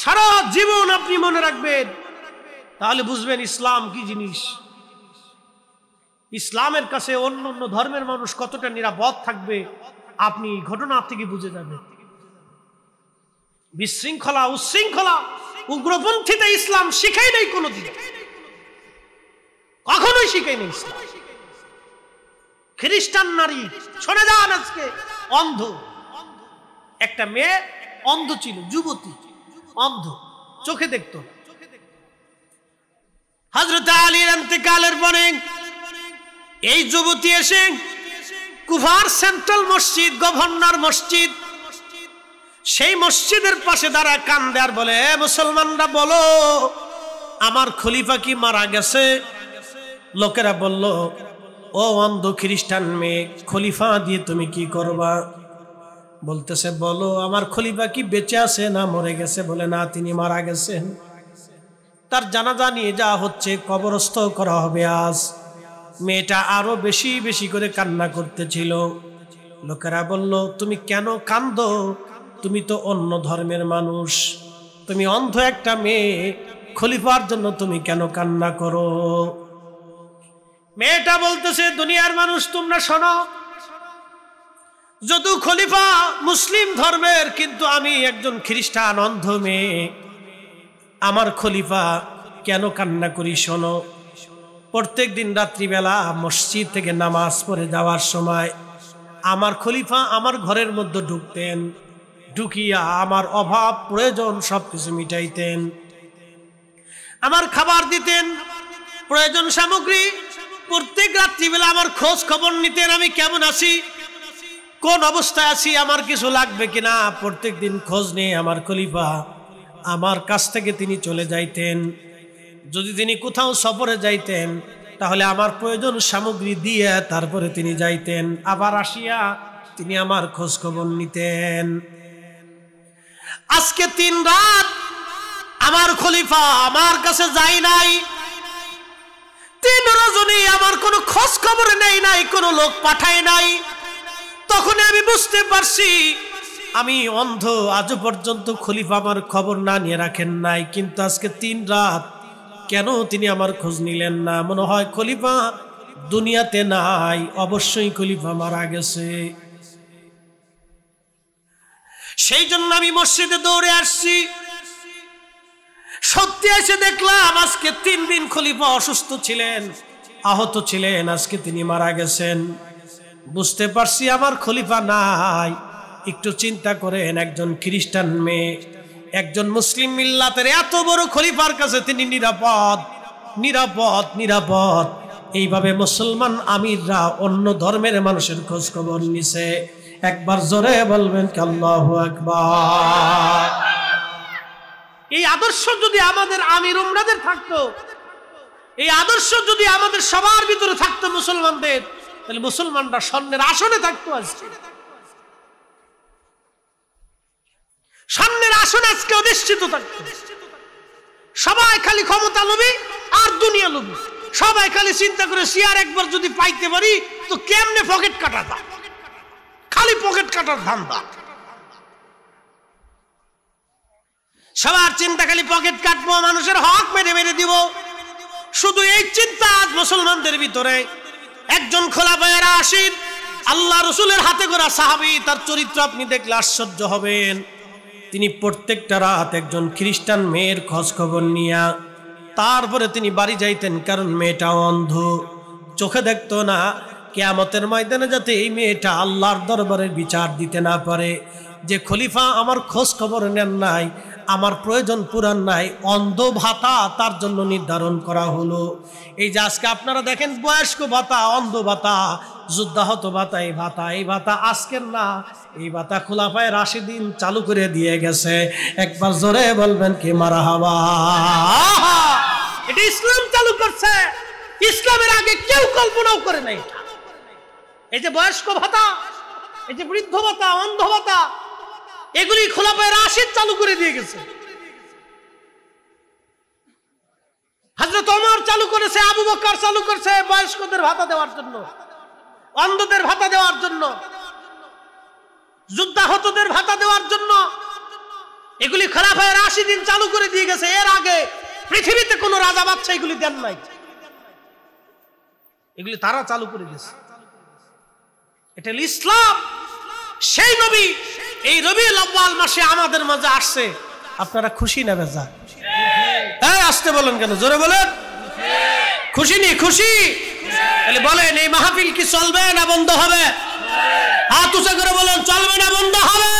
সারা জীবন আপনি মনে রাখবেন, তাহলে বুঝবেন ইসলাম কি জিনিস। ইসলামের কাছে অন্য অন্য ধর্মের মানুষ কতটা নিরাপদ থাকবে আপনি ঘটনা থেকে বুঝে যাবেন। বিশৃঙ্খলা, উচ্ছৃঙ্খলা, উগ্রপন্থীতে ইসলাম শিখাই নাই কোনোদিন, কখনোই শিখাই নেই ইসলাম। খ্রিস্টান নারী, শোনা যান, আজকে অন্ধ একটা মেয়ে, অন্ধ ছিল, যুবতী, অন্ধ, চোখে দেখত। হযরত আলীর ইন্তেকালের পরে এই যুবতী এসে কুফার সেন্ট্রাল মসজিদ, গভর্নর মসজিদ, সেই মসজিদের পাশে দাঁড়ায় কান্দে আর বলে, মুসলমানরা বলো আমার খলিফা কি মারা গেছে? লোকেরা বলল, ও অন্ধ খ্রিস্টান মেয়ে, খলিফা দিয়ে তুমি কি করবা? বলতেছে, বলো আমার খলিফা কি বেঁচে আছে না মরে গেছে? বলে, না, তিনি মারা গেছেন। তার জানাজা নিয়ে যাওয়া হচ্ছে, কবরস্থ করা হবে আজ। মেয়েটা আরো বেশি বেশি করে কান্না করতেছিল। লোকেরা বলল, তুমি কেন কান্দো? তুমি তো অন্য ধর্মের মানুষ, তুমি অন্ধ একটা মেয়ে, খলিফার জন্য তুমি কেন কান্না করো? মেয়েটা বলতেছে, দুনিয়ার মানুষ তোমরা শোনো, যদু খলিফা মুসলিম ধর্মের, কিন্তু আমি একজন খ্রিস্টান অন্ধ মেয়ে, আমার খলিফা কেন কান্না করি শোনো। প্রত্যেক দিন রাত্রিবেলা মসজিদ থেকে নামাজ পড়ে যাওয়ার সময় আমার খলিফা আমার ঘরের মধ্যে ঢুকতেন, ঢুকিয়া আমার অভাব প্রয়োজন সবকিছু মিটাইতেন, আমার খাবার দিতেন, প্রয়োজন সামগ্রী, প্রত্যেক রাত্রিবেলা আমার খোঁজ খবর নিতেন, আমি কেমন আছি, কোন অবস্থায় আছি, আমার কিছু লাগবে কিনা, প্রত্যেক দিন খোঁজ নিয়ে আমার খলিফা আমার কাছ থেকে তিনি চলে যাইতেন। যদি তিনি কোথাও সফরে যাইতেন তাহলে আমার প্রয়োজন সামগ্রী দিয়ে তারপরে তিনি যাইতেন, আবার আসিয়া তিনি আমার খোঁজ খবর নিতেন। আজকে 3 রাত আমার খলিফা আমার কাছে যাই নাই, 3 রজনী আমার কোনো খোঁজ খবর নেই নাই, কোনো লোক পাঠায় নাই। তখন আমি বুঝতে পারছি আমি অন্ধ, আজও পর্যন্ত খলিফা আমার খবর না নিয়ে রাখেন নাই, কিন্তু আজকে 3 রাত কেন তিনি আমার খোঁজ নিলেন না? মনে হয় খলিফা দুনিয়াতে নাই, অবশ্যই খলিফা মারা গেছে। সেই জন্য আমি মসজিদে দৌড়ে আসছি। সত্যি এসে দেখলাম আজকে 3 দিন খলিফা অসুস্থ ছিলেন, আহত ছিলেন, আজকে তিনি মারা গেছেন। বুঝতে পারছি আমার খলিফা নাই। একটু চিন্তা করেন, একজন খ্রিস্টান মেয়ে একজন মুসলিম মিল্লাতের এত বড় খলিফার কাছে তিনি নিরাপদ নিরাপদ নিরাপদ। এইভাবে মুসলমান আমিররা অন্য ধর্মের মানুষের খোঁজ খবর নিছে। একবার জোরে বলবেন কি আল্লাহু আকবার। এই আদর্শ যদি আমাদের আমির উমরাদের থাকতো, এই আদর্শ যদি আমাদের সবার ভিতরে থাকতো মুসলমানদের, তাহলে মুসলমানরা স্বর্ণের আসনে থাকতো। আজকে স্বর্ণের আসনে আজকে অধিষ্ঠিত থাকতো। সবাই খালি ক্ষমতা লোভী আর দুনিয়া লোভী। সবাই খালি চিন্তা করে শেয়ার একবার যদি পাইতে পারি তো কেমনে পকেট কাটাতা, খালি পকেট কাটার ধান্দা। সবার চিন্তা খালি পকেট কাটবো, মানুষের হক মেরে মেরে দিব, শুধু এই চিন্তা আজ মুসলমানদের ভিতরে। একজন খোলাফায়ে রাশিদ, আল্লাহ রসুলের হাতে গড়া সাহাবী, তার চরিত্র আপনি দেখলে আশ্চর্য হবেন। তিনি প্রত্যেকটা রাত একজন খ্রিস্টান মেয়ের খোঁজ খবর নিয়া তারপরে তিনি বাড়ি যাইতেন, কারণ মেয়েটা অন্ধ, চোখে দেখতো না। কিয়ামতের ময়দানে যাতে এই মেয়েটা আল্লাহর দরবারে বিচার দিতে না পারে যে খলিফা আমার খোঁজ খবর নেন নাই, আমার প্রয়োজন পুরান নাই, অন্ধ ভাতা তার জন্য নির্ধারণ করা হলো। এই যে আজকে আপনারা দেখেন বয়স্ক ভাতা, অন্ধ ভাতা, যুদ্ধাহত ভাতা, এই ভাতা আজকের না, এই ভাতা খোলাফায়ে রাশিদিন চালু করে দিয়ে গেছে। একবার জোরে বলবেন কি মারহাবা। এটা ইসলাম চালু করছে, ইসলামের আগে কেউ কল্পনাও করে নাই। এই যে বয়স্ক ভাতা, এই যে বৃদ্ধ ভাতা, অন্ধ ভাতা, এগুলি খোলাফায়ে রাশিদ চালু করে দিয়ে গেছে। হযরত ওমর চালু করেছে, আবু বকর চালু করেছে, বয়স্কদের ভাতা দেওয়ার জন্য, অন্ধদের ভাতা দেওয়ার জন্য, যুদ্ধাহতদের ভাতা দেওয়ার জন্য। এগুলি খোলাফায়ে রাশিদিন চালু করে দিয়ে গেছে। এর আগে পৃথিবীতে কোন রাজা বাদশা এগুলি দেন নাই, এগুলি তারা চালু করে গেছে। এটা ইসলাম। সেই নবী এই রবিউল আউয়াল মাসে আমাদের মাঝে আসছে। আপনারা খুশি না বেজা? হ্যাঁ, আসতে বলেন কেন? জোরে বলেন। খুশি নি? খুশি। তাহলে বলেন, এই মাহফিল কি চলবে না বন্ধ হবে? হাত উঁচা করে বলেন, চলবে না বন্ধ হবে?